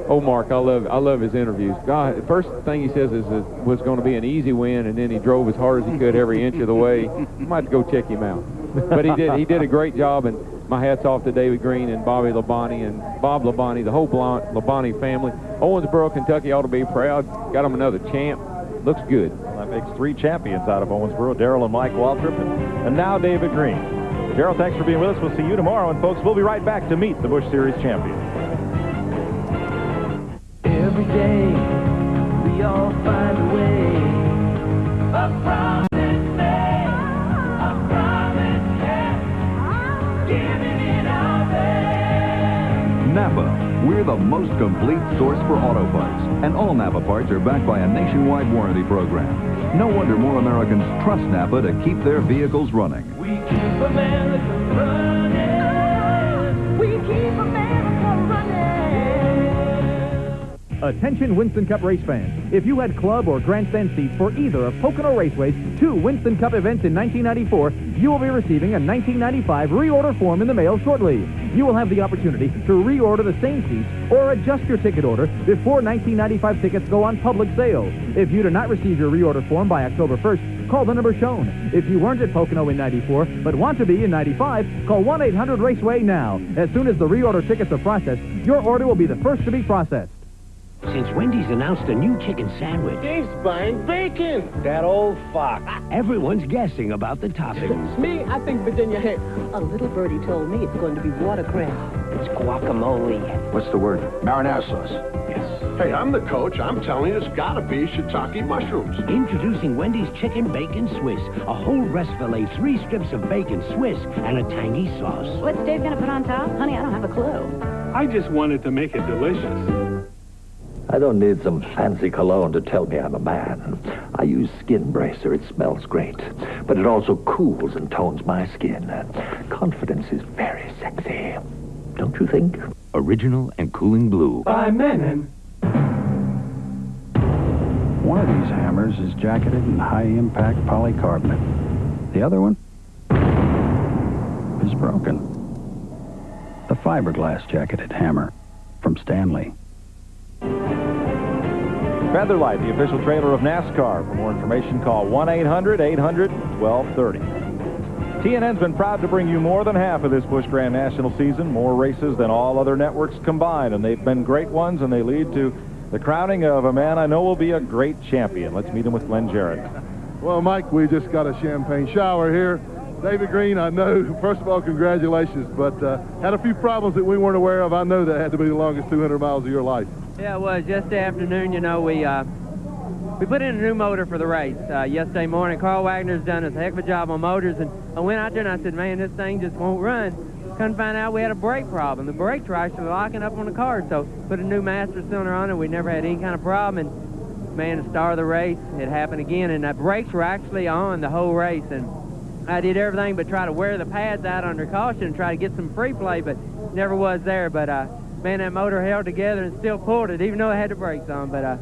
Mark, I love his interviews. God, the first thing he says is it was going to be an easy win, and then he drove as hard as he could every inch of the way. I might have to go check him out. But he did a great job, and my hat's off to David Green and Bobby Labonte and Bob Labonte, the whole Labonte family. Owensboro, Kentucky ought to be proud. Got him another champ. Looks good. Well, that makes 3 champions out of Owensboro, Darrell and Mike Waltrip, and now David Green. Darrell, thanks for being with us. We'll see you tomorrow, and folks, we'll be right back to meet the Busch Series champion. Every day, we all find a way. A promise made, a promise kept, giving it our best. Napa, we're the most complete source for auto parts, and all Napa parts are backed by a nationwide warranty program. No wonder more Americans trust Napa to keep their vehicles running. We keep America running. We keep America running. Attention Winston Cup race fans. If you had club or grandstand seats for either of Pocono Raceway's 2 Winston Cup events in 1994, you will be receiving a 1995 reorder form in the mail shortly. You will have the opportunity to reorder the same seats or adjust your ticket order before 1995 tickets go on public sale. If you do not receive your reorder form by October 1st, call the number shown. If you weren't at Pocono in 94 but want to be in 95, call 1-800-RACEWAY now. As soon as the reorder tickets are processed, your order will be the first to be processed. Since Wendy's announced a new chicken sandwich, He's buying bacon. That old fox. everyone's guessing about the toppings. Me, I think Virginia had. A little birdie told me it's going to be watercress. It's guacamole. What's the word? Marinara sauce. Yes. Hey, I'm the coach. I'm telling you, it's gotta be shiitake mushrooms. Introducing Wendy's Chicken Bacon Swiss. A whole breast fillet, 3 strips of bacon Swiss, and a tangy sauce. What's Dave going to put on top? Honey, I don't have a clue. I just wanted to make it delicious. I don't need some fancy cologne to tell me I'm a man. I use Skin Bracer. It smells great, but it also cools and tones my skin. Confidence is very sexy, don't you think? Original and cooling blue. By Menon. One of these hammers is jacketed in high-impact polycarbonate. The other one is broken. The fiberglass jacketed hammer from Stanley. Featherlight, the official trailer of NASCAR. For more information, call 1-800-800-1230. TNN's been proud to bring you more than half of this Busch Grand National season, more races than all other networks combined, and they've been great ones, and they lead to the crowning of a man I know will be a great champion. Let's meet him with Glenn Jarrett. Well, Mike, we just got a champagne shower here. David Green, I know, first of all, congratulations, but had a few problems that we weren't aware of. I know that had to be the longest 200 miles of your life. Yeah, it was. Yesterday afternoon, you know, we put in a new motor for the race. Yesterday morning, Carl Wagner's done us a heck of a job on motors, and I went out there and I said, man, this thing just won't run. Couldn't find out we had a brake problem. The brakes were actually locking up on the car, so put a new master cylinder on it. We never had any kind of problem, and man, the star of the race, it happened again, and the brakes were actually on the whole race, and I did everything but try to wear the pads out under caution and try to get some free play, but never was there. But man, that motor held together and still pulled it, even though it had the brakes on. But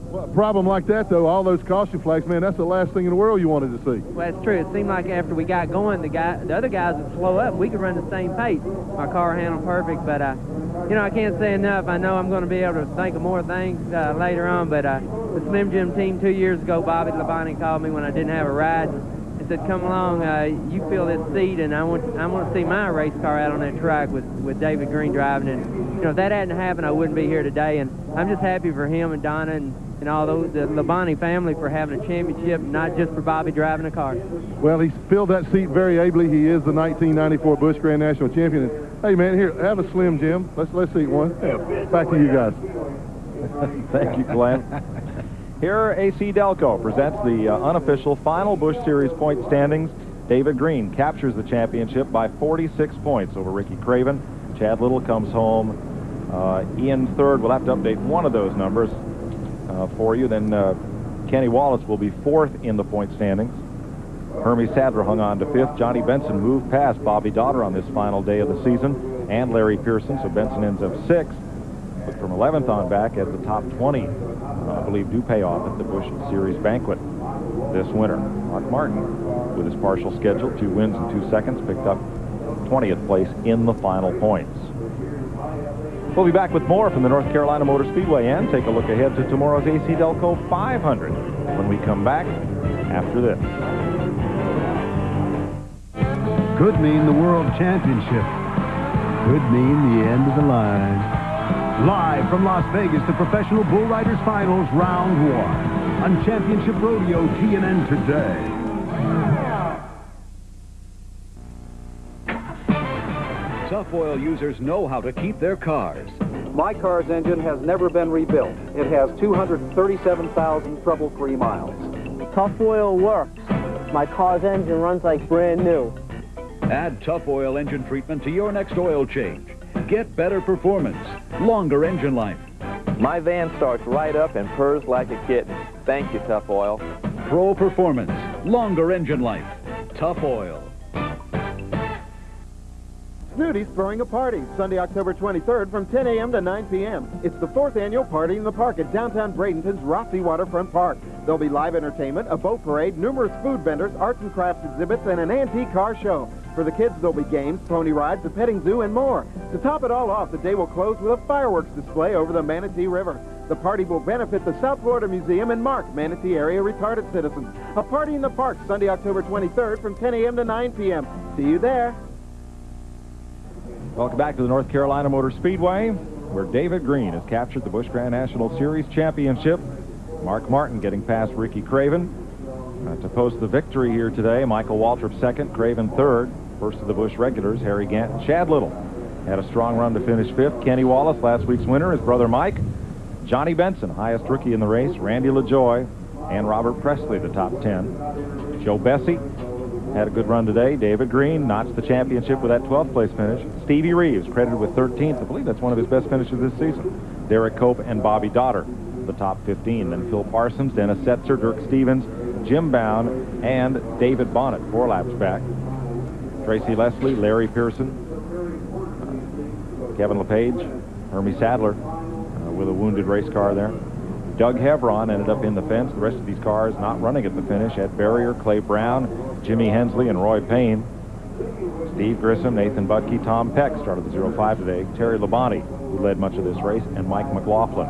Well, a problem like that, though, all those caution flags, man, that's the last thing in the world you wanted to see. Well, that's true. It seemed like after we got going, the other guys would slow up. We could run the same pace. My car handled perfect, but, you know, I can't say enough. I know I'm going to be able to think of more things later on, but the Slim Jim team 2 years ago, Bobby Labonte called me when I didn't have a ride and said, come along, you fill this seat, and I want to see my race car out on that track with David Green driving. And, you know, if that hadn't happened, I wouldn't be here today, and I'm just happy for him and Donna and all those, the Labonte family, for having a championship, not just for Bobby driving a car. Well, he's filled that seat very ably. He is the 1994 Busch Grand National Champion. And, hey, man, here, have a Slim Jim. Let's eat one. Back to you guys. Thank you, Glenn. Here, AC Delco presents the unofficial final Busch Series point standings. David Green captures the championship by 46 points over Ricky Craven. Chad Little comes home in third. We'll have to update one of those numbers for you. Then Kenny Wallace will be fourth in the point standings. Hermie Sadler hung on to fifth. Johnny Benson moved past Bobby Daughter on this final day of the season, and Larry Pearson, so Benson ends up sixth. But from 11th on back, as the top 20, I believe, do pay off at the Busch Series banquet this winter. Mark Martin, with his partial schedule, 2 wins and 2 seconds, picked up 20th place in the final points. We'll be back with more from the North Carolina Motor Speedway and take a look ahead to tomorrow's AC Delco 500 when we come back after this. Could mean the World Championship. Could mean the end of the line. Live from Las Vegas, the Professional Bull Riders Finals, Round 1 on Championship Rodeo TNN today. Tough Oil users know how to keep their cars. My car's engine has never been rebuilt. It has 237,000 trouble-free miles. Tough Oil works. My car's engine runs like brand new. Add Tough Oil engine treatment to your next oil change. Get better performance, longer engine life. My van starts right up and purrs like a kitten. Thank you, Tough Oil. Pro performance, longer engine life. Tough Oil. Snooty's throwing a party Sunday, October 23rd from 10 a.m. to 9 p.m. It's the 4th annual Party in the Park at downtown Bradenton's Roxy Waterfront Park. There'll be live entertainment, a boat parade, numerous food vendors, arts and crafts exhibits, and an antique car show. For the kids, there'll be games, pony rides, a petting zoo, and more. To top it all off, the day will close with a fireworks display over the Manatee River. The party will benefit the South Florida Museum and mark Manatee area retarded citizens. A Party in the Park Sunday, October 23rd from 10 a.m. to 9 p.m. See you there. Welcome back to the North Carolina Motor Speedway, where David Green has captured the Busch Grand National Series Championship. Mark Martin getting past Ricky Craven. To post the victory here today, Michael Waltrip second, Craven third. First of the Busch regulars, Harry Gant and Chad Little had a strong run to finish fifth. Kenny Wallace, last week's winner, his brother Mike. Johnny Benson, highest rookie in the race. Randy LaJoy and Robert Presley, the top 10. Joe Bessie had a good run today. David Green notched the championship with that 12th place finish. Stevie Reeves credited with 13th. I believe that's one of his best finishes this season. Derek Cope and Bobby Daughter, the top 15. Then Phil Parsons, Dennis Setzer, Dirk Stevens, Jim Bound, and David Bonnet, 4 laps back. Tracy Leslie, Larry Pearson, Kevin LePage, Hermie Sadler with a wounded race car there. Doug Hevron ended up in the fence. The rest of these cars not running at the finish. Ed Barrier, Clay Brown, Jimmy Hensley, and Roy Payne. Steve Grissom, Nathan Butke, Tom Peck started the 05 today. Terry Labonte, who led much of this race, and Mike McLaughlin.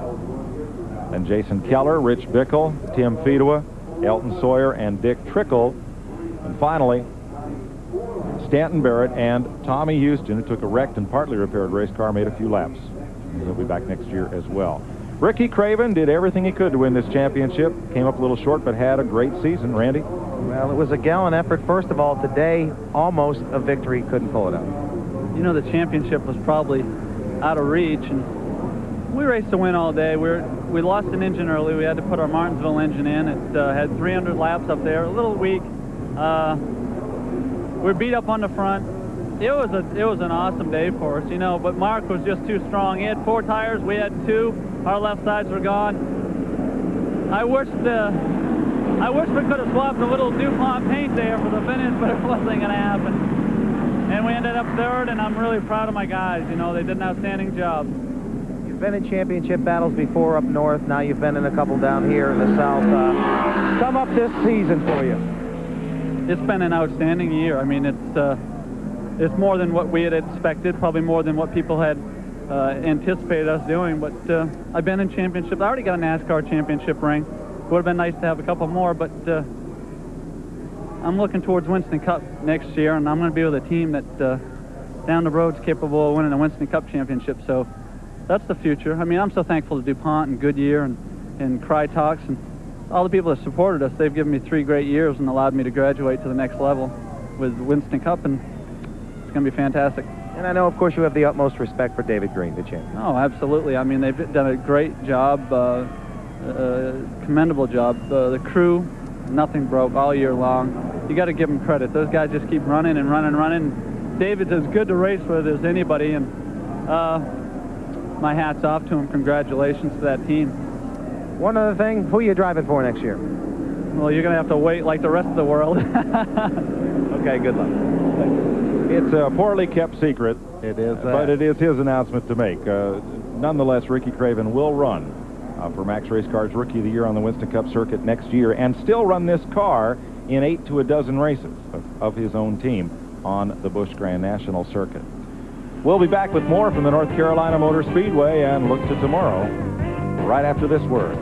Then Jason Keller, Rich Bickle, Tim Fedewa, Elton Sawyer, and Dick Trickle. And finally, Stanton Barrett and Tommy Houston, who took a wrecked and partly repaired race car, made a few laps. He'll be back next year as well. Ricky Craven did everything he could to win this championship. Came up a little short, but had a great season. Randy? Well, it was a gallant effort. First of all, today, almost a victory. Couldn't pull it out. You know, the championship was probably out of reach, and we raced to win all day. We lost an engine early. We had to put our Martinsville engine in. It had 300 laps up there, a little weak. We're beat up on the front. It was an awesome day for us, you know, but Mark was just too strong. He had 4 tires, we had 2. Our left sides were gone. I wish we could have swapped a little DuPont paint there for the finish, but it wasn't going to happen. And we ended up third, and I'm really proud of my guys. You know, they did an outstanding job. You been in championship battles before up north. Now you've been in a couple down here in the south. Sum up this season for you. It's been an outstanding year. I mean, it's more than what we had expected, probably more than what people had anticipated us doing. But I've been in championships. I already got a NASCAR championship ring. Would have been nice to have a couple more, but I'm looking towards Winston Cup next year, and I'm going to be with a team that down the road is capable of winning a Winston Cup championship. So that's the future. I mean, I'm so thankful to DuPont and Goodyear and Crytox and all the people that supported us. They've given me 3 great years and allowed me to graduate to the next level with Winston Cup, and it's going to be fantastic. And I know, of course, you have the utmost respect for David Green, the champion. Oh, absolutely. I mean, they've done a great job, commendable job. The crew, nothing broke all year long. You got to give them credit. Those guys just keep running and running and running. David's as good to race with as anybody, and my hat's off to him. Congratulations to that team. One other thing, who are you driving for next year? Well, you're going to have to wait like the rest of the world. Okay, good luck. It's a poorly kept secret. It is. But it is his announcement to make. Nonetheless, Ricky Craven will run for Max Race Cars Rookie of the Year on the Winston Cup circuit next year and still run this car in 8 to a dozen races of his own team on the Busch Grand National Circuit. We'll be back with more from the North Carolina Motor Speedway and look to tomorrow right after this word.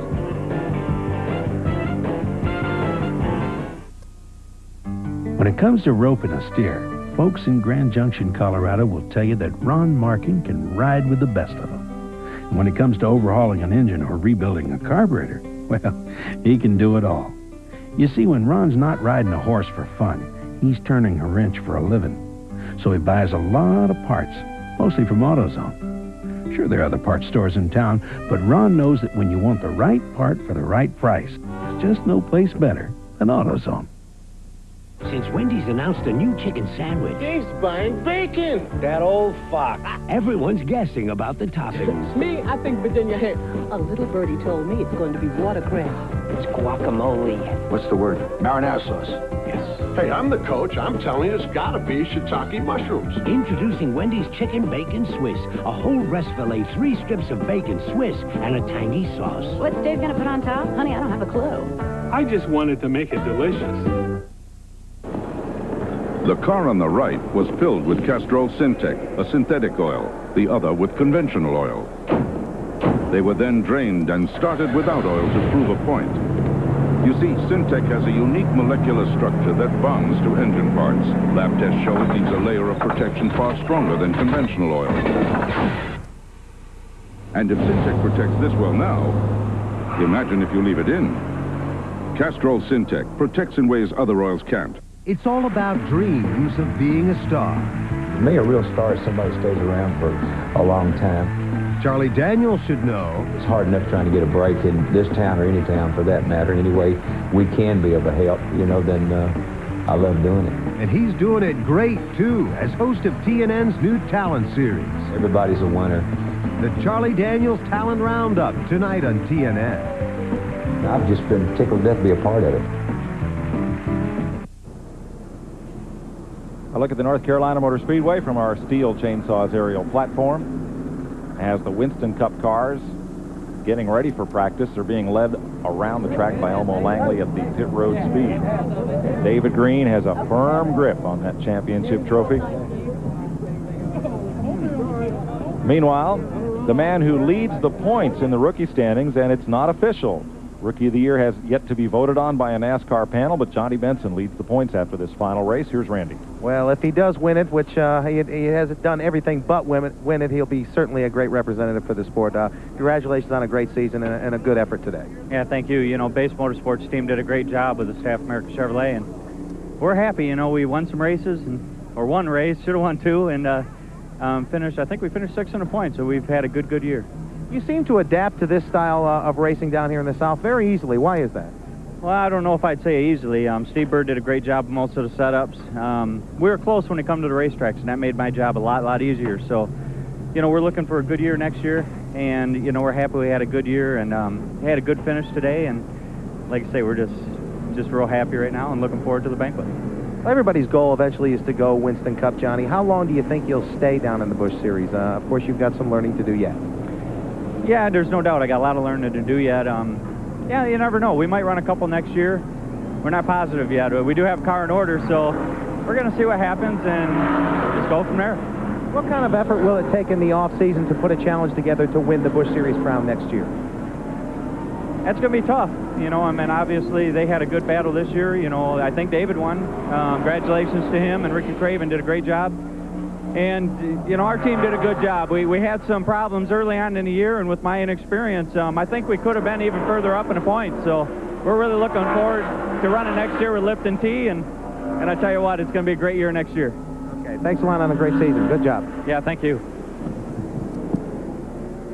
When it comes to roping a steer, folks in Grand Junction, Colorado will tell you that Ron Markin can ride with the best of them. And when it comes to overhauling an engine or rebuilding a carburetor, well, he can do it all. You see, when Ron's not riding a horse for fun, he's turning a wrench for a living. So he buys a lot of parts, mostly from AutoZone. Sure, there are other parts stores in town, but Ron knows that when you want the right part for the right price, there's just no place better than AutoZone. Since Wendy's announced a new chicken sandwich, He's buying bacon. that old fox, everyone's guessing about the toppings. Me, I think Virginia Hay. A little birdie told me it's going to be watercress. It's guacamole. What's the word? Marinara sauce. Yes. Hey, I'm the coach. I'm telling you, it's gotta be shiitake mushrooms. Introducing Wendy's Chicken Bacon Swiss. A whole breast fillet, 3 strips of bacon Swiss, and a tangy sauce. What's Dave going to put on top? Honey, I don't have a clue. I just wanted to make it delicious. The car on the right was filled with Castrol Syntec, a synthetic oil, the other with conventional oil. They were then drained and started without oil to prove a point. You see, Syntec has a unique molecular structure that bonds to engine parts. Lab tests show it needs a layer of protection far stronger than conventional oil. And if Syntec protects this well now, imagine if you leave it in. Castrol Syntec protects in ways other oils can't. It's all about dreams of being a star. To me, a real star is somebody who stays around for a long time. Charlie Daniels should know. It's hard enough trying to get a break in this town or any town for that matter. Any way we can be able to help, then I love doing it. And he's doing it great, too, as host of TNN's new Talent Series. Everybody's a winner. The Charlie Daniels Talent Roundup, tonight on TNN. I've just been tickled to death to be a part of it. A look at the North Carolina Motor Speedway from our Steel Chainsaws aerial platform. As the Winston Cup cars getting ready for practice, they're being led around the track by Elmo Langley at the pit road speed. David Green has a firm grip on that championship trophy. Meanwhile, the man who leads the points in the rookie standings, and it's not official. Rookie of the Year has yet to be voted on by a NASCAR panel, but Johnny Benson leads the points after this final race. Here's Randy. Well, if he does win it, which he hasn't done everything but win it, he'll be certainly a great representative for the sport. Congratulations on a great season and a good effort today. Yeah, thank you. Base Motorsports team did a great job with the staff of American Chevrolet, and we're happy. We won some races, or one race, should have won 2, and I think we finished 6 in a point, so we've had a good year. You seem to adapt to this style of racing down here in the South very easily. Why is that? Well, I don't know if I'd say easily. Steve Bird did a great job of most of the setups. We were close when it come to the racetracks, and that made my job a lot easier. So, we're looking for a good year next year, and, we're happy we had a good year and had a good finish today. And like I say, we're just real happy right now and looking forward to the banquet. Everybody's goal eventually is to go Winston Cup, Johnny. How long do you think you'll stay down in the Busch Series? Of course, you've got some learning to do yet. Yeah, there's no doubt. I got a lot of learning to do yet. Yeah, you never know. We might run a couple next year. We're not positive yet. We do have a car in order, so we're going to see what happens and just go from there. What kind of effort will it take in the off-season to put a challenge together to win the Busch Series crown next year? That's going to be tough. You know, I mean, obviously they had a good battle this year. You know, I think David won. Congratulations to him, and Ricky Craven did a great job. And, you know, our team did a good job. We had some problems early on in the year, and with my inexperience, I think we could have been even further up in the points. So we're really looking forward to running next year with Lipton T, and I tell you what, it's going to be a great year next year. Okay, thanks a lot on a great season. Good job. Yeah, thank you.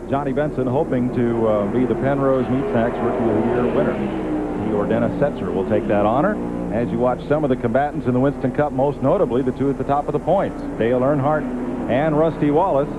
Johnny Benson hoping to be the Penrose Meat Snacks Rookie of the Year winner. Dennis Setzer will take that honor as you watch some of the combatants in the Winston Cup, most notably the two at the top of the points, Dale Earnhardt and Rusty Wallace,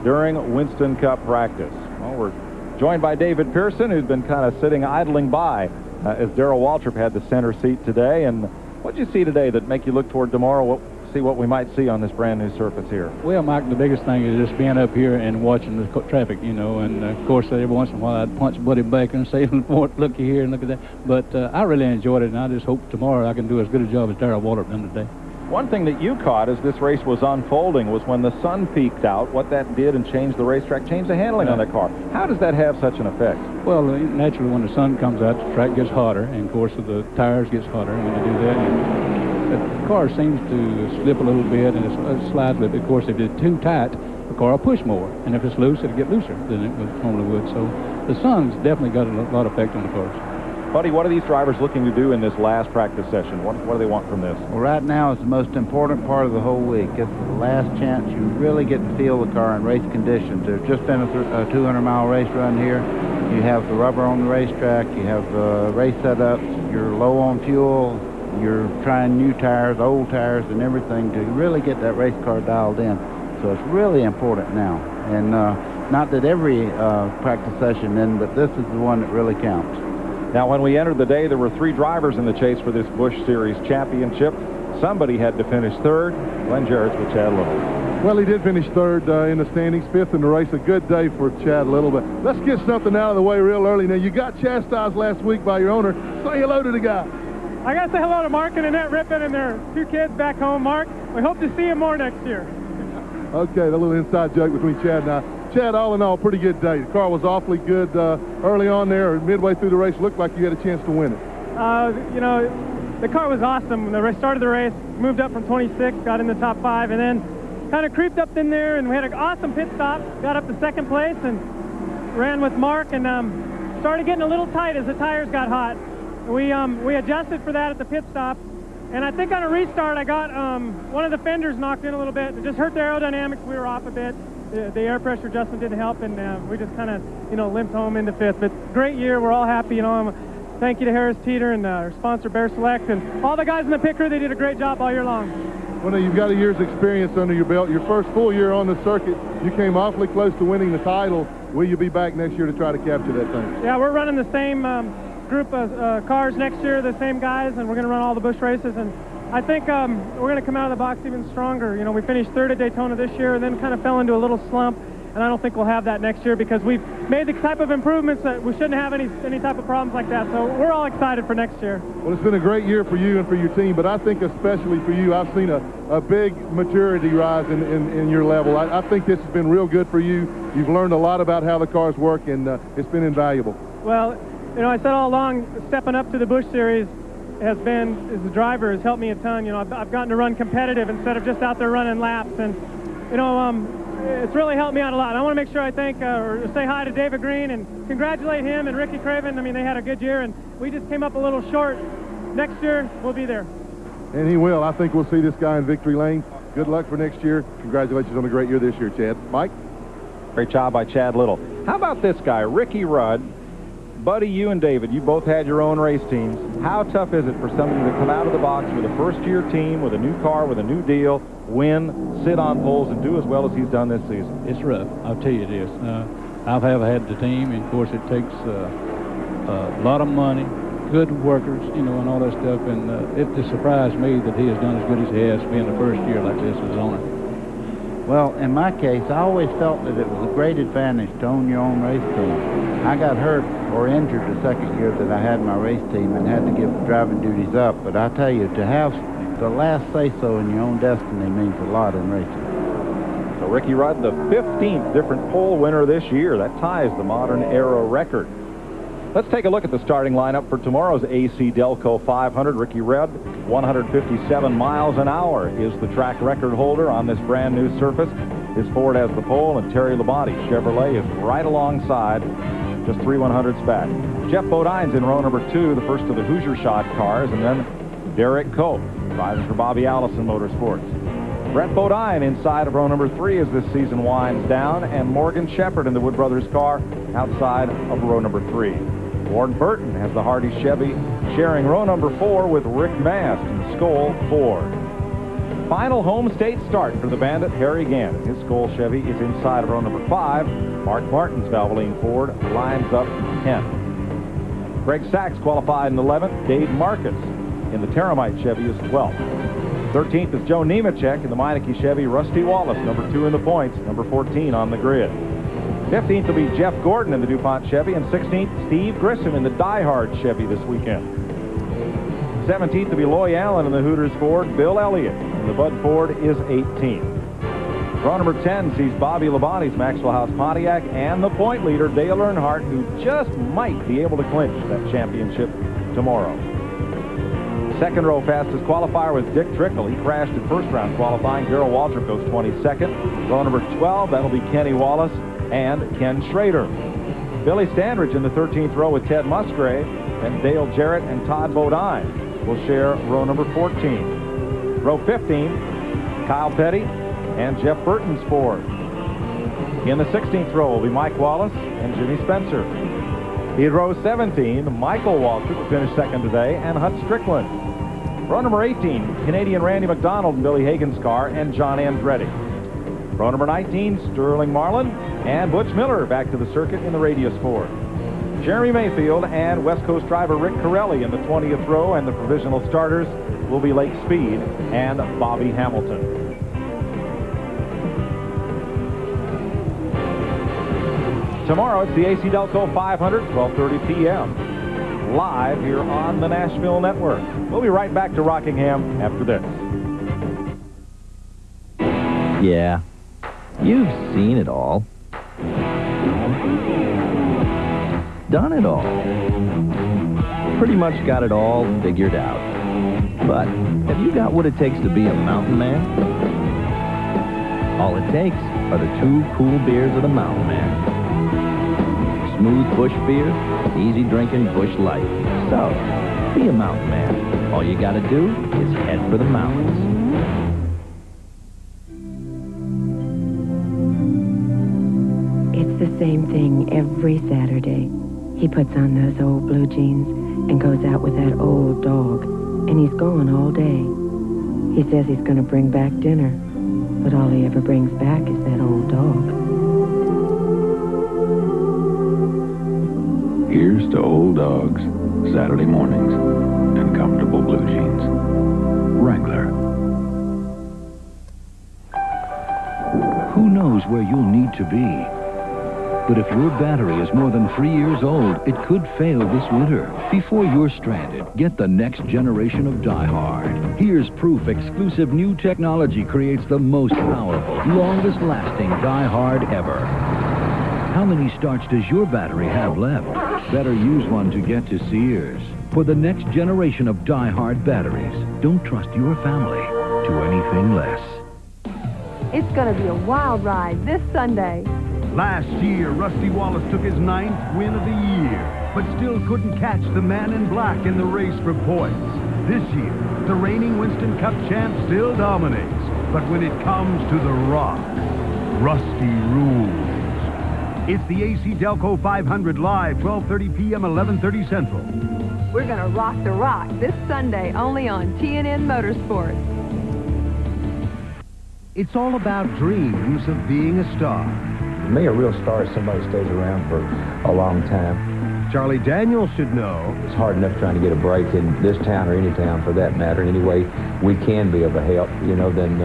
during Winston Cup practice. Well, we're joined by David Pearson, who's been kind of sitting idling by as Darrell Waltrip had the center seat today. And what did you see today that make you look toward tomorrow, see what we might see on this brand new surface here? Well, Mike, the biggest thing is just being up here and watching the traffic, you know, and of course every once in a while I'd punch Buddy Baker and say, looky here and look at that. But I really enjoyed it, and I just hope tomorrow I can do as good a job as Darrell Waltrip done today. One thing that you caught as this race was unfolding was when the sun peaked out, what that did and changed the racetrack, changed the handling on that car. How does that have such an effect? Well, naturally when the sun comes out, the track gets hotter, and of course the tires gets hotter when you do that. And the car seems to slip a little bit, and it slides a little bit. Of course, if it's too tight, the car will push more, and if it's loose, it'll get looser than it normally would. So the sun's definitely got a lot of effect on the cars. Buddy, what are these drivers looking to do in this last practice session? What do they want from this? Well, right now it's the most important part of the whole week. It's the last chance you really get to feel the car in race conditions. There's just been a 200-mile race run here. You have the rubber on the racetrack. You have race setups. You're low on fuel. You're trying new tires, old tires, and everything to really get that race car dialed in. So it's really important now. And not that every practice session in, but this is the one that really counts. Now, when we entered the day, there were 3 drivers in the chase for this Busch Series championship. Somebody had to finish third. Glenn Jarrett's with Chad Little. Well, he did finish third in the standings, 5th in the race. A good day for Chad Little. But let's get something out of the way real early. Now, you got chastised last week by your owner. Say hello to the guy. I got to say hello to Mark and Annette Rippon and their 2 kids back home. Mark, we hope to see you more next year. Okay, the little inside joke between Chad and I. Chad, all in all, pretty good day. The car was awfully good early on there, or midway through the race. Looked like you had a chance to win it. You know, the car was awesome. When the started the race, moved up from 26, got in the top 5, and then kind of creeped up in there, and we had an awesome pit stop. Got up to 2nd place and ran with Mark, and started getting a little tight as the tires got hot. We adjusted for that at the pit stop, and I think on a restart I got one of the fenders knocked in a little bit. It just hurt the aerodynamics. We were off a bit. The air pressure adjustment didn't help, and we just kind of, you know, limped home into 5th. But great year. We're all happy. You know, thank you to Harris Teeter and our sponsor Bear Select and all the guys in the pit crew. They did a great job all year long. Well, now you've got a year's experience under your belt. Your first full year on the circuit, you came awfully close to winning the title. Will you be back next year to try to capture that thing? Yeah, we're running the same group of cars next year, the same guys, and we're going to run all the Busch races. And I think we're going to come out of the box even stronger. You know, we finished 3rd at Daytona this year and then kind of fell into a little slump, and I don't think we'll have that next year because we've made the type of improvements that we shouldn't have any type of problems like that. So we're all excited for next year. Well, it's been a great year for you and for your team, but I think especially for you, I've seen a big maturity rise in your level. I think this has been real good for you. You've learned a lot about how the cars work, and it's been invaluable. Well, you know, I said all along, stepping up to the Busch Series has been, as a driver, has helped me a ton. You know, I've gotten to run competitive instead of just out there running laps, and you know, it's really helped me out a lot. And I want to make sure I thank or say hi to David Green and congratulate him and Ricky Craven. I mean, they had a good year, and we just came up a little short. Next year, we'll be there. And he will. I think we'll see this guy in victory lane. Good luck for next year. Congratulations on a great year this year, Chad. Mike? Great job by Chad Little. How about this guy, Ricky Rudd? Buddy, you and David, you both had your own race teams. How tough is it for somebody to come out of the box with a first-year team, with a new car, with a new deal, win, sit on poles, and do as well as he's done this season? It's rough. I'll tell you this. I've had the team, and of course it takes a lot of money, good workers, you know, and all that stuff. And it just surprised me that he has done as good as he has being the first year like this as owner. Well, in my case, I always felt that it was a great advantage to own your own race team. I got hurt or injured the second year that I had my race team and had to give driving duties up. But I tell you, to have the last say-so in your own destiny means a lot in racing. So Ricky Rudd, the 15th different pole winner this year. That ties the modern era record. Let's take a look at the starting lineup for tomorrow's AC Delco 500. Ricky Rudd, 157 miles an hour is the track record holder on this brand new surface. His Ford has the pole, and Terry Labonte Chevrolet is right alongside, just 3/100ths back. Jeff Bodine's in row number 2, the first of the Hoosier Shot cars, and then Derek Cope, driving for Bobby Allison Motorsports. Brett Bodine inside of row number 3 as this season winds down, and Morgan Shepherd in the Wood Brothers car outside of row number 3. Ward Burton has the Hardy Chevy sharing row number 4 with Rick Mast in the Skoll Ford. Final home state start for the Bandit Harry Gannon. His Skoll Chevy is inside of row number 5. Mark Martin's Valvoline Ford lines up 10. Greg Sachs qualified in 11th. Dave Marcus in the Terramite Chevy is 12th. 13th is Joe Nemechek in the Meineke Chevy. Rusty Wallace, number 2 in the points, number 14 on the grid. 15th will be Jeff Gordon in the DuPont Chevy, and 16th, Steve Grissom in the Die Hard Chevy this weekend. 17th will be Loy Allen in the Hooters Ford. Bill Elliott in the Bud Ford is 18th. Row number 10 sees Bobby Labonte's Maxwell House Pontiac and the point leader, Dale Earnhardt, who just might be able to clinch that championship tomorrow. Second row fastest qualifier was Dick Trickle. He crashed in first round qualifying. Darrell Waltrip goes 22nd. Row number 12, that'll be Kenny Wallace and Ken Schrader. Billy Standridge in the 13th row with Ted Musgrave, and Dale Jarrett and Todd Bodine will share row number 14. Row 15, Kyle Petty and Jeff Burton's Ford. In the 16th row will be Mike Wallace and Jimmy Spencer. In row 17, Michael Waltrip will finish second today, and Hut Strickland. Row number 18, Canadian Randy McDonald and Billy Hagan's car, and John Andretti. Row number 19, Sterling Marlin and Butch Miller back to the circuit in the Radius Ford. Jeremy Mayfield and West Coast driver Rick Corelli in the 20th row, and the provisional starters will be Lake Speed and Bobby Hamilton. Tomorrow it's the AC Delco 500, 12:30 p.m. live here on the Nashville Network. We'll be right back to Rockingham after this. Yeah, you've seen it all. Done it all. Pretty much got it all figured out. But have you got what it takes to be a mountain man? All it takes are the 2 cool beers of the Mountain Man. Smooth Busch beer, easy drinking Busch Light. So, be a mountain man. All you gotta do is head for the mountains. It's the same thing every Saturday. He puts on those old blue jeans and goes out with that old dog, and he's gone all day. He says he's going to bring back dinner, but all he ever brings back is that old dog. Here's to old dogs, Saturday mornings, and comfortable blue jeans. Wrangler. Who knows where you'll need to be? But if your battery is more than 3 years old, it could fail this winter. Before you're stranded, get the next generation of Die Hard. Here's proof exclusive new technology creates the most powerful, longest-lasting Die Hard ever. How many starts does your battery have left? Better use one to get to Sears. For the next generation of Die Hard batteries, don't trust your family to anything less. It's going to be a wild ride this Sunday. Last year, Rusty Wallace took his 9th win of the year, but still couldn't catch the man in black in the race for points. This year, the reigning Winston Cup champ still dominates, but when it comes to the rock, Rusty rules. It's the AC Delco 500 live, 12:30 p.m., 11:30 Central. We're going to rock the rock this Sunday only on TNN Motorsports. It's all about dreams of being a star. To me, a real star is somebody who stays around for a long time. Charlie Daniels should know. It's hard enough trying to get a break in this town or any town for that matter. Any way we can be of a help, then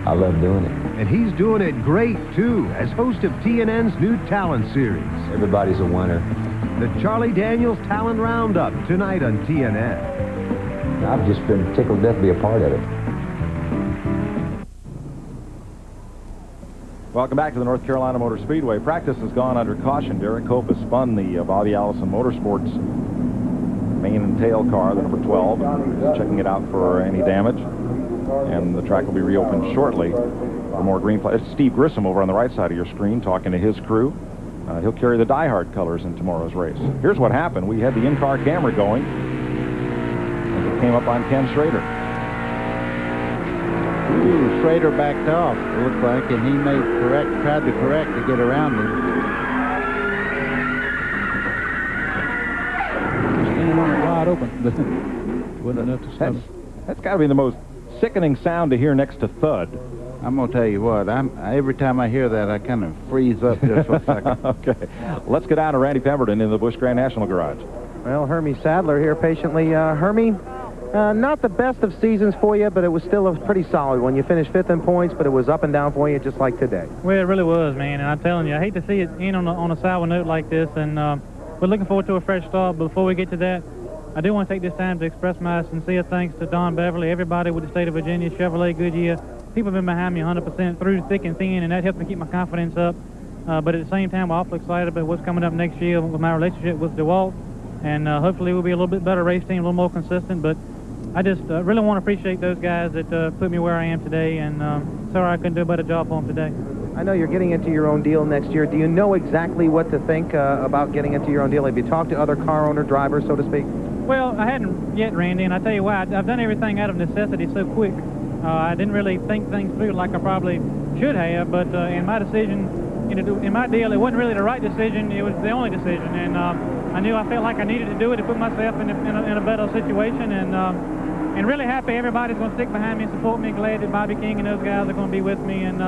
I love doing it. And he's doing it great, too, as host of TNN's new Talent Series. Everybody's a winner. The Charlie Daniels Talent Roundup, tonight on TNN. I've just been tickled to death to be a part of it. Welcome back to the North Carolina Motor Speedway. Practice has gone under caution. Derek Cope has spun the Bobby Allison Motorsports main and tail car, the number 12. He's checking it out for any damage. And the track will be reopened shortly for more green flags. It's Steve Grissom over on the right side of your screen talking to his crew. He'll carry the Die Hard colors in tomorrow's race. Here's what happened. We had the in-car camera going as it came up on Ken Schrader. Ooh, Schrader backed off, it looked like, and he tried to correct to get around him. Standing on it wide open. Wasn't enough to stop. That's got to be the most sickening sound to hear next to thud. I'm going to tell you what, every time I hear that, I kind of freeze up just for a second. Okay. Let's get down to Randy Pemberton in the Busch Grand National Garage. Well, Hermie Sadler here patiently. Hermie, not the best of seasons for you, but it was still a pretty solid one. You finished 5th in points, but it was up and down for you just like today. Well, it really was, man. And I'm telling you, I hate to see it end on a sour note like this, and we're looking forward to a fresh start. But before we get to that, I do want to take this time to express my sincere thanks to Don Beverly, everybody with the state of Virginia, Chevrolet, Goodyear. People have been behind me 100% through thick and thin, and that helps me keep my confidence up. But at the same time, we're awfully excited about what's coming up next year with my relationship with DeWalt. And hopefully we'll be a little bit better race team, a little more consistent. But I just really want to appreciate those guys that put me where I am today. And sorry I couldn't do a better job for them today. I know you're getting into your own deal next year. Do you know exactly what to think about getting into your own deal? Have you talked to other car owner drivers, so to speak? Well, I hadn't yet, Randy, and I tell you why, I've done everything out of necessity so quick. I didn't really think things through like I probably should have, but in my decision, in my deal, it wasn't really the right decision, it was the only decision, and I felt like I needed to do it to put myself in a better situation, and really happy everybody's going to stick behind me and support me. Glad that Bobby King and those guys are going to be with me, and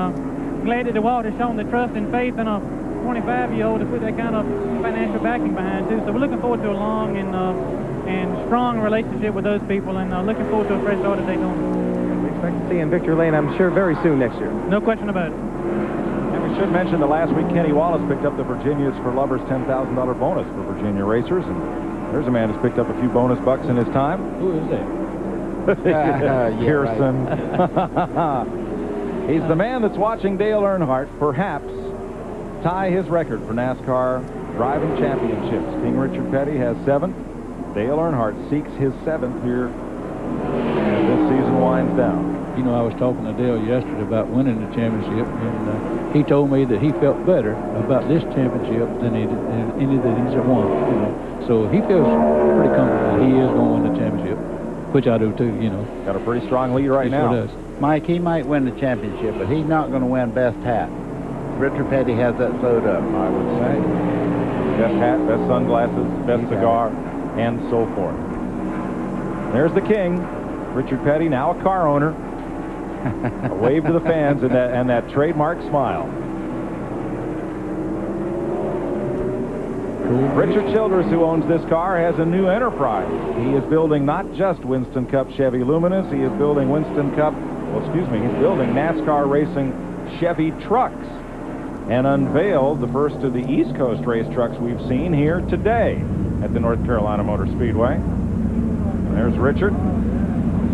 glad that DeWalt has shown the trust and faith in a 25-year-old to put that kind of financial backing behind, too. So we're looking forward to a long and strong relationship with those people, and looking forward to a fresh start at Daytona. We expect to see you in Victory Lane, I'm sure, very soon next year. No question about it. And we should mention that last week Kenny Wallace picked up the Virginia's for Lovers $10,000 bonus for Virginia racers, and there's a man who's picked up a few bonus bucks in his time. Who is that? Pearson. Right. He's the man that's watching Dale Earnhardt perhaps tie his record for NASCAR driving championships. King Richard Petty has 7. Dale Earnhardt seeks his 7th here as this season winds down. You know, I was talking to Dale yesterday about winning the championship, and he told me that he felt better about this championship than he did any that he's won. You know, so he feels pretty comfortable that he is going to win the championship, which I do too. You know, got a pretty strong lead right now. Does. Mike, he might win the championship, but he's not going to win best hat. Richard Petty has that sewed up, I would say. Best hat, best sunglasses, best cigar, and so forth. There's the king, Richard Petty, now a car owner. A wave to the fans and that trademark smile. Richard Childress, who owns this car, has a new enterprise. He is building not just Winston Cup Chevy Luminous, he is building he's building NASCAR racing Chevy trucks, and unveiled the first of the East Coast race trucks we've seen here today at the North Carolina Motor Speedway. And there's Richard,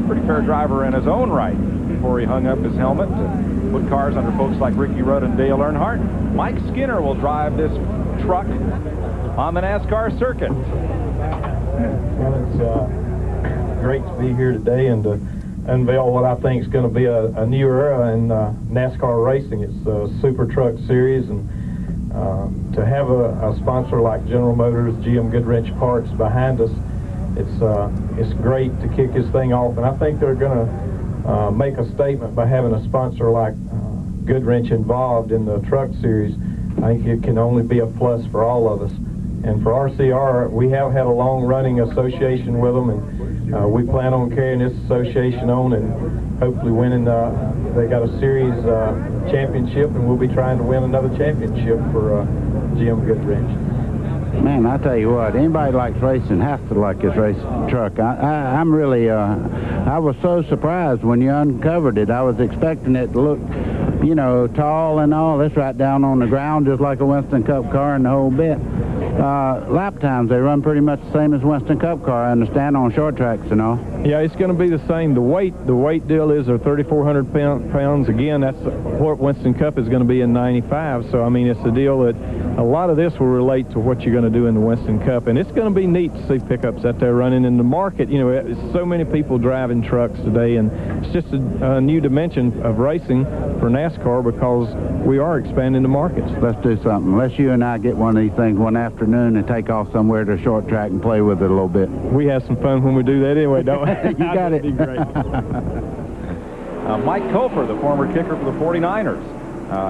pretty fair driver in his own right before he hung up his helmet to put cars under folks like Ricky Rudd and Dale Earnhardt. Mike Skinner will drive this truck on the NASCAR circuit. Well, it's great to be here today and to unveil what I think is going to be a new era in NASCAR racing. It's a Super Truck Series, and to have a sponsor like General Motors, GM Goodwrench Parts behind us, it's great to kick this thing off. And I think they're going to make a statement by having a sponsor like Goodwrench involved in the Truck Series. I think it can only be a plus for all of us. And for RCR, we have had a long-running association with them, and we plan on carrying this association on and hopefully winning. They got a series championship, and we'll be trying to win another championship for GM Goodwrench. Man, I tell you what, anybody likes racing has to like this racing truck. I'm really, I was so surprised when you uncovered it. I was expecting it to look you know, tall and all. It's right down on the ground, just like a Winston Cup car and the whole bit. Lap times, they run pretty much the same as Winston Cup car, I understand, on short tracks and all. Yeah, it's going to be the same. The weight deal is 3,400 pounds. Again, that's what Winston Cup is going to be in 95. So, I mean, it's a deal that a lot of this will relate to what you're going to do in the Winston Cup. And it's going to be neat to see pickups out there running in the market. You know, it's so many people driving trucks today, and it's just a new dimension of racing for NASCAR because we are expanding the markets. Let's do something. Let's you and I get one of these things one afternoon and take off somewhere to a short track and play with it a little bit. We have some fun when we do that anyway, don't we? You got it. That'd be great. Mike Kofer, the former kicker for the 49ers,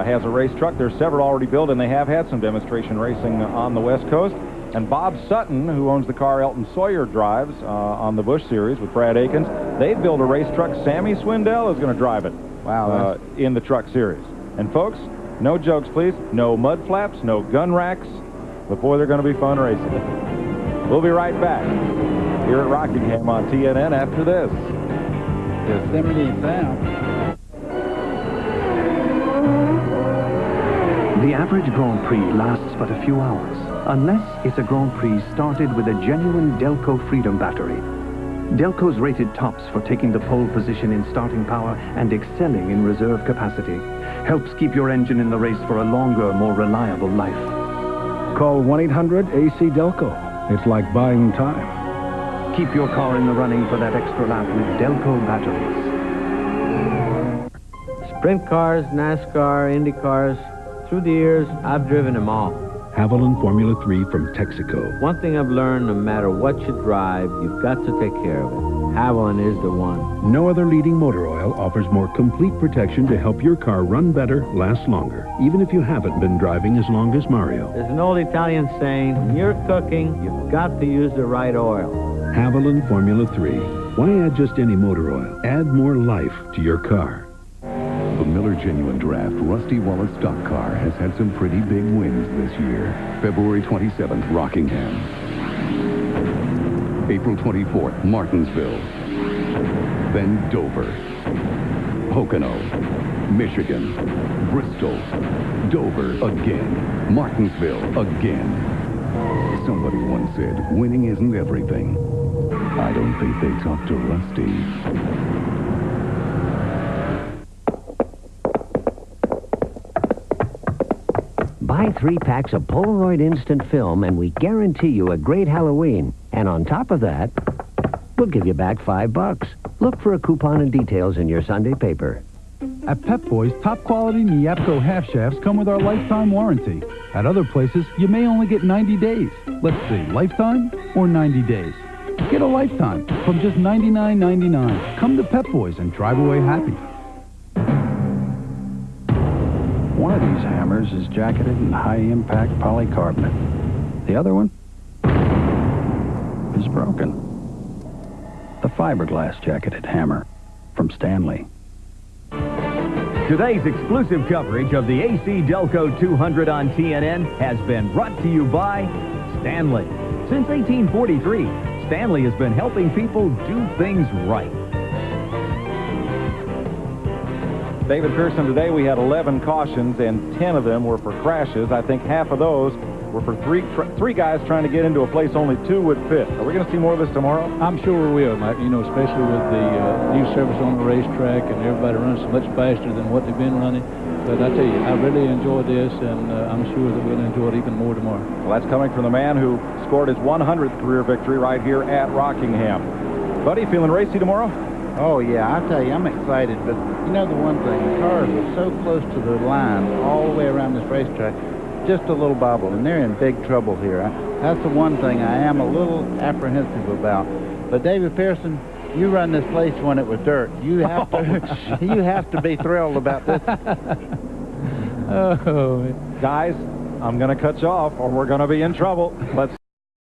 has a race truck. There's several already built, and they have had some demonstration racing on the West Coast. And Bob Sutton, who owns the car Elton Sawyer drives on the Busch Series with Brad Akins, they've built a race truck. Sammy Swindell is going to drive it. Wow. In the truck series. And folks, no jokes, please. No mud flaps, no gun racks. But boy, they're going to be fun racing. We'll be right back here at Rockingham on TNN after this. Yosemite Sound. The average Grand Prix lasts but a few hours, unless it's a Grand Prix started with a genuine Delco Freedom battery. Delco's rated tops for taking the pole position in starting power and excelling in reserve capacity. Helps keep your engine in the race for a longer, more reliable life. Call 1-800-AC-DELCO. It's like buying time. Keep your car in the running for that extra lap with Delco batteries. Sprint cars, NASCAR, Indy cars, through the years, I've driven them all. Haviland Formula 3 from Texaco. One thing I've learned, no matter what you drive, you've got to take care of it. Haviland is the one. No other leading motor oil offers more complete protection to help your car run better, last longer, even if you haven't been driving as long as Mario. There's an old Italian saying, when you're cooking, you've got to use the right oil. Haviland Formula 3. Why add just any motor oil? Add more life to your car. The Miller Genuine Draft Rusty Wallace stock car has had some pretty big wins this year. February 27th, Rockingham. April 24th, Martinsville. Then Dover. Pocono. Michigan. Bristol. Dover again. Martinsville again. Somebody once said, winning isn't everything. I don't think they talked to Rusty. Buy 3 packs of Polaroid Instant Film, and we guarantee you a great Halloween. And on top of that, we'll give you back $5. Look for a coupon and details in your Sunday paper. At Pep Boys, top quality Niapco half shafts come with our lifetime warranty. At other places, you may only get 90 days. Let's see, lifetime or 90 days? Get a lifetime from just $99.99. Come to Pep Boys and drive away happy. One of these hammers is jacketed in high-impact polycarbonate. The other one is broken. The fiberglass jacketed hammer from Stanley. Today's exclusive coverage of the AC Delco 200 on TNN has been brought to you by Stanley. Since 1843, Stanley has been helping people do things right. David Pearson, today we had 11 cautions, and 10 of them were for crashes. I think half of those were for three guys trying to get into a place only 2 would fit. Are we going to see more of this tomorrow? I'm sure we will, Mike. You know, especially with the new service on the racetrack and everybody runs so much faster than what they've been running. But I tell you, I really enjoyed this, and I'm sure that we'll enjoy it even more tomorrow. Well, that's coming from the man who scored his 100th career victory right here at Rockingham. Buddy, feeling racy tomorrow? Oh, yeah, I tell you, I'm excited. But, you know, the one thing, the cars are so close to the line all the way around this racetrack, just a little bobble, and they're in big trouble here. That's the one thing I am a little apprehensive about. But, David Pearson, you run this place when it was dirt. You have to, you have to be thrilled about this. Guys, I'm going to cut you off, or we're going to be in trouble. Let's